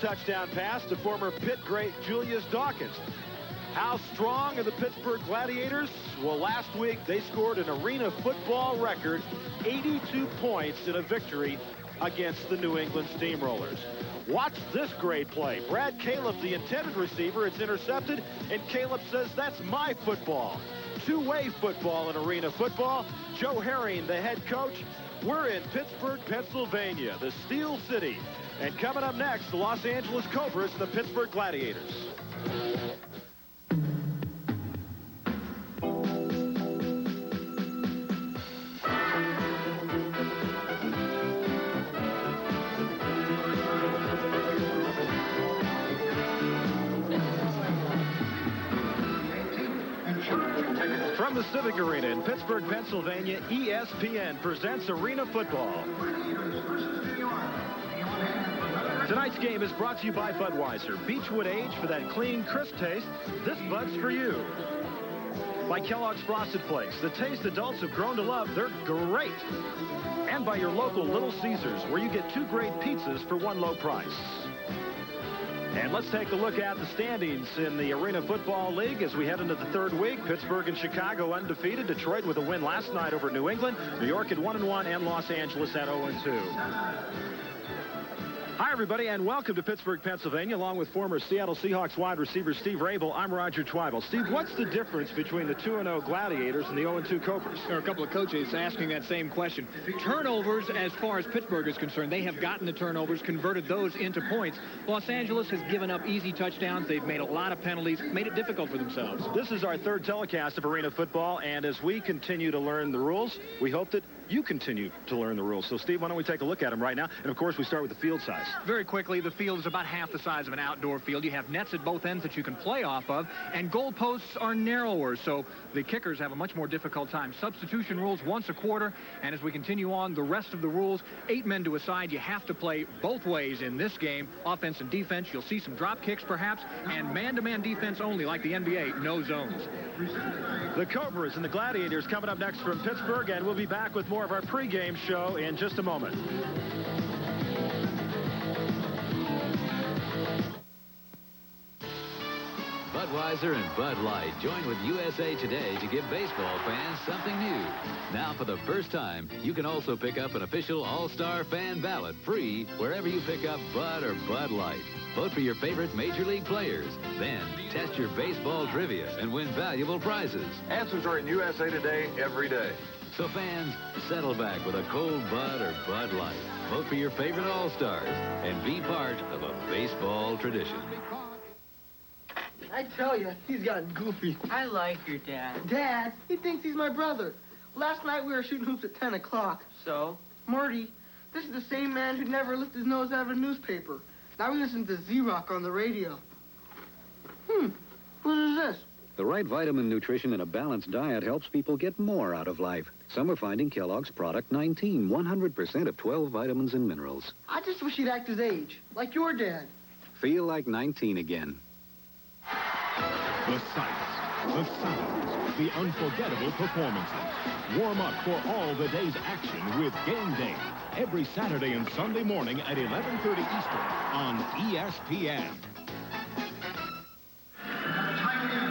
touchdown pass to former Pitt great Julius Dawkins. How strong are the Pittsburgh Gladiators? Well, last week they scored an arena football record 82 points in a victory against the New England Steamrollers. Watch this great play. Brad Caleb, the intended receiver, it's intercepted, and Caleb says, that's my football. Two-way football in arena football. Joe Herring, the head coach. We're in Pittsburgh, Pennsylvania, the Steel City. And coming up next, the Los Angeles Cobras and the Pittsburgh Gladiators. From the Civic Arena in Pittsburgh, Pennsylvania, ESPN presents Arena Football. Tonight's game is brought to you by Budweiser. Beechwood Age for that clean, crisp taste. This Bud's for you. By Kellogg's Frosted Flakes, the taste adults have grown to love. They're great. And by your local Little Caesars, where you get 2 great pizzas for 1 low price. And let's take a look at the standings in the Arena Football League as we head into the 3rd week. Pittsburgh and Chicago undefeated. Detroit with a win last night over New England. New York at 1-1 and Los Angeles at 0-2. Hi, everybody, and welcome to Pittsburgh, Pennsylvania, along with former Seattle Seahawks wide receiver Steve Raible. I'm Roger Twibell. Steve, what's the difference between the 2-0 Gladiators and the 0-2 Cobras? There are a couple of coaches asking that same question. Turnovers, as far as Pittsburgh is concerned, they have gotten the turnovers, converted those into points. Los Angeles has given up easy touchdowns. They've made a lot of penalties, made it difficult for themselves. This is our 3rd telecast of Arena Football, and as we continue to learn the rules, we hope that you continue to learn the rules. So, Steve, why don't we take a look at them right now? And, of course, we start with the field size. Very quickly, the field is about half the size of an outdoor field. You have nets at both ends that you can play off of, and goal posts are narrower, so the kickers have a much more difficult time. Substitution rules once a quarter, and as we continue on, the rest of the rules, 8 men to a side. You have to play both ways in this game, offense and defense. You'll see some drop kicks, perhaps, and man-to-man defense only, like the NBA, no zones. The Cobras and the Gladiators coming up next from Pittsburgh, and we'll be back with more of our pregame show in just a moment. Budweiser and Bud Light join with USA Today to give baseball fans something new. Now, for the first time, you can also pick up an official All-Star fan ballot free wherever you pick up Bud or Bud Light. Vote for your favorite Major League players. Then, test your baseball trivia and win valuable prizes. Answers are in USA Today every day. So fans, settle back with a cold Bud or Bud Light. Vote for your favorite All-Stars and be part of a baseball tradition. I tell you, he's gotten goofy. I like your dad. Dad? He thinks he's my brother. Last night we were shooting hoops at 10 o'clock. So? Marty, this is the same man who'd never lift his nose out of a newspaper. Now we listen to Z-Rock on the radio. What is this? The right vitamin nutrition and a balanced diet helps people get more out of life. Some are finding Kellogg's Product 19, 100% of 12 vitamins and minerals. I just wish he'd act his age, like your dad. Feel like 19 again. The sights, the sounds, the unforgettable performances. Warm up for all the day's action with Game Day. Every Saturday and Sunday morning at 11:30 Eastern on ESPN.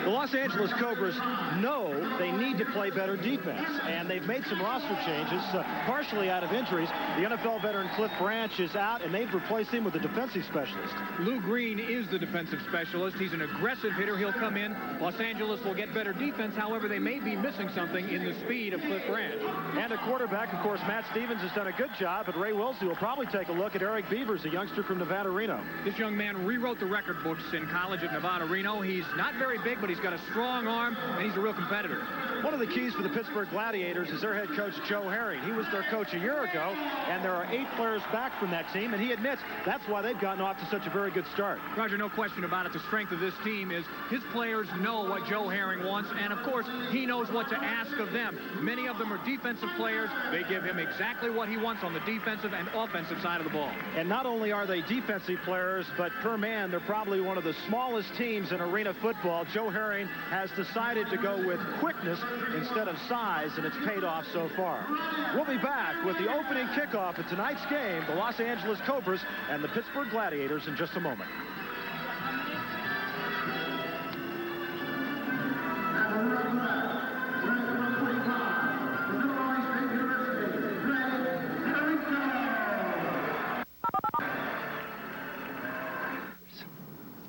The Los Angeles Cobras know they need to play better defense, and they've made some roster changes, partially out of injuries. The NFL veteran Cliff Branch is out, and they've replaced him with a defensive specialist. Lou Green is the defensive specialist. He's an aggressive hitter. He'll come in. Los Angeles will get better defense. However, they may be missing something in the speed of Cliff Branch. And a quarterback, of course, Matt Stevens has done a good job, but Ray Wilsey will probably take a look at Eric Beavers, a youngster from Nevada Reno. This young man rewrote the record books in college at Nevada Reno. He's not very big, but he's got a strong arm, and he's a real competitor. One of the keys for the Pittsburgh Gladiators is their head coach, Joe Herring. He was their coach a year ago, and there are 8 players back from that team, and he admits that's why they've gotten off to such a very good start. Roger, no question about it. The strength of this team is his players know what Joe Herring wants, and, of course, he knows what to ask of them. Many of them are defensive players. They give him exactly what he wants on the defensive and offensive side of the ball. And not only are they defensive players, but per man, they're probably one of the smallest teams in arena football. Joe Herring line has decided to go with quickness instead of size, and it's paid off so far. We'll be back with the opening kickoff of tonight's game, the Los Angeles Cobras and the Pittsburgh Gladiators, in just a moment.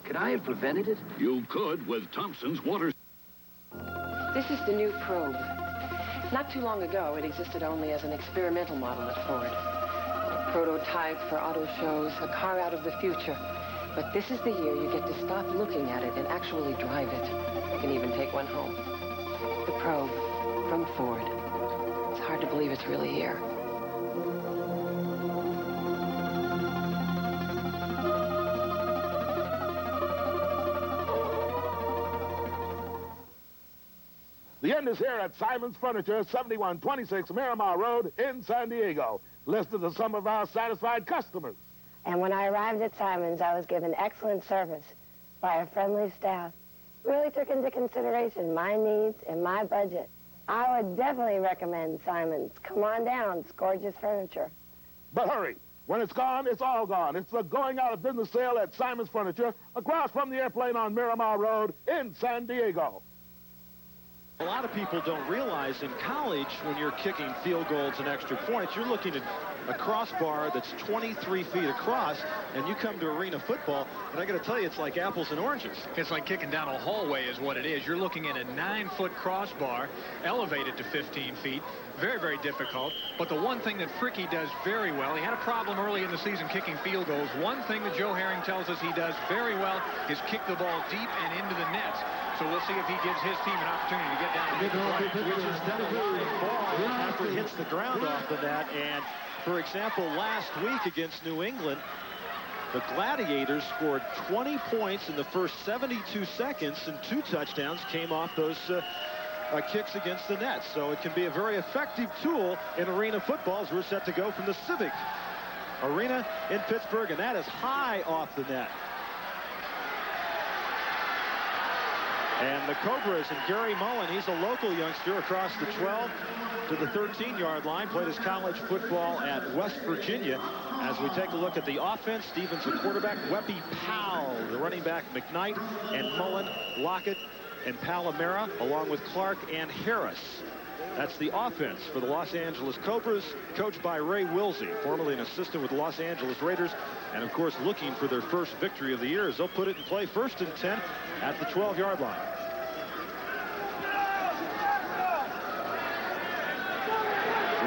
Could I have prevented it? You could with Thompson's water. This is the new probe. Not too long ago, it existed only as an experimental model at Ford. A prototype for auto shows, a car out of the future. But this is the year you get to stop looking at it and actually drive it. You can even take one home. The probe from Ford. It's hard to believe it's really here. The end is here at Simon's Furniture, 7126 Miramar Road in San Diego. Listed to some of our satisfied customers. And when I arrived at Simon's, I was given excellent service by a friendly staff. Really took into consideration my needs and my budget. I would definitely recommend Simon's. Come on down. It's gorgeous furniture. But hurry. When it's gone, it's all gone. It's the going out of business sale at Simon's Furniture across from the airplane on Miramar Road in San Diego. A lot of people don't realize in college, when you're kicking field goals and extra points, you're looking at a crossbar that's 23 feet across, and you come to arena football, and I got to tell you, it's like apples and oranges. It's like kicking down a hallway is what it is. You're looking at a 9-foot crossbar, elevated to 15 feet. Very, very difficult. But the one thing that Fricke does very well, he had a problem early in the season kicking field goals. One thing that Joe Herring tells us he does very well is kick the ball deep and into the nets. So we'll see if he gives his team an opportunity to get down and hit the right, which is then a line ball after it hits the ground off the net. And, for example, last week against New England, the Gladiators scored 20 points in the first 72 seconds, and 2 touchdowns came off those kicks against the net. So it can be a very effective tool in arena football as we're set to go from the Civic Arena in Pittsburgh, and that is high off the net. And the Cobras and Gary Mullen, he's a local youngster across the 12 to the 13-yard line, played his college football at West Virginia. As we take a look at the offense, Stevens, the quarterback, Weppy Powell, the running back, McKnight, and Mullen, Lockett, and Palomera, along with Clark and Harris. That's the offense for the Los Angeles Cobras, coached by Ray Wilsey, formerly an assistant with the Los Angeles Raiders, and of course looking for their first victory of the year as they'll put it in play 1st and 10 at the 12-yard line.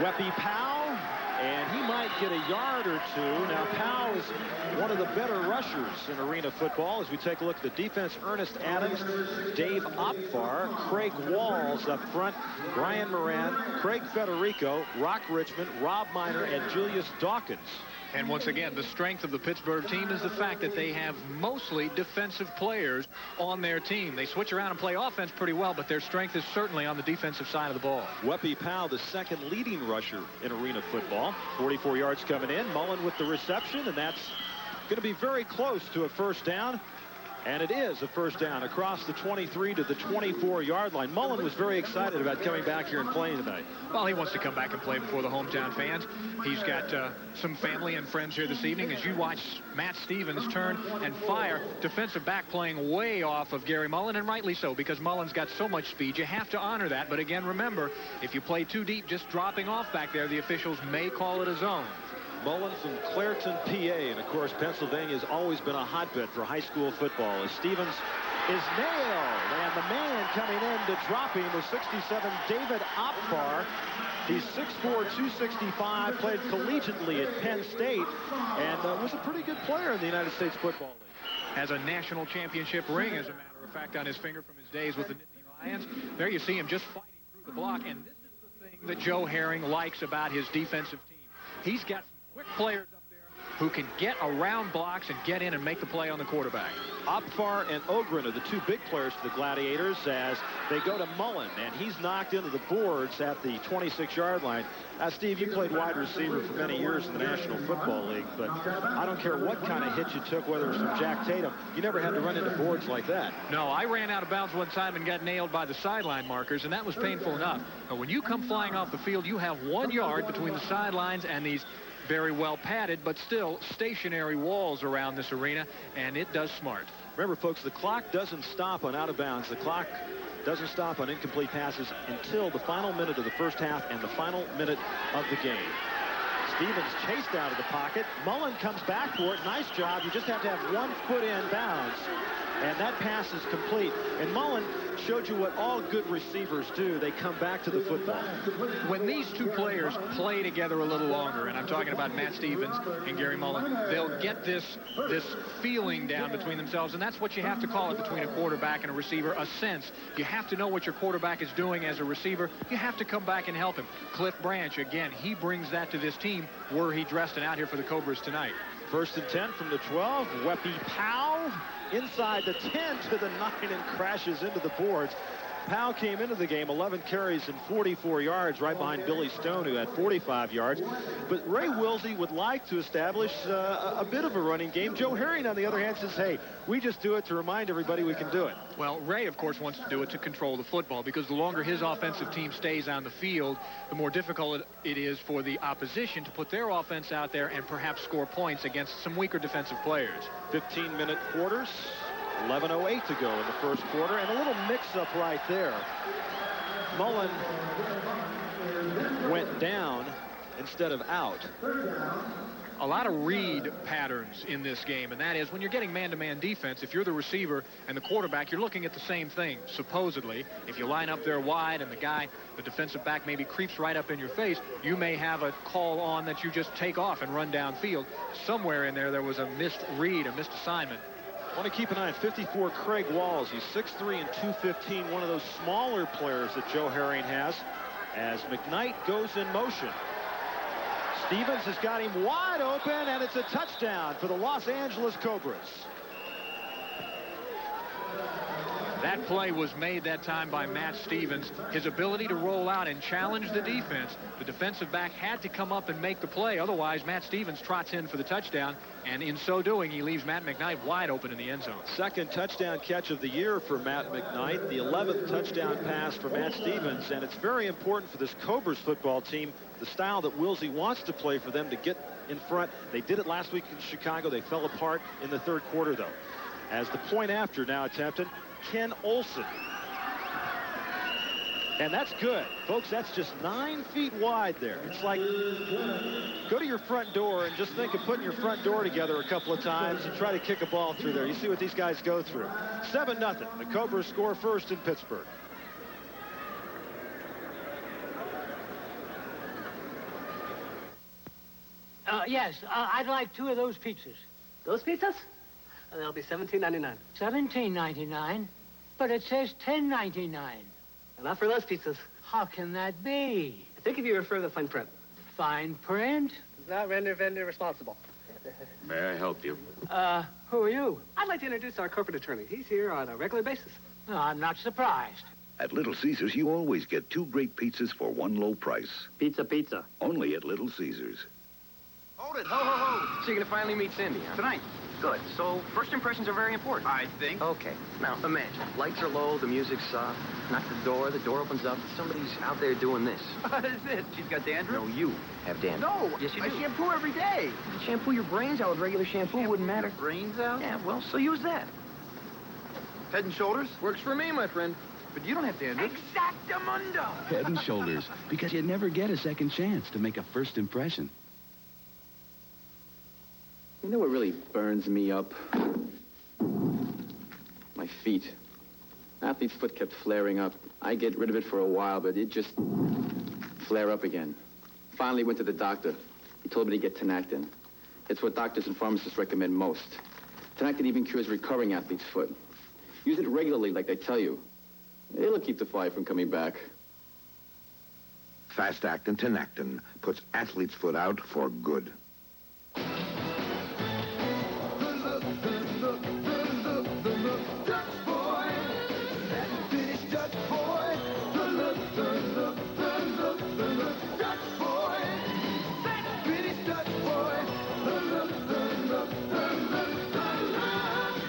Weppy Powell, and he might get a yard or 2. Now, Powell is one of the better rushers in arena football. As we take a look at the defense, Ernest Adams, Dave Opfar, Craig Walls up front, Brian Moran, Craig Federico, Rock Richmond, Rob Miner, and Julius Dawkins. And once again, the strength of the Pittsburgh team is the fact that they have mostly defensive players on their team. They switch around and play offense pretty well, but their strength is certainly on the defensive side of the ball. Weppy Powell, the second leading rusher in arena football. 44 yards coming in. Mullen with the reception, and that's going to be very close to a first down. And it is a first down across the 23 to the 24-yard line. Mullen was very excited about coming back here and playing tonight. Well, he wants to come back and play before the hometown fans. He's got some family and friends here this evening. As you watch Matt Stevens turn and fire, defensive back playing way off of Gary Mullen, and rightly so, because Mullen's got so much speed. You have to honor that. But again, remember, if you play too deep, just dropping off back there, the officials may call it a zone. Mullen from Clairton, PA, and of course Pennsylvania has always been a hotbed for high school football. As Stevens is nailed, and the man coming in to drop him was 67 David Opfar. He's 6'4", 265, played collegiately at Penn State, and was a pretty good player in the United States Football League. Has a national championship ring, as a matter of fact, on his finger from his days with the Nittany Lions. There you see him just fighting through the block, and this is the thing that Joe Herring likes about his defensive team. He's got quick players up there who can get around blocks and get in and make the play on the quarterback. Opfar and Ogren are the two big players for the Gladiators as they go to Mullen, and he's knocked into the boards at the 26-yard line. Steve, you played wide receiver for many years in the National Football League, but I don't care what kind of hit you took, whether it was from Jack Tatum, you never had to run into boards like that. No, I ran out of bounds one time and got nailed by the sideline markers, and that was painful enough. But when you come flying off the field, you have 1 yard between the sidelines and these very well padded but still stationary walls around this arena, and it does smart. Remember, folks, the clock doesn't stop on out of bounds. The clock doesn't stop on incomplete passes until the final minute of the first half and the final minute of the game. Stevens chased out of the pocket. Mullen comes back for it. Nice job. You just have to have 1 foot in bounds, and that pass is complete. And Mullen showed you what all good receivers do. They come back to the football. When these two players play together a little longer, and I'm talking about Matt Stevens and Gary Mullen, they'll get this feeling down between themselves, and that's what you have to call it between a quarterback and a receiver, a sense. You have to know what your quarterback is doing as a receiver. You have to come back and help him. Cliff Branch, again, he brings that to this team were he dressed and out here for the Cobras tonight. 1st and 10 from the 12. Weppy Powell inside the 10 to the 9 and crashes into the boards. Powell came into the game 11 carries and 44 yards, right behind Billy Stone, who had 45 yards. But Ray Wilsey would like to establish a bit of a running game. Joe Herring, on the other hand, says, hey, we just do it to remind everybody we can do it. Well, Ray, of course, wants to do it to control the football, because the longer his offensive team stays on the field, the more difficult it is for the opposition to put their offense out there and perhaps score points against some weaker defensive players. 15-minute quarters. 11:08 to go in the first quarter, and a little mix-up right there. Mullen went down instead of out. A lot of read patterns in this game, and that is when you're getting man-to-man defense, if you're the receiver and the quarterback, you're looking at the same thing, supposedly. If you line up there wide and the defensive back maybe creeps right up in your face, you may have a call on that you just take off and run downfield. Somewhere in there was a missed read, a missed assignment. I want to keep an eye on 54 Craig Walls. He's 6'3" and 215, one of those smaller players that Joe Herring has, as McKnight goes in motion. Stevens has got him wide open, and it's a touchdown for the Los Angeles Cobras. That play was made that time by Matt Stevens. His ability to roll out and challenge the defense, the defensive back had to come up and make the play. Otherwise, Matt Stevens trots in for the touchdown, and in so doing, he leaves Matt McKnight wide open in the end zone. Second touchdown catch of the year for Matt McKnight, the 11th touchdown pass for Matt Stevens, and it's very important for this Cobras football team, the style that Wilsey wants to play for them to get in front. They did it last week in Chicago. They fell apart in the third quarter, though. As the point after now attempted, Ken Olson. And that's good. Folks, that's just 9 feet wide there. It's like, go to your front door and just think of putting your front door together a couple of times and try to kick a ball through there. You see what these guys go through. 7-0. The Cobras score first in Pittsburgh. Yes, I'd like 2 of those pizzas. Those pizzas? They'll be $17.99. $17.99? But it says $10.99. Not for those pizzas. How can that be? I think if you refer to the fine print. Fine print? Does not render vendor responsible. May I help you? Who are you? I'd like to introduce our corporate attorney. He's here on a regular basis. No, I'm not surprised. At Little Caesars, you always get 2 great pizzas for 1 low price. Pizza. Only at Little Caesars. Hold it. Ho. So you're gonna finally meet Cindy, huh? Tonight. Good. So first impressions are very important. I think. Okay. Now, imagine. Lights are low, the music's soft. Knock the door opens up. Somebody's out there doing this. What is this? She's got dandruff? No, you have dandruff. No. Yes, you do. I shampoo every day. You shampoo your brains out with regular shampoo wouldn't matter. Brains out? Yeah, well, so use that. Head and Shoulders? Works for me, my friend. But you don't have dandruff. Exactamundo! Head and Shoulders. Because you never get a second chance to make a first impression. You know what really burns me up? My feet. Athlete's foot kept flaring up. I get rid of it for a while, but it just flare up again. Finally went to the doctor. He told me to get Tenactin. It's what doctors and pharmacists recommend most. Tenactin even cures recurring athlete's foot. Use it regularly like they tell you. It'll keep the fly from coming back. Fast-actin Tenactin puts athlete's foot out for good.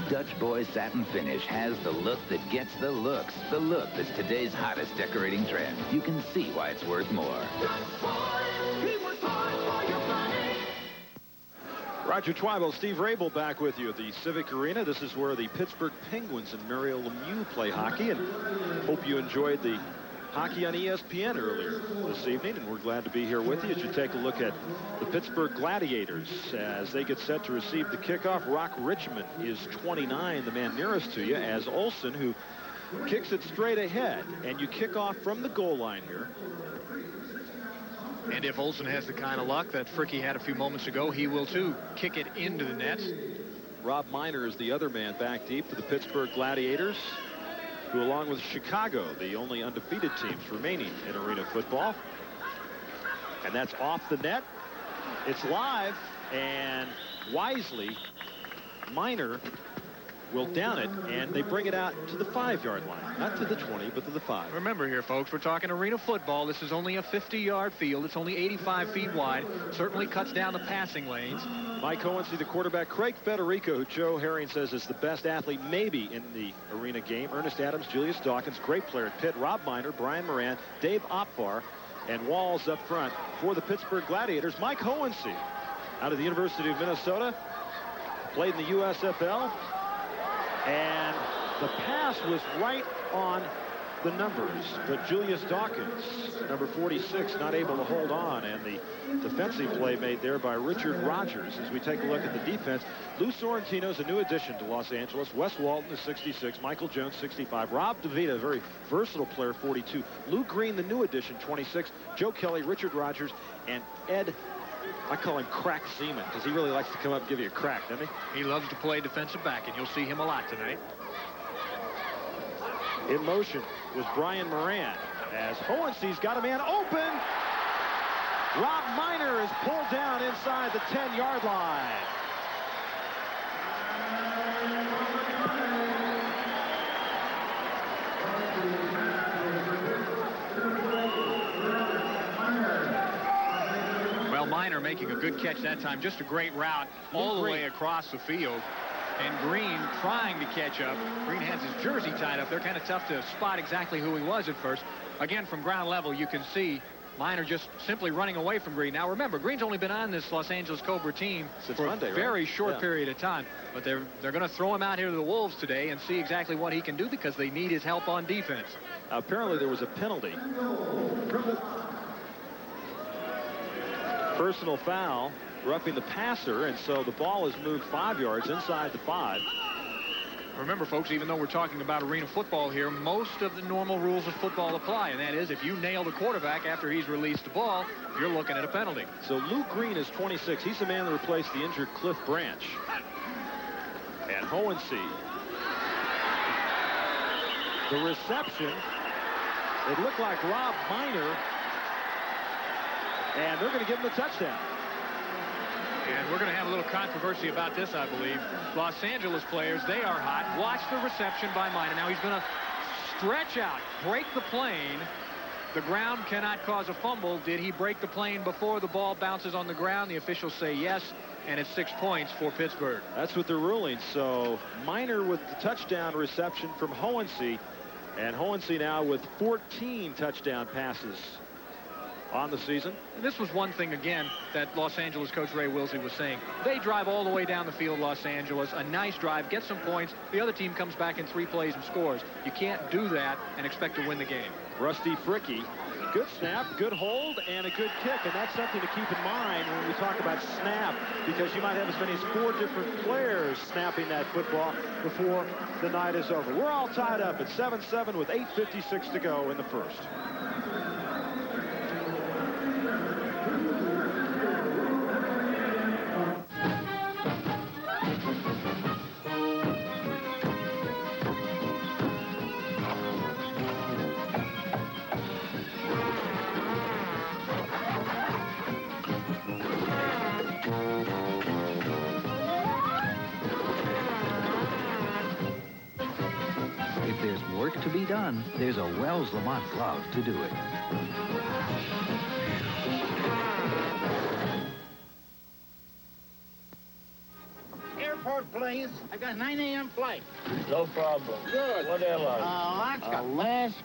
Dutch Boy satin finish has the look that gets the looks. The look that's today's hottest decorating trend. You can see why it's worth more. Roger Twibell, Steve Raible back with you at the Civic Arena. This is where the Pittsburgh Penguins and Mario Lemieux play hockey, and hope you enjoyed the hockey on ESPN earlier this evening, and we're glad to be here with you as you take a look at the Pittsburgh Gladiators as they get set to receive the kickoff. Rock Richmond is 29, the man nearest to you, as Olsen, who kicks it straight ahead, and you kick off from the goal line here. And if Olsen has the kind of luck that Fricky had a few moments ago, he will too kick it into the net. Rob Miner is the other man back deep for the Pittsburgh Gladiators, who, along with Chicago, the only undefeated teams remaining in arena football. And that's off the net. It's live, and wisely, Miner will down it, and they bring it out to the 5-yard line. Not to the 20, but to the 5. Remember here, folks, we're talking arena football. This is only a 50-yard field. It's only 85 feet wide. Certainly cuts down the passing lanes. Mike Hohensee, the quarterback. Craig Federico, who Joe Herring says is the best athlete maybe in the arena game. Ernest Adams, Julius Dawkins, great player at Pitt. Rob Miner, Brian Moran, Dave Opvar, and Walls up front for the Pittsburgh Gladiators. Mike Hohensee, out of the University of Minnesota, played in the USFL. And the pass was right on the numbers, but Julius Dawkins, number 46, not able to hold on, and the defensive play made there by Richard Rogers. As we take a look at the defense, Lou Sorrentino's a new addition to Los Angeles. Wes Walton is 66, Michael Jones 65, Rob DeVita, a very versatile player, 42, Lou Green, the new addition, 26, Joe Kelly, Richard Rogers, and Ed, I call him Crack Seaman, because he really likes to come up and give you a crack, doesn't he? He loves to play defensive back, and you'll see him a lot tonight. In motion was Brian Moran, as Hohensee's got a man open. Rob Miner is pulled down inside the 10-yard line. Well, Miner making a good catch that time. Just a great route all the way across the field. And Green trying to catch up. Green has his jersey tied up. They're kind of tough to spot exactly who he was at first. Again, from ground level, you can see Miner just simply running away from Green. Now, remember, Green's only been on this Los Angeles Cobra team for Monday, a very short period of time. But they're going to throw him out here to the Wolves today and see exactly what he can do, because they need his help on defense. Apparently, there was a penalty. Personal foul, roughing the passer, and so the ball is moved 5 yards inside the 5. Remember, folks, even though we're talking about arena football here, most of the normal rules of football apply, and that is if you nail the quarterback after he's released the ball, you're looking at a penalty. So Lou Green is 26. He's the man that replaced the injured Cliff Branch. And Hohensee. The reception, it looked like Rob Miner, and they're going to give him the touchdown. And we're going to have a little controversy about this, I believe. Los Angeles players, they are hot. Watch the reception by Miner. Now he's going to stretch out, break the plane. The ground cannot cause a fumble. Did he break the plane before the ball bounces on the ground? The officials say yes, and it's 6 points for Pittsburgh. That's what they're ruling. So Miner with the touchdown reception from Hohensee, and Hohensee now with 14 touchdown passes on the season. And this was one thing, again, that Los Angeles coach Ray Wilsey was saying. They drive all the way down the field, Los Angeles. A nice drive, get some points. The other team comes back in 3 plays and scores. You can't do that and expect to win the game. Rusty Fricky, good snap, good hold, and a good kick. And that's something to keep in mind when we talk about snap, because you might have as many as 4 different players snapping that football before the night is over. We're all tied up at 7-7 with 8:56 to go in the first. To be done, there's a Wells Lamont glove to do it. airport, please? I got a 9 a.m. flight. No problem. Good. What airline? Alaska. Alaska.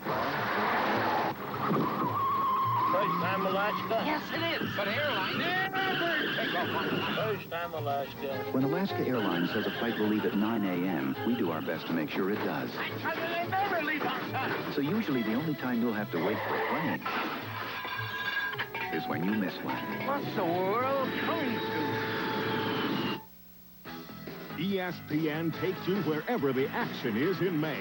First time Alaska? Yes, it is. But airline never take off on time. First time Alaska. When Alaska Airlines says a flight will leave at 9 a.m., we do our best to make sure it does. How do they never leave on time? So usually the only time you'll have to wait for a plane is when you miss one. What's the world coming to? ESPN takes you wherever the action is in May.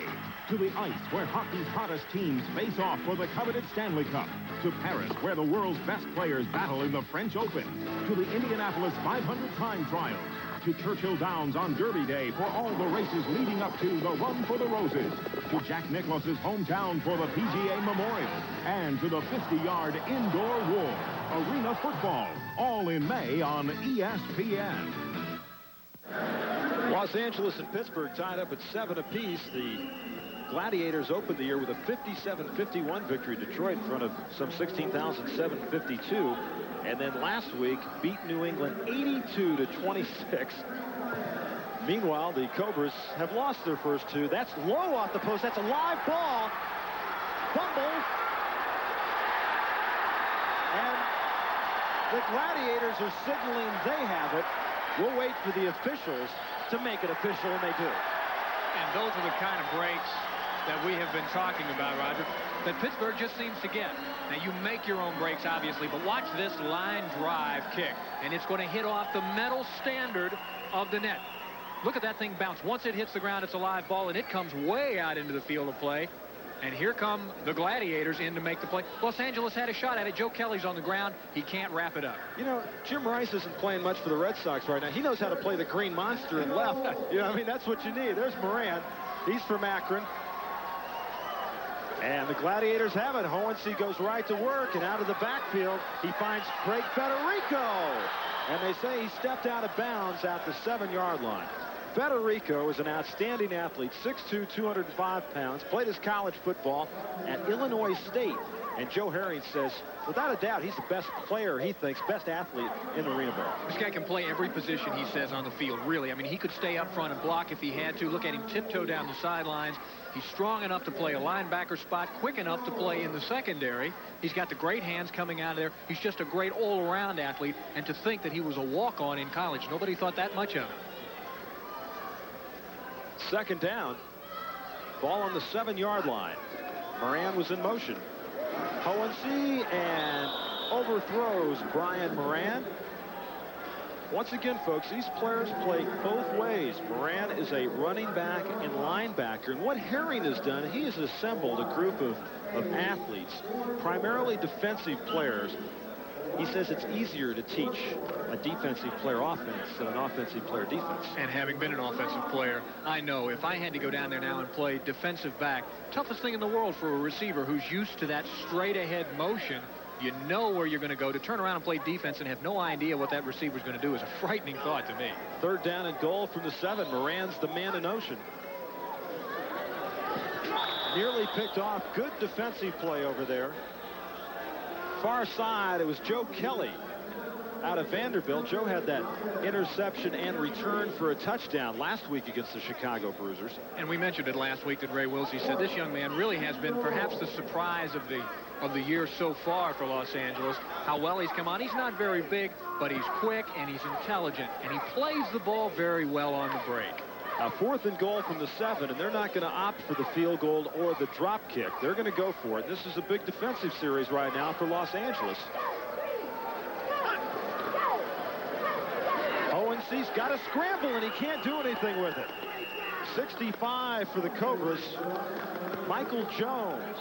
To the ice, where hockey's hottest teams face off for the coveted Stanley Cup. To Paris, where the world's best players battle in the French Open. To the Indianapolis 500 time trials. To Churchill Downs on Derby Day for all the races leading up to the Run for the Roses. To Jack Nicklaus's hometown for the PGA Memorial. And to the 50-yard indoor war. Arena football. All in May on ESPN. Los Angeles and Pittsburgh tied up at 7 apiece. The Gladiators opened the year with a 57-51 victory. Detroit in front of some 16,752. And then last week beat New England 82-26. Meanwhile, the Cobras have lost their first two. That's low off the post. That's a live ball. Fumble. And the Gladiators are signaling they have it. We'll wait for the officials to make it official, and they do. And those are the kind of breaks that we have been talking about, Roger, that Pittsburgh just seems to get. Now, you make your own breaks, obviously, but watch this line drive kick, and it's going to hit off the metal standard of the net. Look at that thing bounce. Once it hits the ground, it's a live ball, and it comes way out into the field of play. And here come the Gladiators in to make the play. Los Angeles had a shot at it. Joe Kelly's on the ground. He can't wrap it up. You know, Jim Rice isn't playing much for the Red Sox right now. He knows how to play the green monster in left. You know, I mean, that's what you need. There's Moran. He's from Akron. And the Gladiators have it. Hohensee goes right to work, and out of the backfield, he finds Craig Federico. And they say he stepped out of bounds at the 7-yard line. Federico is an outstanding athlete, 6'2", 205 pounds, played his college football at Illinois State. And Joe Herring says, without a doubt, he's the best player, he thinks, best athlete in arena ball. This guy can play every position, he says, on the field, really. I mean, he could stay up front and block if he had to. Look at him tiptoe down the sidelines. He's strong enough to play a linebacker spot, quick enough to play in the secondary. He's got the great hands coming out of there. He's just a great all-around athlete. And to think that he was a walk-on in college, nobody thought that much of him. Second down. Ball on the 7-yard line. Moran was in motion. Hohensee and overthrows Brian Moran. Once again, folks, these players play both ways. Moran is a running back and linebacker. And what Herring has done, he has assembled a group of athletes, primarily defensive players. He says it's easier to teach a defensive player offense than an offensive player defense. And having been an offensive player, I know if I had to go down there now and play defensive back, toughest thing in the world for a receiver who's used to that straight-ahead motion. You know where you're going to go. To turn around and play defense and have no idea what that receiver's going to do is a frightening thought to me. Third down and goal from the 7. Moran's the man in motion. Nearly picked off. Good defensive play over there. Far side, it was Joe Kelly out of Vanderbilt. Joe had that interception and return for a touchdown last week against the Chicago Bruisers. And we mentioned it last week that Ray Wilsey said this young man really has been perhaps the surprise of the year so far for Los Angeles. How well he's come on. He's not very big, but he's quick and he's intelligent, and he plays the ball very well on the break. A 4th and goal from the 7, and they're not going to opt for the field goal or the drop kick. They're going to go for it. This is a big defensive series right now for Los Angeles. Hohensee's got to scramble, and he can't do anything with it. 65 for the Cobras. Michael Jones,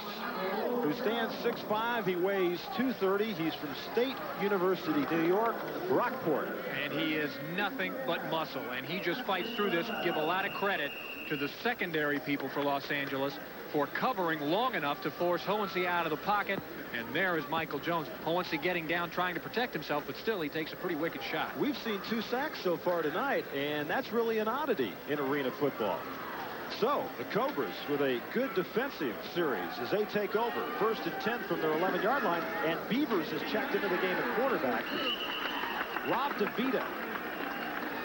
who stands 6'5", he weighs 230. He's from State University, New York, Rockport. And he is nothing but muscle, and he just fights through this. Give a lot of credit to the secondary people for Los Angeles for covering long enough to force Hohensee out of the pocket. And there is Michael Jones. Hohensee getting down, trying to protect himself, but still he takes a pretty wicked shot. We've seen 2 sacks so far tonight, and that's really an oddity in arena football. So, the Cobras with a good defensive series as they take over. 1st and 10 from their 11-yard line, and Beavers has checked into the game at quarterback. Rob DeVita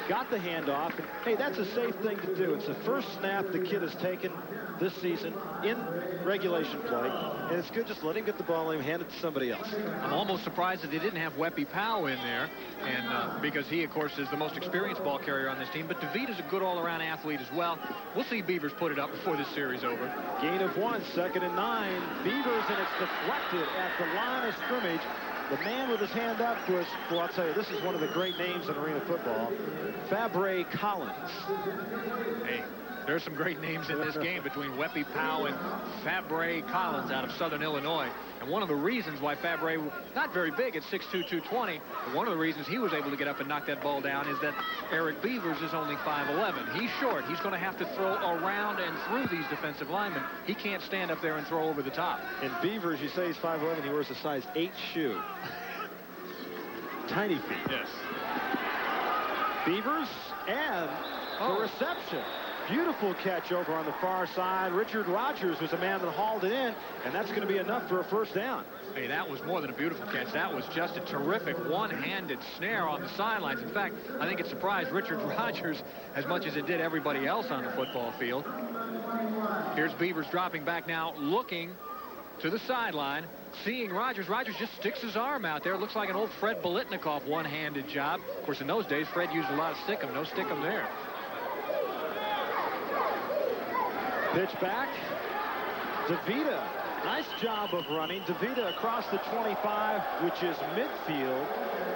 got the handoff. And, hey, that's a safe thing to do. It's the first snap the kid has taken this season in regulation play, and it's good just let him get the ball and hand it to somebody else. I'm almost surprised that they didn't have Weppy Powell in there, and because he, of course, is the most experienced ball carrier on this team. But DeVita's a good all-around athlete as well. We'll see Beavers put it up before this series over. Gain of 1, 2nd and 9. Beavers, and it's deflected at the line of scrimmage. The man with his hand up was, well, I'll tell you, this is one of the great names in arena football, Fabre Collins. Hey, there's some great names in this game between Weppy Powell and Fabre Collins out of Southern Illinois. And one of the reasons why Fabre, not very big at 6'2", 220, but one of the reasons he was able to get up and knock that ball down is that Eric Beavers is only 5'11". He's short. He's going to have to throw around and through these defensive linemen. He can't stand up there and throw over the top. And Beavers, you say he's 5'11", he wears a size 8 shoe. Tiny feet. Yes. Beavers and the reception. Beautiful catch over on the far side. Richard Rogers was the man that hauled it in, and that's going to be enough for a first down. Hey, that was more than a beautiful catch. That was just a terrific one-handed snare on the sidelines. In fact, I think it surprised Richard Rogers as much as it did everybody else on the football field. Here's Beavers dropping back now, looking to the sideline, seeing Rogers. Rogers just sticks his arm out there. It looks like an old Fred Bolitnikoff one-handed job. Of course, in those days, Fred used a lot of stick 'em. No stick 'em there. Pitch back. DeVita. Nice job of running. DeVita across the 25, which is midfield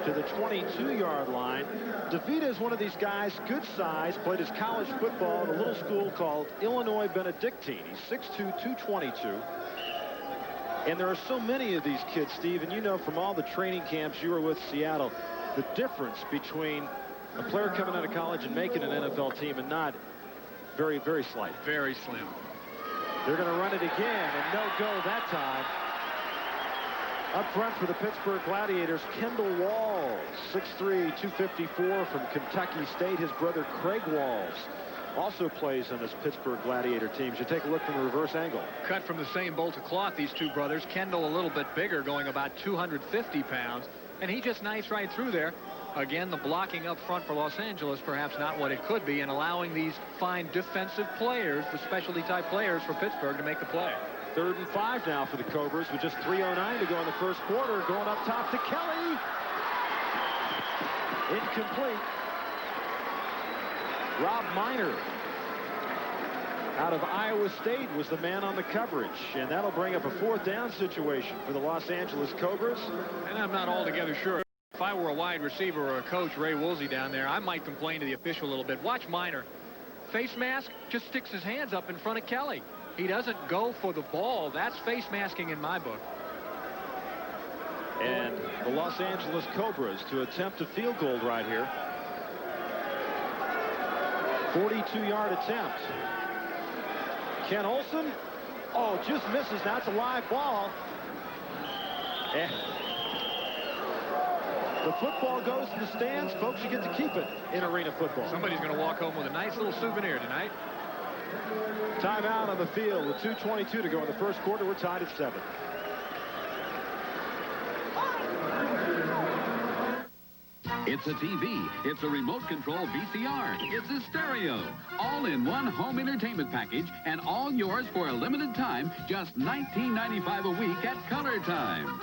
to the 22-yard line. DeVita is one of these guys, good size, played his college football at a little school called Illinois Benedictine. He's 6'2", 222. And there are so many of these kids, Steve, and you know from all the training camps you were with Seattle, the difference between a player coming out of college and making an NFL team and not. Very, very slight. Very slim. They're going to run it again, and no go that time. Up front for the Pittsburgh Gladiators, Kendall Walls, 6'3", 254 from Kentucky State. His brother Craig Walls also plays on this Pittsburgh Gladiator team. You take a look from the reverse angle. Cut from the same bolt of cloth, these two brothers. Kendall a little bit bigger, going about 250 pounds, and he just knifes right through there. Again, the blocking up front for Los Angeles, perhaps not what it could be, and allowing these fine defensive players, the specialty-type players for Pittsburgh, to make the play. 3rd and 5 now for the Cobras with just 3:09 to go in the first quarter. Going up top to Kelly. Incomplete. Rob Miner out of Iowa State was the man on the coverage, and that'll bring up a 4th down situation for the Los Angeles Cobras. And I'm not altogether sure. If I were a wide receiver or a coach, Ray Woolsey down there, I might complain to the official a little bit. Watch Miner. Face mask, just sticks his hands up in front of Kelly. He doesn't go for the ball. That's face masking in my book. And the Los Angeles Cobras to attempt a field goal right here. 42-yard attempt. Ken Olsen. Oh, just misses. Now it's a live ball. And the football goes to the stands. Folks, you get to keep it in arena football. Somebody's going to walk home with a nice little souvenir tonight. Timeout on the field with 2:22 to go in the first quarter. We're tied at 7. It's a TV, it's a remote control VCR, it's a stereo, all in one home entertainment package, and all yours for a limited time, just $19.95 a week at Color Time.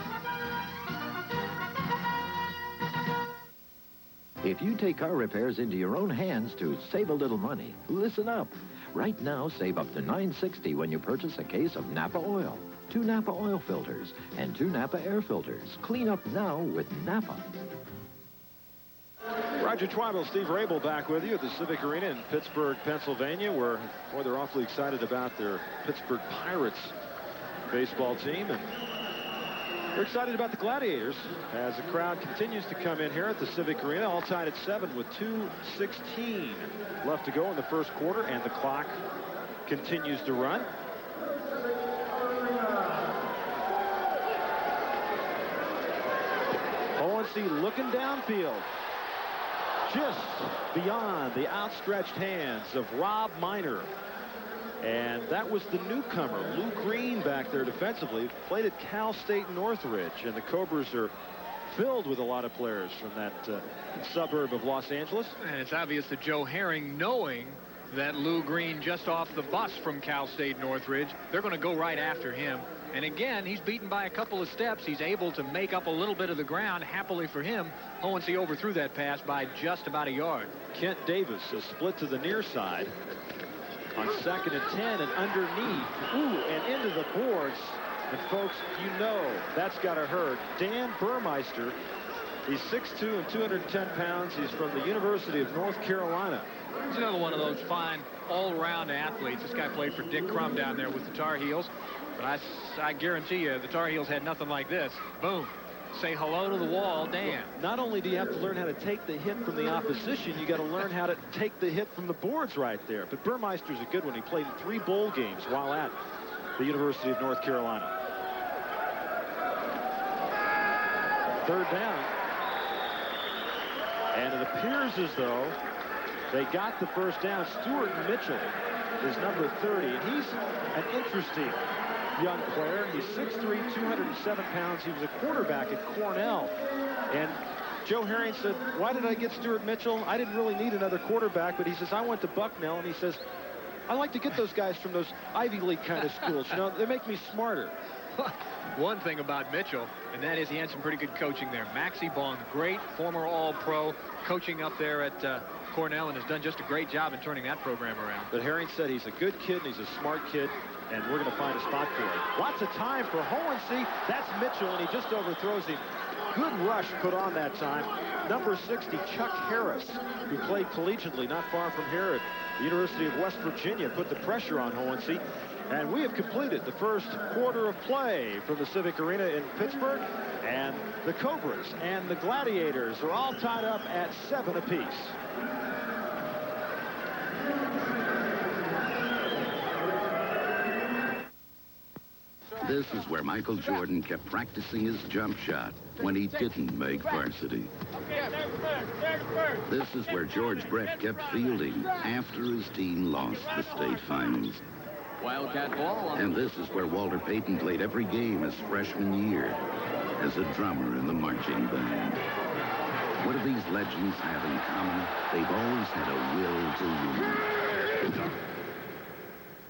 If you take car repairs into your own hands to save a little money, listen up. Right now, save up to $9.60 when you purchase a case of Napa oil, 2 Napa oil filters, and 2 Napa air filters. Clean up now with Napa. Roger Twibell, Steve Raible back with you at the Civic Arena in Pittsburgh, Pennsylvania, where, boy, they're awfully excited about their Pittsburgh Pirates baseball team. And we're excited about the Gladiators as the crowd continues to come in here at the Civic Arena, all tied at 7 with 2:16 left to go in the first quarter, and the clock continues to run. Owen looking downfield. Just beyond the outstretched hands of Rob Miner. And that was the newcomer, Lou Green, back there defensively. Played at Cal State Northridge, and the Cobras are filled with a lot of players from that suburb of Los Angeles. And it's obvious that Joe Herring, knowing that Lou Green just off the bus from Cal State Northridge, they're going to go right after him. And again, he's beaten by a couple of steps. He's able to make up a little bit of the ground. Happily for him, Hohensee overthrew that pass by just about a yard. Kent Davis is split to the near side on 2nd and 10, and underneath, and into the boards. And folks, you know that's got to hurt. Dan Burmeister, he's 6'2" and 210 pounds. He's from the University of North Carolina. He's another one of those fine all-around athletes. This guy played for Dick Crum down there with the Tar Heels. But I guarantee you, the Tar Heels had nothing like this. Boom. Say hello to the wall, Dan. Well, not only do you have to learn how to take the hit from the opposition, you got to learn how to take the hit from the boards right there. But Burmeister's a good one. He played in 3 bowl games while at the University of North Carolina. 3rd down. And it appears as though they got the first down. Stuart Mitchell is number 30, and he's an interesting young player. He's 6'3", 207 pounds. He was a quarterback at Cornell. And Joe Herring said, why did I get Stuart Mitchell? I didn't really need another quarterback, but he says, I went to Bucknell, and he says, I like to get those guys from those Ivy League kind of schools. You know, they make me smarter. One thing about Mitchell, and that is he had some pretty good coaching there. Maxie Bong, great former All-Pro, coaching up there at Cornell, and has done just a great job in turning that program around. But Herring said he's a good kid, and he's a smart kid, and we're going to find a spot for him. Lots of time for Hohensee. That's Mitchell, and he just overthrows him. Good rush put on that time. Number 60, Chuck Harris, who played collegiately not far from here at the University of West Virginia, put the pressure on Hohensee. And we have completed the first quarter of play from the Civic Arena in Pittsburgh. And the Cobras and the Gladiators are all tied up at 7 apiece. This is where Michael Jordan kept practicing his jump shot when he didn't make varsity. This is where George Brett kept fielding after his team lost the state finals. Wildcat ball. And this is where Walter Payton played every game his freshman year as a drummer in the marching band. What do these legends have in common? They've always had a will to win.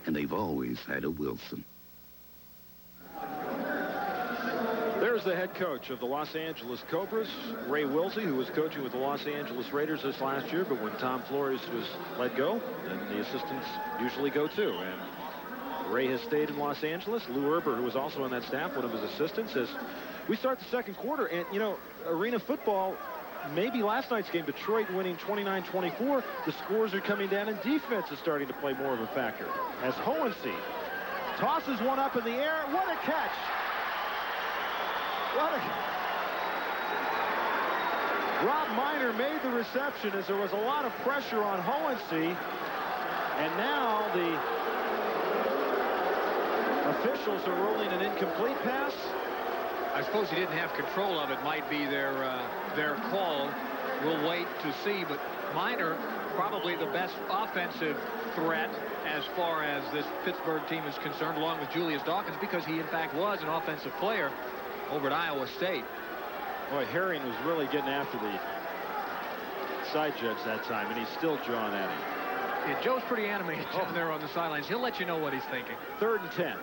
And they've always had a Wilson. There's the head coach of the Los Angeles Cobras, Ray Wilsey, who was coaching with the Los Angeles Raiders this last year, but when Tom Flores was let go, then the assistants usually go too. And Ray has stayed in Los Angeles. Lou Erber, who was also on that staff, one of his assistants, says, we start the second quarter, and, you know, arena football, maybe last night's game, Detroit winning 29-24, the scores are coming down, and defense is starting to play more of a factor. As Hohensee tosses one up in the air. What a catch! Rob Miner made the reception as there was a lot of pressure on Hohensee. And now the officials are ruling an incomplete pass. I suppose he didn't have control of it. Might be their call. We'll wait to see. But Miner, probably the best offensive threat as far as this Pittsburgh team is concerned, along with Julius Dawkins, because he, in fact, was an offensive player over at Iowa State. Boy, Herring was really getting after the side judge that time, and he's still drawing at him. Yeah, Joe's pretty animated down there on the sidelines. He'll let you know what he's thinking. 3rd and 10.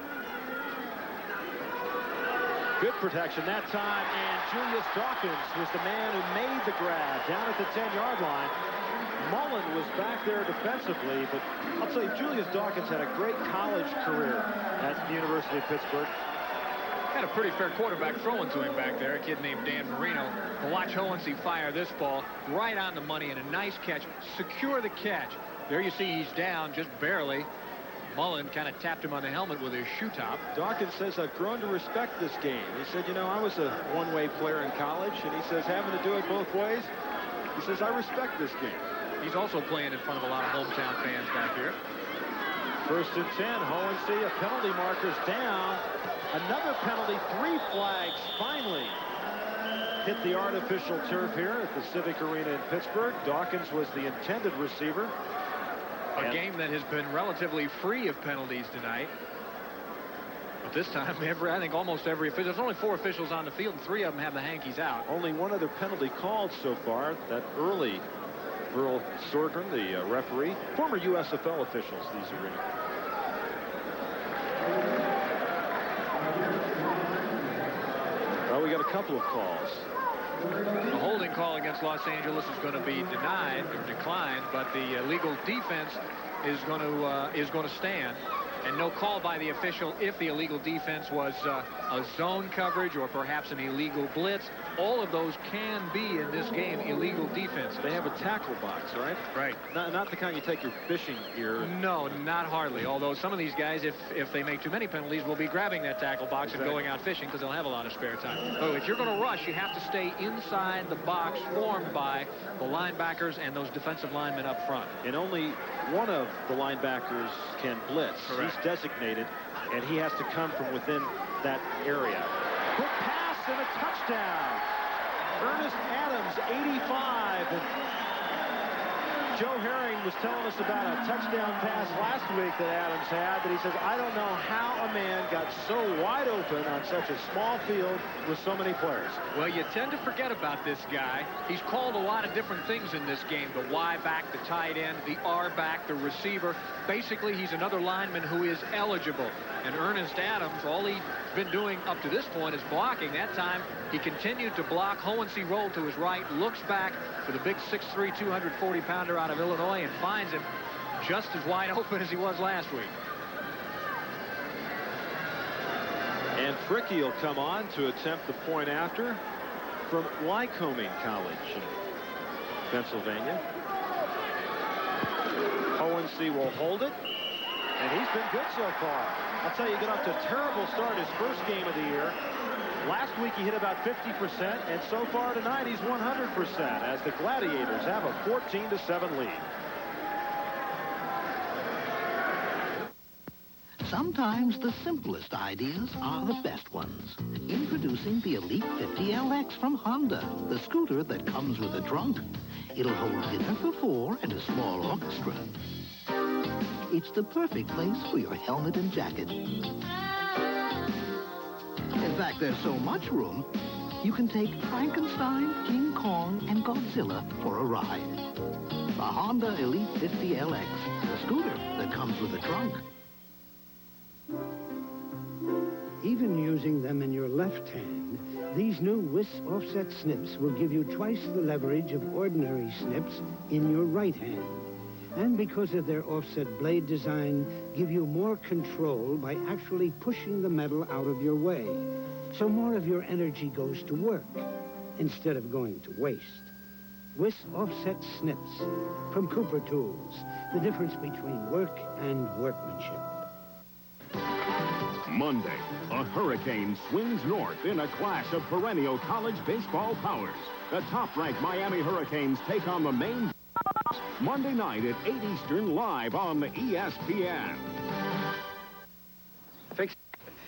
Good protection that time, and Julius Dawkins was the man who made the grab down at the 10-yard line. Mullen was back there defensively, but I'll tell you, Julius Dawkins had a great college career at the University of Pittsburgh. Had a pretty fair quarterback throwing to him back there, a kid named Dan Marino. To watch Hohensee fire this ball right on the money, and a nice catch. Secure the catch. There you see he's down just barely. Mullen kind of tapped him on the helmet with his shoe top. Dawkins says, I've grown to respect this game. He said, you know, I was a one-way player in college, and he says, having to do it both ways, he says, I respect this game. He's also playing in front of a lot of hometown fans back here. 1st and 10, Hohensee, a penalty marker's down. Another penalty, 3 flags finally hit the artificial turf here at the Civic Arena in Pittsburgh. Dawkins was the intended receiver. A game that has been relatively free of penalties tonight. But this time, I think almost every official, there's only 4 officials on the field, and 3 of them have the hankies out. Only one other penalty called so far, that early Earl Sorgren, the referee. Former USFL officials, these are in. Well, we got a couple of calls. A holding call against Los Angeles is going to be denied or declined, but the illegal defense is going to stand. And no call by the official if the illegal defense was a zone coverage or perhaps an illegal blitz. All of those can be in this game illegal defenses. They have a tackle box, right? Right. Not the kind you take your fishing gear. No, not hardly. Although some of these guys, if they make too many penalties, will be grabbing that tackle box and going out fishing because they'll have a lot of spare time. So if you're going to rush, you have to stay inside the box formed by the linebackers and those defensive linemen up front. And only one of the linebackers can blitz. Correct. He's designated, and he has to come from within that area. Quick pass and a touchdown. Ernest Adams, 85. And Joe Herring was telling us about a touchdown pass last week that Adams had, but he says, I don't know how a man got so wide open on such a small field with so many players. Well, you tend to forget about this guy. He's called a lot of different things in this game. The Y back, the tight end, the R back, the receiver. Basically, he's another lineman who is eligible. And Ernest Adams, all he's been doing up to this point is blocking. That time, he continued to block. Hohensee rolled to his right, looks back for the big 6'3", 240-pounder out of Illinois and finds him just as wide open as he was last week. And Fricky will come on to attempt the point after from Lycoming College in Pennsylvania. Hohensee will hold it, and he's been good so far. I'll tell you, he got off to a terrible start his first game of the year. Last week he hit about 50%, and so far tonight he's 100% as the Gladiators have a 14-7 lead. Sometimes the simplest ideas are the best ones. Introducing the Elite 50LX from Honda, the scooter that comes with a trunk. It'll hold dinner for 4 and a small orchestra. It's the perfect place for your helmet and jacket. In fact, there's so much room, you can take Frankenstein, King Kong, and Godzilla for a ride. The Honda Elite 50LX, the scooter that comes with a trunk. Even using them in your left hand, these new WIS offset snips will give you twice the leverage of ordinary snips in your right hand. And because of their offset blade design, give you more control by actually pushing the metal out of your way. So more of your energy goes to work instead of going to waste. WIS offset snips from Cooper Tools, the difference between work and workmanship. Monday, a hurricane swings north in a clash of perennial college baseball powers. The top-ranked Miami Hurricanes take on the Maine Monday night at 8 Eastern, live on ESPN.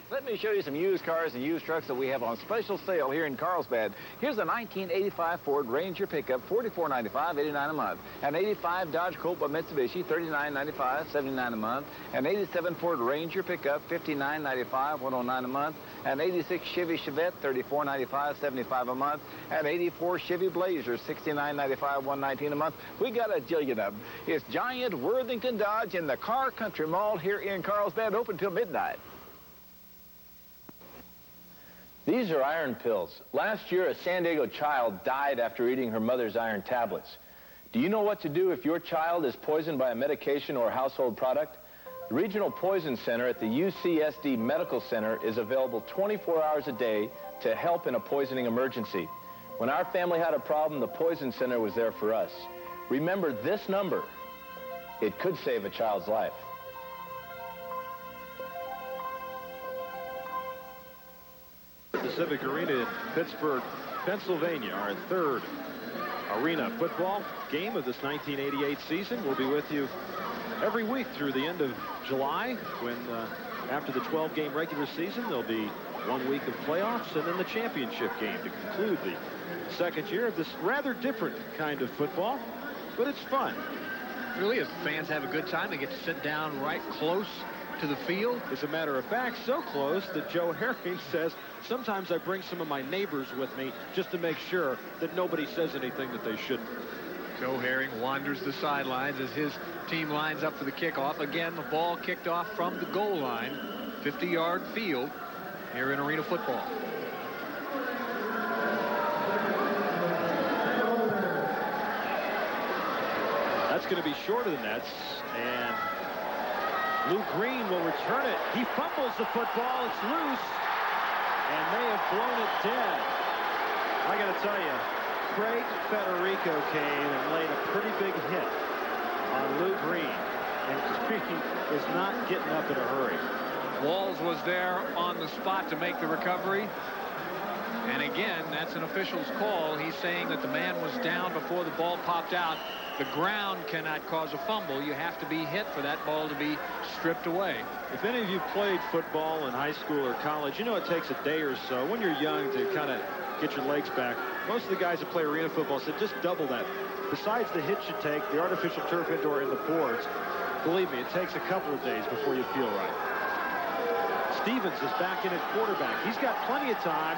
Let me show you some used cars and used trucks that we have on special sale here in Carlsbad. Here's a 1985 Ford Ranger pickup, $44.95, $89 a month. An 85 Dodge Colt by Mitsubishi, $39.95, $79 a month. An 87 Ford Ranger pickup, $59.95, $109 a month. An 86 Chevy Chevette, $34.95, $75 a month. An 84 Chevy Blazer, $69.95, $119 a month. We got a jillion of them. It's Giant Worthington Dodge in the Car Country Mall here in Carlsbad, open till midnight. These are iron pills. Last year, a San Diego child died after eating her mother's iron tablets. Do you know what to do if your child is poisoned by a medication or household product? The Regional Poison Center at the UCSD Medical Center is available 24 hours a day to help in a poisoning emergency. When our family had a problem, the Poison Center was there for us. Remember this number. It could save a child's life. The Civic Arena in Pittsburgh, Pennsylvania, our third arena football game of this 1988 season. We'll be with you every week through the end of July when after the 12-game regular season there'll be 1 week of playoffs and then the championship game to conclude the second year of this rather different kind of football, but it's fun. really is. Fans have a good time. They get to sit down right close to the field. As a matter of fact, so close that Joe Herring says, sometimes I bring some of my neighbors with me just to make sure that nobody says anything that they shouldn't. Joe Herring wanders the sidelines as his team lines up for the kickoff. Again, the ball kicked off from the goal line, 50-yard field here in arena football. That's going to be shorter than that, and Lou Green will return it. He fumbles the football. It's loose, and they have blown it dead. I got to tell you, Craig Federico came and laid a pretty big hit on Lou Green, and Green is not getting up in a hurry. Walls was there on the spot to make the recovery. And again, that's an official's call. He's saying that the man was down before the ball popped out. The ground cannot cause a fumble. You have to be hit for that ball to be stripped away. If any of you played football in high school or college, you know it takes a day or so when you're young to kind of get your legs back. Most of the guys that play arena football said just double that. Besides the hits you take, the artificial turf indoor and the boards, believe me, it takes a couple of days before you feel right. Stevens is back in at quarterback. He's got plenty of time.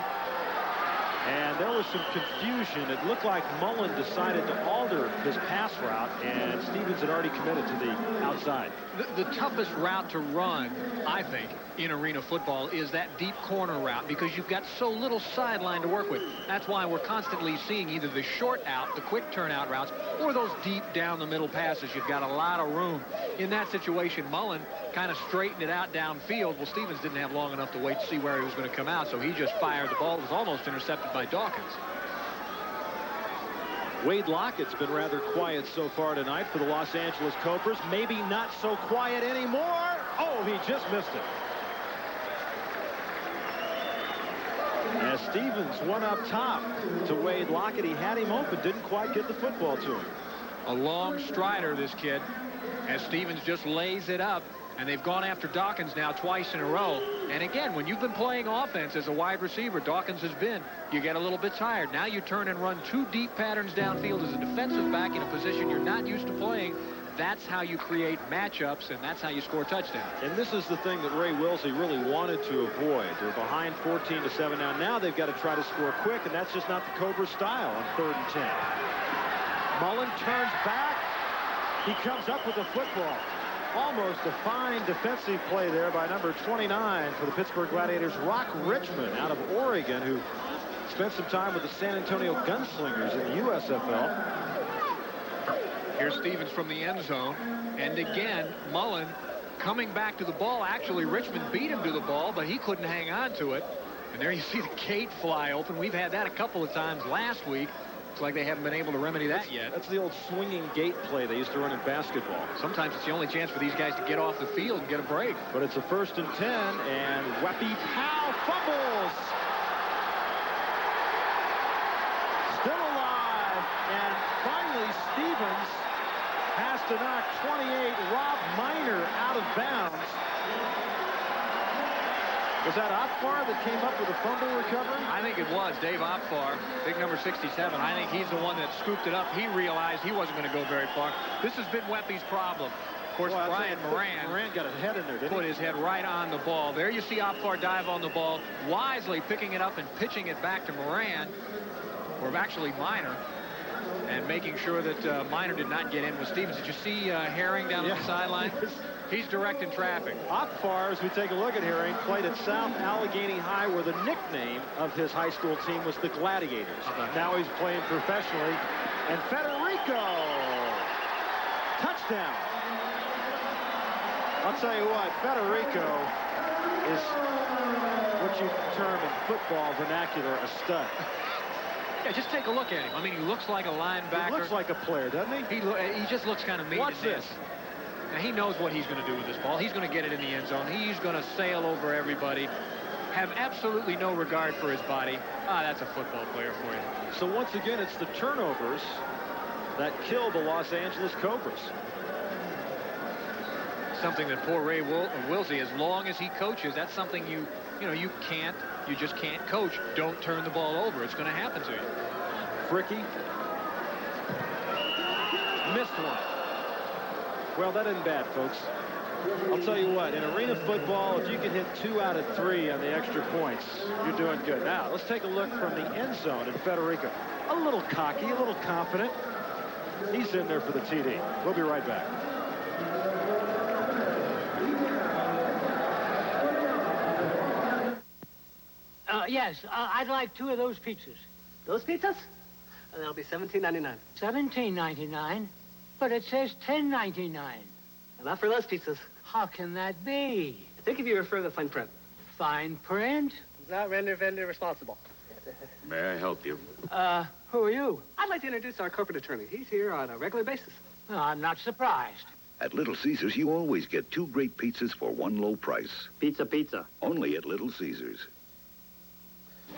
And there was some confusion. It looked like Mullen decided to alter his pass route, and Stevens had already committed to the outside. The toughest route to run, I think, in arena football is that deep corner route, because you've got so little sideline to work with. That's why we're constantly seeing either the short out, the quick turnout routes, or those deep down the middle passes. You've got a lot of room. In that situation, Mullen kind of straightened it out downfield. Well, Stevens didn't have long enough to wait to see where he was going to come out, so he just fired the ball. It was almost intercepted by Dawkins. Wade Lockett's been rather quiet so far tonight for the Los Angeles Cobras. Maybe not so quiet anymore. Oh, he just missed it. As Stevens went up top to Wade Lockett, he had him open, didn't quite get the football to him. A long strider, this kid, as Stevens just lays it up. And they've gone after Dawkins now twice in a row. And again, when you've been playing offense as a wide receiver, Dawkins has been, you get a little bit tired. Now you turn and run two deep patterns downfield as a defensive back in a position you're not used to playing. That's how you create matchups, and that's how you score touchdowns. And this is the thing that Ray Wilsey really wanted to avoid. They're behind 14-7 now. Now they've got to try to score quick, and that's just not the Cobra style on 3rd and 10. Mullen turns back. He comes up with the football. Almost a fine defensive play there by number 29 for the Pittsburgh Gladiators, Rock Richmond out of Oregon, who spent some time with the San Antonio Gunslingers in the USFL. Here's Stevens from the end zone. And again, Mullen coming back to the ball. Actually, Richmond beat him to the ball, but he couldn't hang on to it. And there you see the gate fly open. We've had that a couple of times last week. Looks like they haven't been able to remedy that yet. That's the old swinging gate play they used to run in basketball. Sometimes it's the only chance for these guys to get off the field and get a break. But it's a 1st and 10, and Weppy Powell fumbles. Still alive, and finally Stevens has to knock 28 Rob Minor out of bounds. Was that Opfar that came up with a fumble recovery? I think it was Dave Opfar, big number 67. I think he's the one that scooped it up. He realized he wasn't going to go very far. This has been Weppy's problem. Of course, Brian Moran got a head in there, didn't he? Put his head right on the ball. There you see Opfar dive on the ball, wisely picking it up and pitching it back to Moran, or actually Minor, and making sure that Minor did not get in with Stevens. Did you see Herring down on the sideline? He's directing traffic. Opfar, as we take a look at Herring, played at South Allegheny High, where the nickname of his high school team was the Gladiators. Now he's playing professionally. And Federico! Touchdown! I'll tell you what, Federico is what you term in football vernacular a stud. Yeah, just take a look at him. I mean, he looks like a linebacker. He looks like a player, doesn't he? He just looks kind of mean. Watch this. Now, he knows what he's going to do with this ball. He's going to get it in the end zone. He's going to sail over everybody, have absolutely no regard for his body. That's a football player for you. So once again, it's the turnovers that kill the Los Angeles Cobras. Something that poor Ray Wilsey, as long as he coaches, that's something you just can't coach. Don't turn the ball over. It's going to happen to you. Fricky missed one. Well, that isn't bad, folks. I'll tell you what, in arena football, if you can hit 2 out of 3 on the extra points, you're doing good. Now, let's take a look from the end zone in Federico. A little cocky, a little confident. He's in there for the TD. We'll be right back. Yes, I'd like 2 of those pizzas. Those pizzas? They'll be $17.99. $17.99? But it says $10.99. Not for those pizzas. How can that be? I think if you refer to the fine print. Fine print? Not vendor responsible. May I help you? Who are you? I'd like to introduce our corporate attorney. He's here on a regular basis. No, I'm not surprised. At Little Caesars, you always get 2 great pizzas for 1 low price. Pizza. Only at Little Caesars.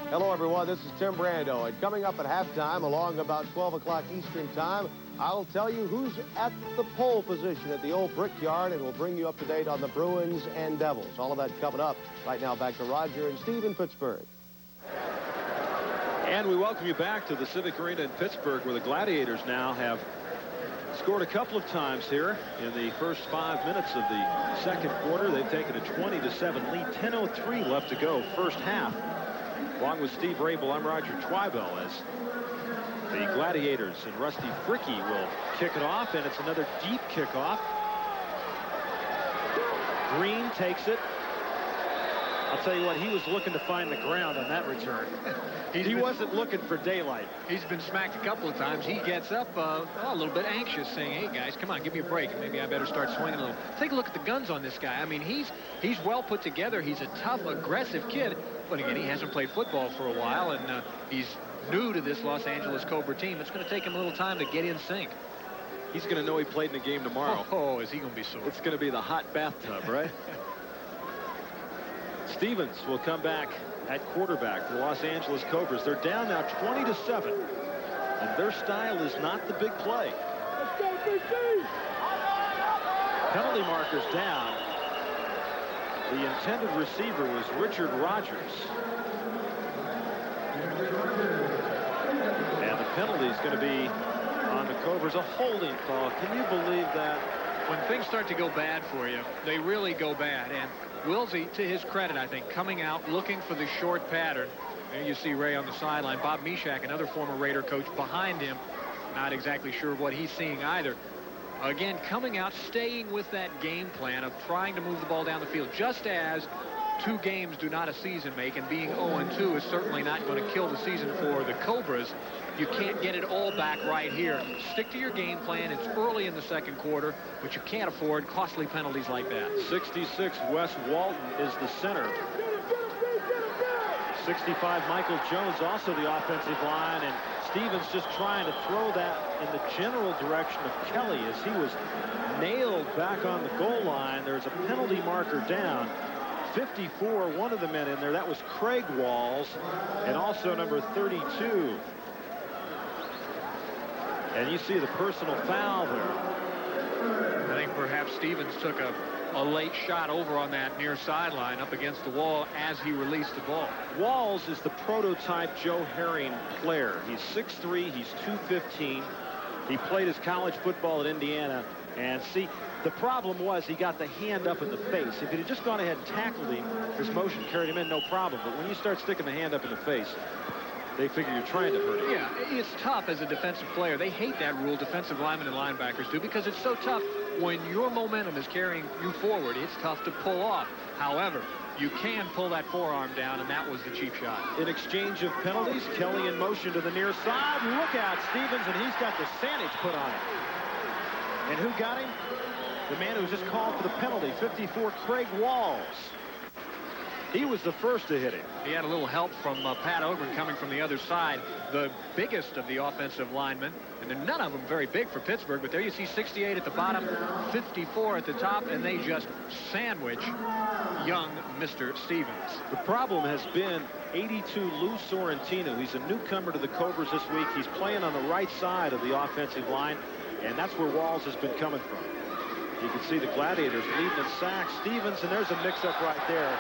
Hello, everyone. This is Tim Brando. And coming up at halftime, along about 12 o'clock Eastern Time, I'll tell you who's at the pole position at the old Brickyard, and we'll bring you up to date on the Bruins and Devils. All of that coming up. Right now, back to Roger and Steve in Pittsburgh. And we welcome you back to the Civic Arena in Pittsburgh, where the Gladiators now have scored a couple of times here in the first 5 minutes of the second quarter. They've taken a 20-7 lead. 10:03 left to go, first half. Along with Steve Raible, I'm Roger Twibell, as the Gladiators and Rusty Fricky will kick it off, and it's another deep kickoff. Green takes it. I'll tell you what, he was looking to find the ground on that return. He wasn't looking for daylight. He's been smacked a couple of times. He gets up a little bit anxious, saying, hey, guys, come on, give me a break. Maybe I better start swinging a little. Take a look at the guns on this guy. I mean, he's well put together. He's a tough, aggressive kid. But again, he hasn't played football for a while, and he's new to this Los Angeles Cobra team. It's going to take him a little time to get in sync. He's going to know he played in the game tomorrow. Oh, is he going to be sore? It's going to be the hot bathtub, right? Stevens will come back at quarterback for the Los Angeles Cobras. They're down now 20-7, and their style is not the big play. Penalty markers down. The intended receiver was Richard Rogers. And the penalty is going to be on the Cobras, a holding call. Can you believe that? When things start to go bad for you, they really go bad. And Wilsey, to his credit, I think, coming out looking for the short pattern. There you see Ray on the sideline. Bob Mishak, another former Raider coach, behind him. Not exactly sure what he's seeing either. Again, coming out, staying with that game plan of trying to move the ball down the field, just as 2 games do not a season make, and being 0-2 is certainly not going to kill the season for the Cobras. You can't get it all back right here. Stick to your game plan. It's early in the second quarter, but you can't afford costly penalties like that. 66, Wes Walton is the center. 65, Michael Jones, also the offensive line, and Stevens just trying to throw that in the general direction of Kelly as he was nailed back on the goal line. There's a penalty marker down. 54, one of the men in there, that was Craig Walls, and also number 32. And you see the personal foul there. I think perhaps Stevens took a late shot over on that near sideline up against the wall as he released the ball. Walls is the prototype Joe Herring player. He's 6'3", he's 215. He played his college football at Indiana. And see, the problem was he got the hand up in the face. If he had just gone ahead and tackled him, his motion carried him in, no problem. But when you start sticking the hand up in the face, they figure you're trying to hurt him. Yeah, it's tough as a defensive player. They hate that rule, defensive linemen and linebackers do, because it's so tough when your momentum is carrying you forward. It's tough to pull off. However, you can pull that forearm down, and that was the cheap shot. In exchange of penalties, Kelly in motion to the near side. Look out, Stevens, and he's got the sandwich put on him. And who got him? The man who was just called for the penalty, 54, Craig Walls. He was the first to hit him. He had a little help from Pat Ogren coming from the other side, the biggest of the offensive linemen. And they're none of them very big for Pittsburgh, but there you see 68 at the bottom, 54 at the top, and they just sandwich young Mr. Stevens. The problem has been 82 Lou Sorrentino. He's a newcomer to the Cobras this week. He's playing on the right side of the offensive line, and that's where Walls has been coming from. You can see the Gladiators leading in sacks. Stevens, and there's a mix-up right there.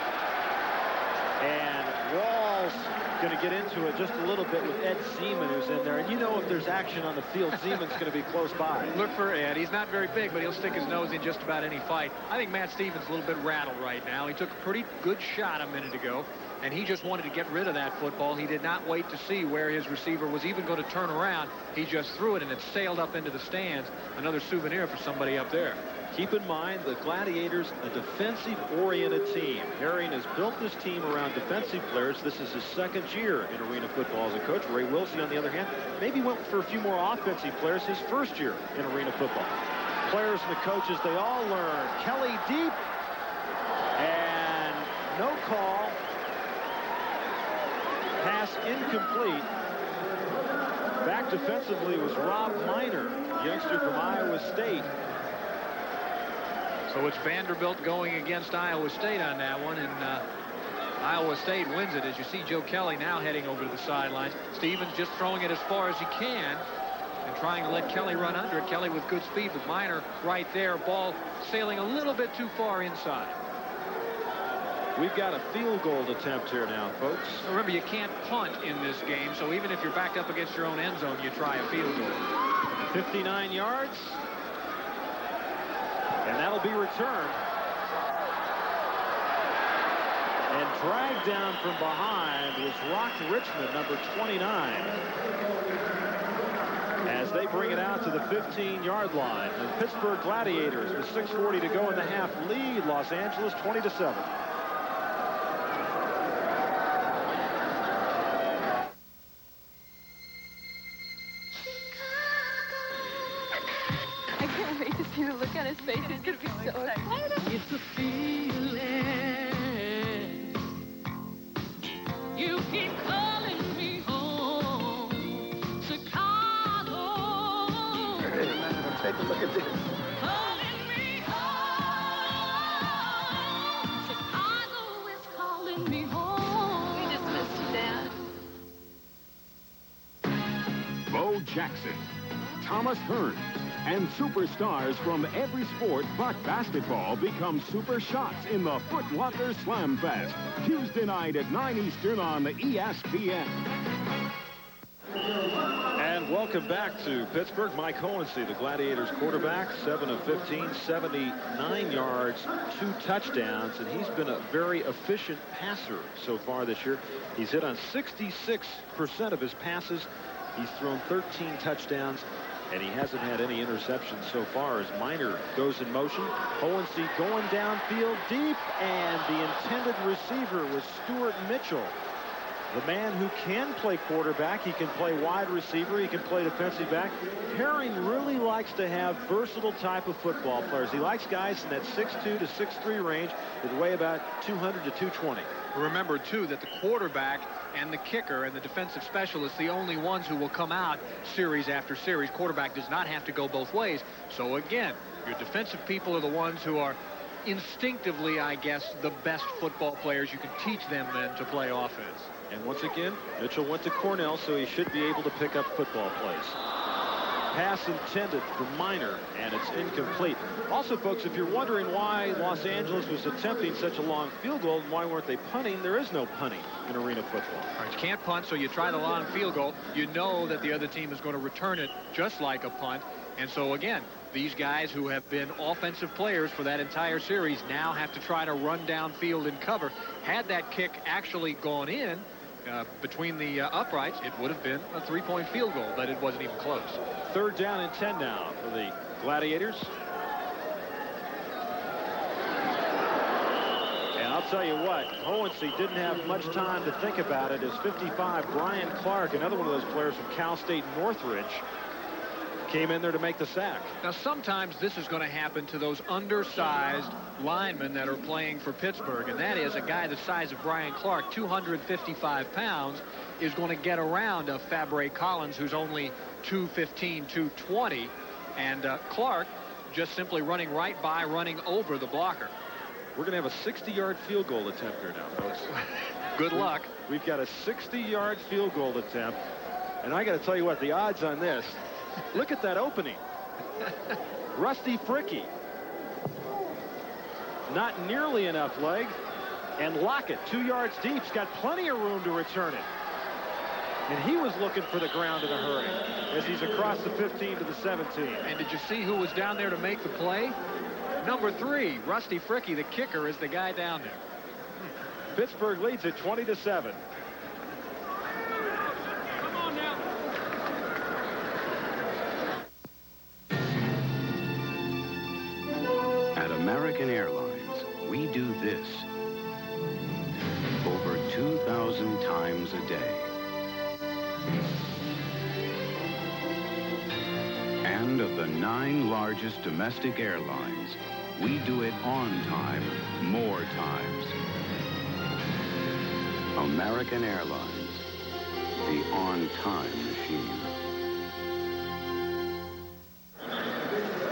And Walls Paris going to get into it just a little bit with Ed Seaman, who's in there. And you know if there's action on the field, Seaman's going to be close by. Look for Ed. He's not very big, but he'll stick his nose in just about any fight. I think Matt Stevens a little bit rattled right now. He took a pretty good shot a minute ago, and he just wanted to get rid of that football. He did not wait to see where his receiver was even going to turn around. He just threw it, and it sailed up into the stands. Another souvenir for somebody up there. Keep in mind, the Gladiators, a defensive-oriented team. Herring has built this team around defensive players. This is his second year in arena football as a coach. Ray Wilsey, on the other hand, maybe went for a few more offensive players his first year in arena football. Players and the coaches, they all learn. Kelly deep, and no call. Pass incomplete. Back defensively was Rob Minor, youngster from Iowa State. So it's Vanderbilt going against Iowa State on that one, and Iowa State wins it. As you see Joe Kelly now heading over to the sidelines. Stevens just throwing it as far as he can and trying to let Kelly run under it. Kelly with good speed, with Minor right there. Ball sailing a little bit too far inside. We've got a field goal attempt here now, folks. Remember, you can't punt in this game, so even if you're backed up against your own end zone, you try a field goal. 59 yards. And that'll be returned. And dragged down from behind was Rock Richmond, number 29. As they bring it out to the 15-yard line. The Pittsburgh Gladiators with 6:40 to go in the half lead Los Angeles 20-7. See the look on his face. He's going to be so excited. It's a feeling. You keep calling me home. Chicago. Take a look at this. Calling me home. Chicago is calling me home. We just missed you, Dad. Bo Jackson, Thomas Hearns, and superstars from every sport but basketball become super shots in the Foot Locker Slam Fest. Tuesday night at 9 Eastern on ESPN. And welcome back to Pittsburgh. Mike Hohensee, the Gladiators quarterback, 7 of 15, 79 yards, 2 touchdowns, and he's been a very efficient passer so far this year. He's hit on 66% of his passes. He's thrown 13 touchdowns, and he hasn't had any interceptions so far as Minor goes in motion. Hohensee going downfield deep, and the intended receiver was Stuart Mitchell. The man who can play quarterback. He can play wide receiver. He can play defensive back. Herring really likes to have versatile type of football players. He likes guys in that 6'2" to 6'3" range that weigh about 200 to 220. Remember, too, that the quarterback and the kicker and the defensive specialist, the only ones who will come out series after series. Quarterback does not have to go both ways. So, again, your defensive people are the ones who are instinctively, I guess, the best football players. You can teach them then to play offense. And once again, Mitchell went to Cornell, so he should be able to pick up football plays. Pass intended for Minor, and it's incomplete. Also, folks, if you're wondering why Los Angeles was attempting such a long field goal, and why weren't they punting, there is no punting in arena football. All right, you can't punt, so you try the long field goal. You know that the other team is going to return it just like a punt. And so, again, these guys who have been offensive players for that entire series now have to try to run downfield and cover. Had that kick actually gone in between the uprights, it would have been a 3-point field goal, but it wasn't even close. 3rd down and 10 now for the Gladiators. And I'll tell you what, Hohensee didn't have much time to think about it as 55, Brian Clark, another one of those players from Cal State Northridge, came in there to make the sack. Now, sometimes this is going to happen to those undersized linemen that are playing for Pittsburgh, and that is a guy the size of Brian Clark, 255 pounds, is going to get around a Fabre Collins who's only 215, 220, and Clark just simply running right by, running over the blocker. We're going to have a 60-yard field goal attempt here now, folks. Good luck. We've got a 60-yard field goal attempt, and I got to tell you what, the odds on this, look at that opening. Rusty Fricky. Not nearly enough leg. And Lockett, 2 yards deep, has got plenty of room to return it. And he was looking for the ground in a hurry as he's across the 15 to the 17. And did you see who was down there to make the play? Number 3, Rusty Fricky, the kicker, is the guy down there. Pittsburgh leads it 20 to 7. Come on now. At American Airlines, we do this over 2,000 times a day. And of the 9 largest domestic airlines, we do it on time more times. American Airlines, the on-time machine.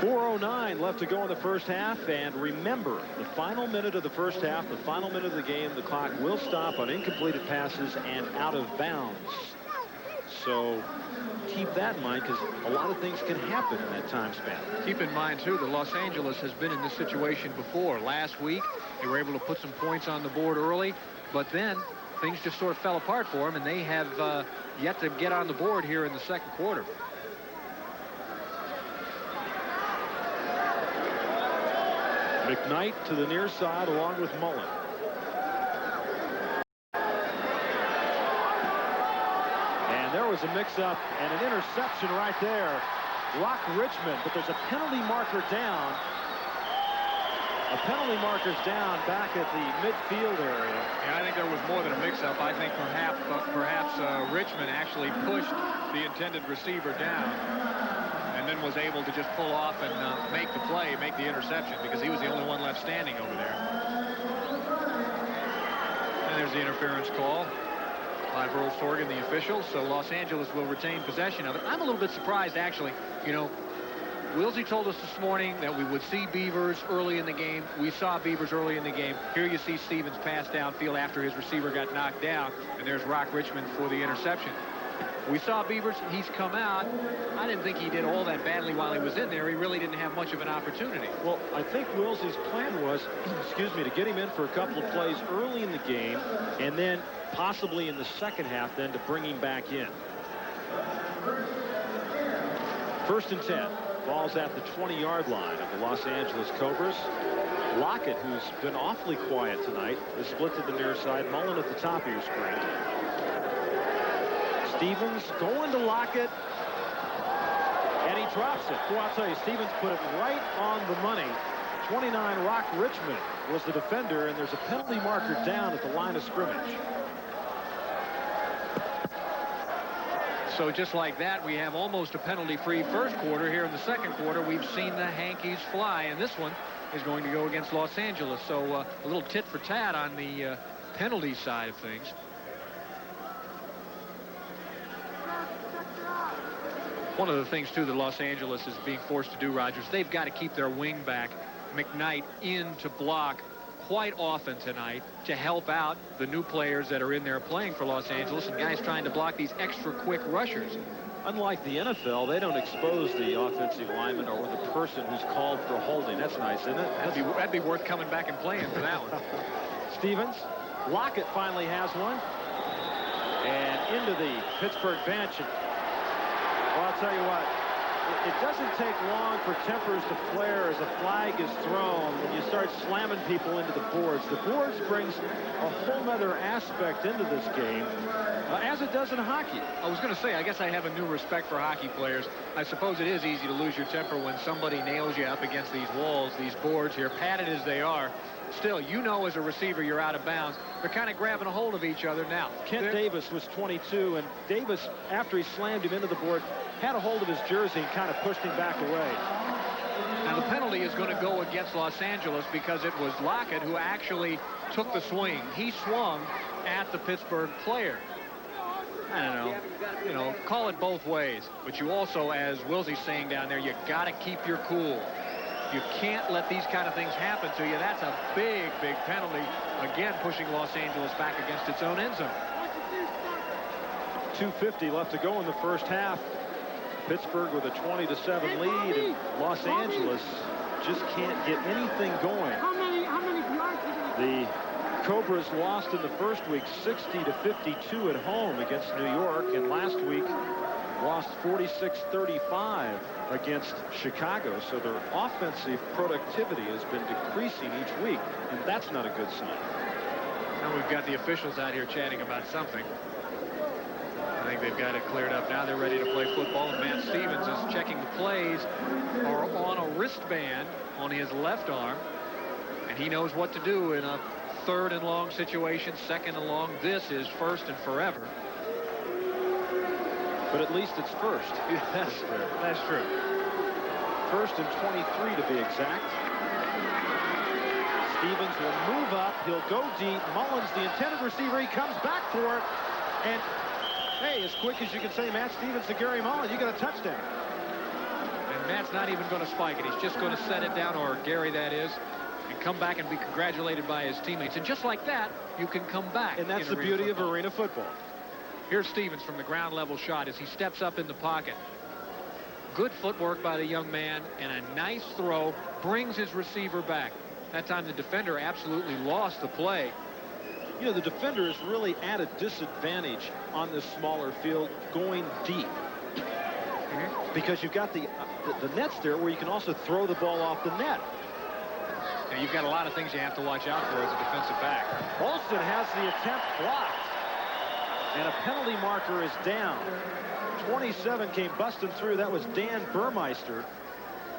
4:09 left to go in the first half, and remember, the final minute of the first half, the final minute of the game, the clock will stop on incompleted passes and out of bounds. So keep that in mind, because a lot of things can happen in that time span. Keep in mind, too, that Los Angeles has been in this situation before. Last week, they were able to put some points on the board early, but then things just sort of fell apart for them, and they have yet to get on the board here in the second quarter. McKnight to the near side along with Mullen. And there was a mix-up and an interception right there. Rock Richmond, but there's a penalty marker down. A penalty marker's down back at the midfield area. Yeah, I think there was more than a mix-up. I think perhaps Richmond actually pushed the intended receiver down and then was able to just pull off and make the play, make the interception, because he was the only one left standing over there. And there's the interference call by Burl Sorgan, the official. So Los Angeles will retain possession of it. I'm a little bit surprised, actually. You know, Wilsey told us this morning that we would see Beavers early in the game. We saw Beavers early in the game. Here you see Stevens pass downfield after his receiver got knocked down, and there's Rock Richmond for the interception. We saw Beavers. He's come out. I didn't think he did all that badly while he was in there. He really didn't have much of an opportunity. Well, I think Wilsey's plan was, excuse me, to get him in for a couple of plays early in the game, and then possibly in the second half then to bring him back in. 1st and 10. Ball's at the 20-yard line of the Los Angeles Cobras. Lockett, who's been awfully quiet tonight, is split to the near side. Mullen at the top of your screen. Stevens going to Lockett, and he drops it. Well, I'll tell you, Stevens put it right on the money. 29, Rock Richmond was the defender, and there's a penalty marker down at the line of scrimmage. So just like that, we have almost a penalty-free first quarter. Here in the second quarter, we've seen the Hankies fly, and this one is going to go against Los Angeles. So a little tit for tat on the penalty side of things. One of the things, too, that Los Angeles is being forced to do, Rogers, they've got to keep their wing back, McKnight, in to block quite often tonight to help out the new players that are in there playing for Los Angeles, and guys trying to block these extra quick rushers. Unlike the NFL, they don't expose the offensive lineman or the person who's called for holding. That's nice, isn't it? That'd be worth coming back and playing for that one. Stevens. Lockett finally has one. And into the Pittsburgh bench. Well, I'll tell you what, it doesn't take long for tempers to flare as a flag is thrown when you start slamming people into the boards. The boards brings a whole other aspect into this game, as it does in hockey. I was going to say, I guess I have a new respect for hockey players. I suppose it is easy to lose your temper when somebody nails you up against these walls, these boards here, padded as they are. Still, you know as a receiver you're out of bounds. They're kind of grabbing a hold of each other now. Kent Davis was 22, and Davis, after he slammed him into the board, had a hold of his jersey and kind of pushed him back away. Now, the penalty is going to go against Los Angeles because it was Lockett who actually took the swing. He swung at the Pittsburgh player. I don't know, you know, call it both ways. But you also, as Wilsey's saying down there, you got to keep your cool. You can't let these kind of things happen to you. That's a big, big penalty. Again, pushing Los Angeles back against its own end zone. 2:50 left to go in the first half. Pittsburgh with a 20-7 lead, and Los Angeles just can't get anything going. How many yards? The Cobras lost in the first week 60-52 at home against New York, and last week lost 46-35 against Chicago. So their offensive productivity has been decreasing each week, and that's not a good sign. Now we've got the officials out here chatting about something. I think they've got it cleared up now. They're ready to play football, and Matt Stevens is checking the plays are on a wristband on his left arm, and he knows what to do in a 3rd and long situation, 2nd and long. This is 1st and forever. But at least it's 1st. That's true. 1st and 23 to be exact. Stevens will move up. He'll go deep. Mullins, the intended receiver, he comes back for it. And, hey, as quick as you can say Matt Stevens to Gary Mullen, you got a touchdown. And Matt's not even going to spike it. He's just going to set it down, or Gary, that is, and come back and be congratulated by his teammates. And just like that, you can come back. And that's the beauty of arena football. Here's Stevens from the ground level shot as he steps up in the pocket. Good footwork by the young man, and a nice throw brings his receiver back. That time the defender absolutely lost the play. You know, the defender is really at a disadvantage on this smaller field going deep. Because you've got the nets there where you can also throw the ball off the net. Now, you've got a lot of things you have to watch out for as a defensive back. Olsen has the attempt blocked. And a penalty marker is down. 27 came busting through. That was Dan Burmeister,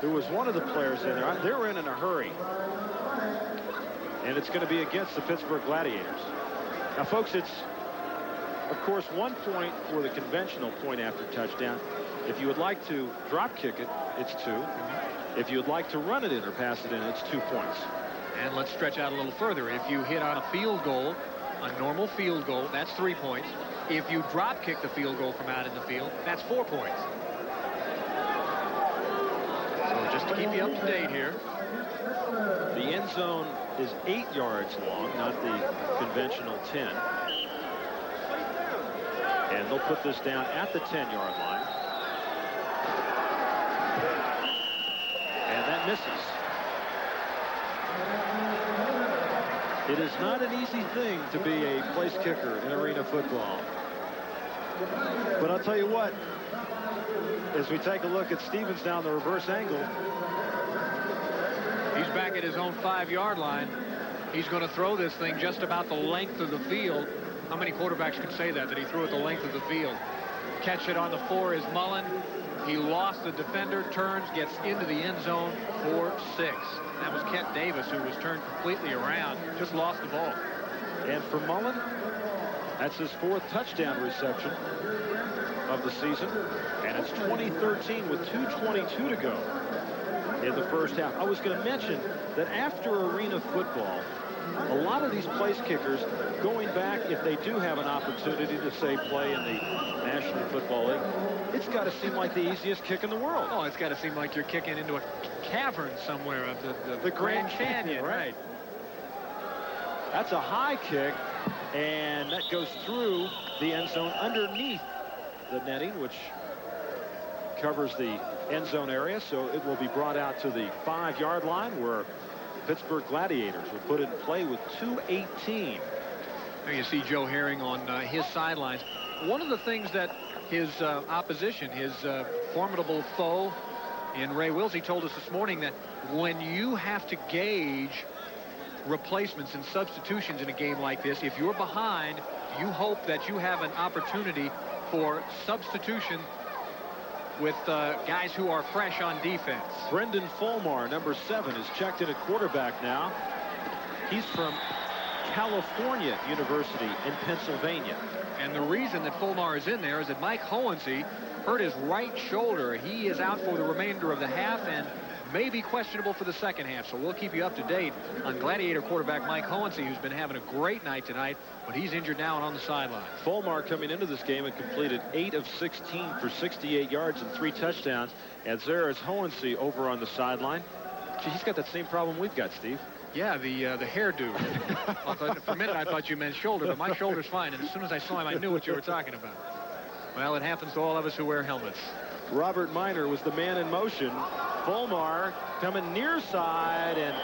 who was one of the players in there. They were in a hurry. And it's going to be against the Pittsburgh Gladiators. Now, folks, it's, of course, 1 point for the conventional point after touchdown. If you would like to drop kick it, it's 2. If you would like to run it in or pass it in, it's 2 points. And let's stretch out a little further. If you hit on a field goal, a normal field goal, that's 3 points. If you drop kick the field goal from out in the field, that's 4 points. So just to keep you up to date here. The end zone is 8 yards long, not the conventional 10. And they'll put this down at the 10-yard line. And that misses. It is not an easy thing to be a place kicker in arena football. But I'll tell you what, as we take a look at Stevens down the reverse angle, he's back at his own 5-yard line. He's going to throw this thing just about the length of the field. How many quarterbacks can say that he threw it the length of the field? Catch it on the 4 is Mullen. He lost the defender, turns, gets into the end zone for 6. That was Kent Davis, who was turned completely around, just lost the ball. And for Mullen, that's his 4th touchdown reception of the season. And it's 2013 with 2:22 to go in the first half. I was going to mention that after arena football, a lot of these place kickers going back, if they do have an opportunity to, say, play in the National Football League, it's got to seem like the easiest kick in the world. Oh, it's got to seem like you're kicking into a cavern somewhere of the Grand Canyon, right? That's a high kick, and that goes through the end zone underneath the netting, which covers the end zone area. So it will be brought out to the 5-yard line where Pittsburgh Gladiators will put it in play with 2:18. There you see Joe Herring on his sidelines. One of the things that his opposition, his formidable foe in Ray Wilsey, told us this morning, that when you have to gauge replacements and substitutions in a game like this, if you're behind, you hope that you have an opportunity for substitution with guys who are fresh on defense. Brendan Fulmar, number 7, is checked in at quarterback now. He's from California University in Pennsylvania. And the reason that Fulmar is in there is that Mike Hohensee hurt his right shoulder. He is out for the remainder of the half and may be questionable for the second half. So we'll keep you up to date on Gladiator quarterback Mike Hohensee, who's been having a great night tonight, but he's injured now and on the sideline. Fulmar coming into this game and completed 8 of 16 for 68 yards and 3 touchdowns. And there is Hohensee over on the sideline. Gee, he's got that same problem we've got, Steve. Yeah, the hairdo. For a minute I thought you meant shoulder, but my shoulder's fine. And as soon as I saw him, I knew what you were talking about. Well, it happens to all of us who wear helmets. Robert Miner was the man in motion. Fulmar coming near side, and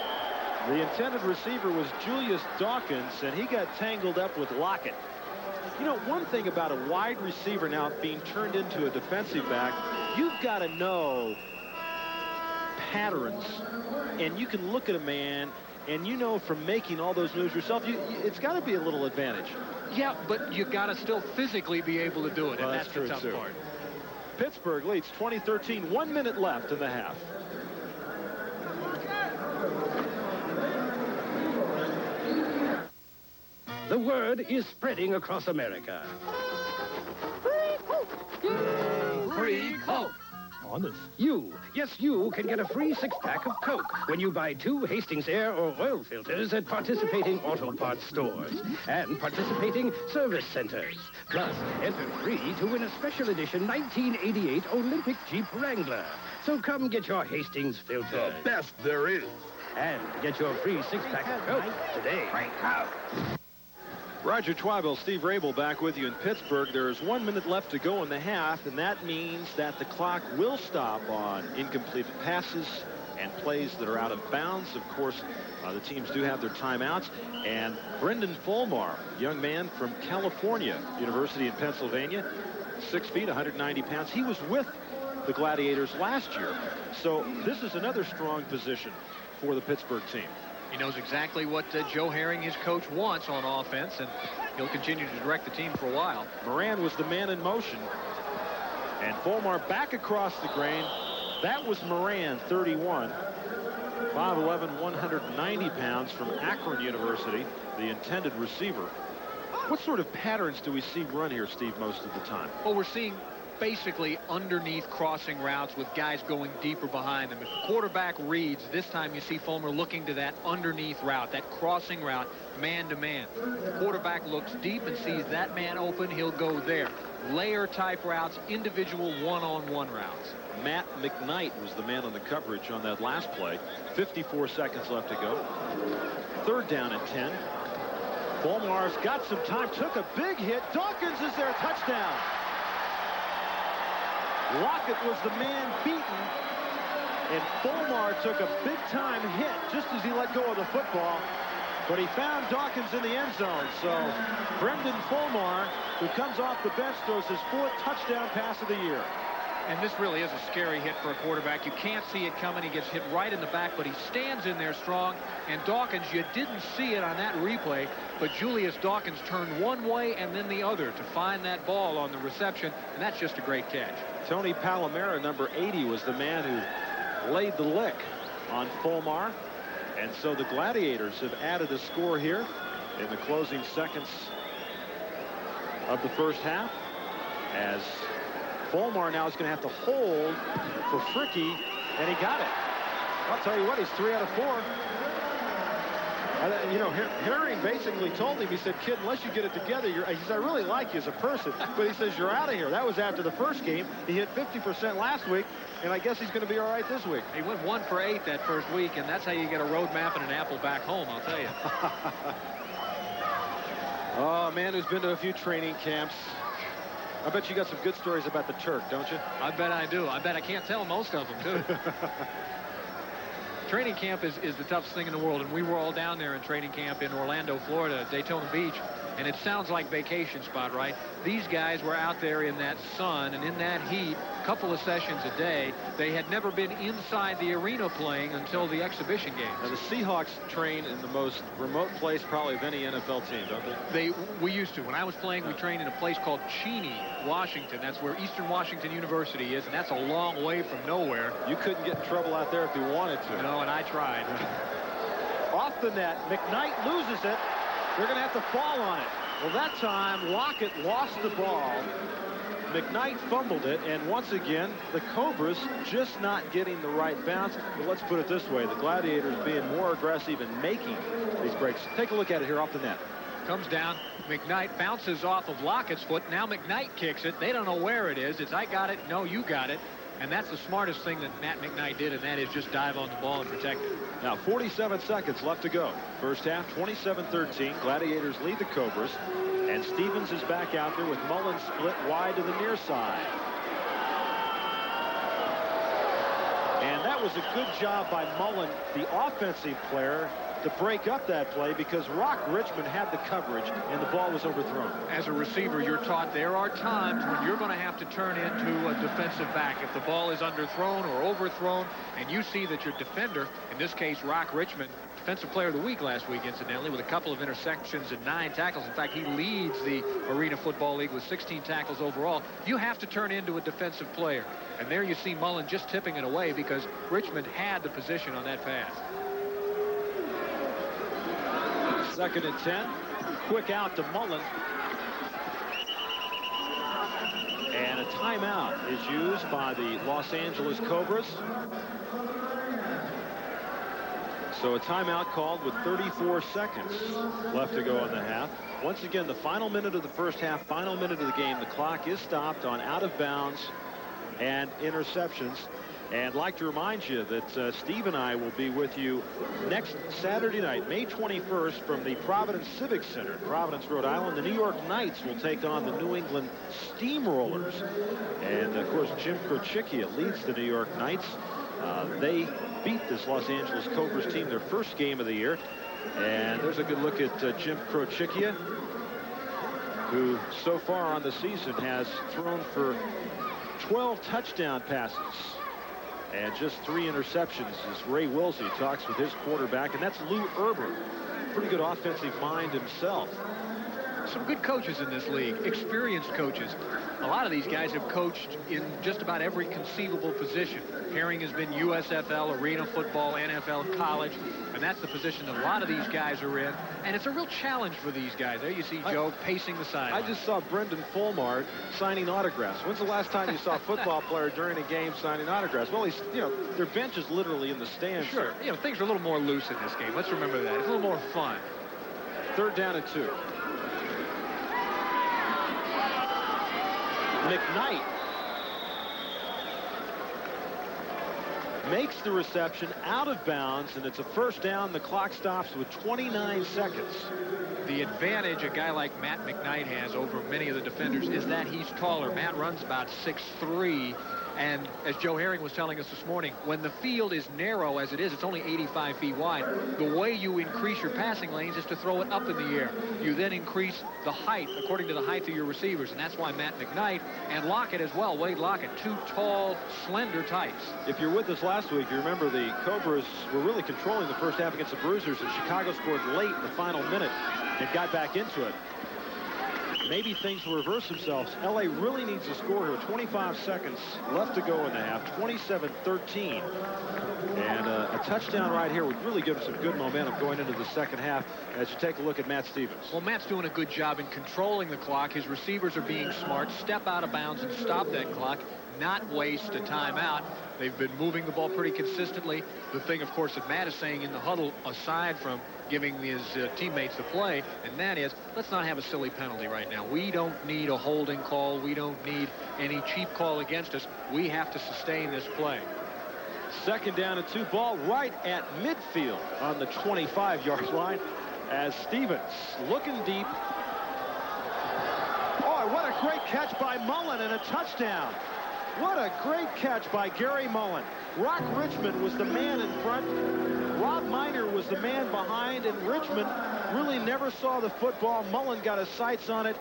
The intended receiver was Julius Dawkins, and he got tangled up with Lockett. You know, one thing about a wide receiver now being turned into a defensive back, you've got to know patterns, and you can look at a man, and you know from making all those moves yourself, it's got to be a little advantage. Yeah, but you got to still physically be able to do it, Well, and that's the tough part. Pittsburgh leads 20-13, 1 minute left in the half. The word is spreading across America. Free Coke. Honest. Yes, you can get a free 6-pack of Coke when you buy 2 Hastings air or oil filters at participating auto parts stores and participating service centers. Plus, enter free to win a special edition 1988 Olympic Jeep Wrangler. So come get your Hastings filter. The best there is. And get your free 6-pack of Coke today. Roger Twibell, Steve Raible back with you in Pittsburgh. There's 1 minute left to go in the half, and that means that the clock will stop on incompleted passes and plays that are out of bounds. Of course, the teams do have their timeouts. And Brendan Fulmar, young man from California, University in Pennsylvania, 6 feet, 190 pounds. He was with the Gladiators last year. So this is another strong position for the Pittsburgh team. He knows exactly what Joe Herring, his coach, wants on offense, and he'll continue to direct the team for a while. Moran was the man in motion. And Fulmar back across the grain. That was Moran, 31. 5'11", 190 pounds from Akron University, the intended receiver. What sort of patterns do we see run here, Steve, most of the time? Well, we're seeing basically underneath crossing routes with guys going deeper behind them. If the quarterback reads, this time you see Fulmer looking to that underneath route, that crossing route, man-to-man. The quarterback looks deep and sees that man open, he'll go there. Layer-type routes, individual one-on-one routes. Matt McKnight was the man on the coverage on that last play. 54 seconds left to go. 3rd down and 10. Fulmar's got some time, took a big hit. Dawkins is there, touchdown. Lockett was the man beaten, and Fulmar took a big-time hit just as he let go of the football, but he found Dawkins in the end zone. So Brendan Fulmar, who comes off the bench, throws his 4th touchdown pass of the year. And this really is a scary hit for a quarterback. You can't see it coming. He gets hit right in the back, but he stands in there strong. And Dawkins, you didn't see it on that replay, but Julius Dawkins turned one way and then the other to find that ball on the reception, and that's just a great catch. Tony Palomera, number 80, was the man who laid the lick on Fulmar. And so the Gladiators have added a score here in the closing seconds of the first half, as Fulmar now is going to have to hold for Fricky, and he got it. I'll tell you what, he's 3 out of 4. You know, Herring basically told him, he said, kid, unless you get it together, he says, I really like you as a person, but he says, you're out of here. That was after the first game. He hit 50% last week, and I guess he's going to be all right this week. He went 1 for 8 that first week, and that's how you get a road map and an apple back home, I'll tell you. Oh, man who's been to a few training camps. I bet you got some good stories about the Turk, don't you? I bet I do. I bet I can't tell most of them, too. Training camp is the toughest thing in the world, and we were all down there in training camp in Orlando, Florida, Daytona Beach, and it sounds like vacation spot, right? These guys were out there in that sun and in that heat, a couple of sessions a day. They had never been inside the arena playing until the exhibition games. Now, the Seahawks train in the most remote place probably of any NFL team, don't they? We used to. When I was playing, we trained in a place called Cheney, Washington. That's where Eastern Washington University is, and that's a long way from nowhere. You couldn't get in trouble out there if you wanted to. No, and I tried. Off the net, McKnight loses it. They're going to have to fall on it. Well, that time, Lockett lost the ball. McKnight fumbled it, and once again, the Cobras just not getting the right bounce. But let's put it this way, the Gladiators being more aggressive in making these breaks. Take a look at it here off the net. Comes down, McKnight bounces off of Lockett's foot. Now McKnight kicks it. They don't know where it is. It's I got it, no, you got it. And that's the smartest thing that Matt McKnight did, and that is just dive on the ball and protect it. Now, 47 seconds left to go. First half, 27-13. Gladiators lead the Cobras. And Stevens is back out there with Mullen split wide to the near side. And that was a good job by Mullen, the offensive player, to break up that play because Rock Richmond had the coverage and the ball was overthrown. As a receiver, you're taught there are times when you're going to have to turn into a defensive back. If the ball is underthrown or overthrown, and you see that your defender, in this case Rock Richmond, Defensive Player of the Week last week, incidentally, with a couple of interceptions and 9 tackles. In fact, he leads the Arena Football League with 16 tackles overall. You have to turn into a defensive player. And there you see Mullen just tipping it away because Richmond had the position on that pass. 2nd and 10. Quick out to Mullen. And a timeout is used by the Los Angeles Cobras. So a timeout called with 34 seconds left to go in the half. Once again, the final minute of the first half, final minute of the game. The clock is stopped on out of bounds and interceptions. And I'd like to remind you that Steve and I will be with you next Saturday night, May 21st, from the Providence Civic Center in Providence, Rhode Island. The New York Knights will take on the New England Steamrollers. And, of course, Jim Krochickia leads the New York Knights. They beat this Los Angeles Cobras team their first game of the year. And there's a good look at Jim Krochickia, who so far on the season has thrown for 12 touchdown passes and just 3 interceptions as Ray Wilsey talks with his quarterback, and that's Lou Urban. Pretty good offensive mind himself. Some good coaches in this league, experienced coaches. A lot of these guys have coached in just about every conceivable position. Herring has been USFL, Arena Football, NFL, college, and that's the position that a lot of these guys are in. And it's a real challenge for these guys. There you see Joe pacing the sideline. I just saw Brendan Fulmar signing autographs. When's the last time you saw a football player during a game signing autographs? Well, he's, you know, their bench is literally in the stands. Sure. You know, things are a little more loose in this game. Let's remember that. It's a little more fun. 3rd down and 2. McKnight makes the reception out of bounds, and it's a 1st down. The clock stops with 29 seconds. The advantage a guy like Matt McKnight has over many of the defenders is that he's taller. Matt runs about 6'3", and as Joe Herring was telling us this morning, when the field is narrow as it is, it's only 85 feet wide, the way you increase your passing lanes is to throw it up in the air. You then increase the height according to the height of your receivers, and that's why Matt McKnight and Lockett as well, Wade Lockett, 2 tall, slender types. If you're with us last week, you remember the Cobras were really controlling the first half against the Bruisers, and Chicago scored late in the final minute and got back into it. Maybe things will reverse themselves. L.A. really needs to score here. 25 seconds left to go in the half. 27-13. And a touchdown right here would really give them some good momentum going into the second half as you take a look at Matt Stevens. Well, Matt's doing a good job in controlling the clock. His receivers are being smart. Step out of bounds and stop that clock. Not waste a timeout. They've been moving the ball pretty consistently. The thing, of course, that Matt is saying in the huddle, aside from giving his teammates the play, and that is, let's not have a silly penalty right now. We don't need a holding call. We don't need any cheap call against us. We have to sustain this play. 2nd down and 2, ball right at midfield on the 25-yard line as Stevens looking deep. Oh, what a great catch by Mullen and a touchdown. What a great catch by Gary Mullen. Rock Richmond was the man in front. Rob Miner was the man behind, and Richmond really never saw the football. Mullen got his sights on it,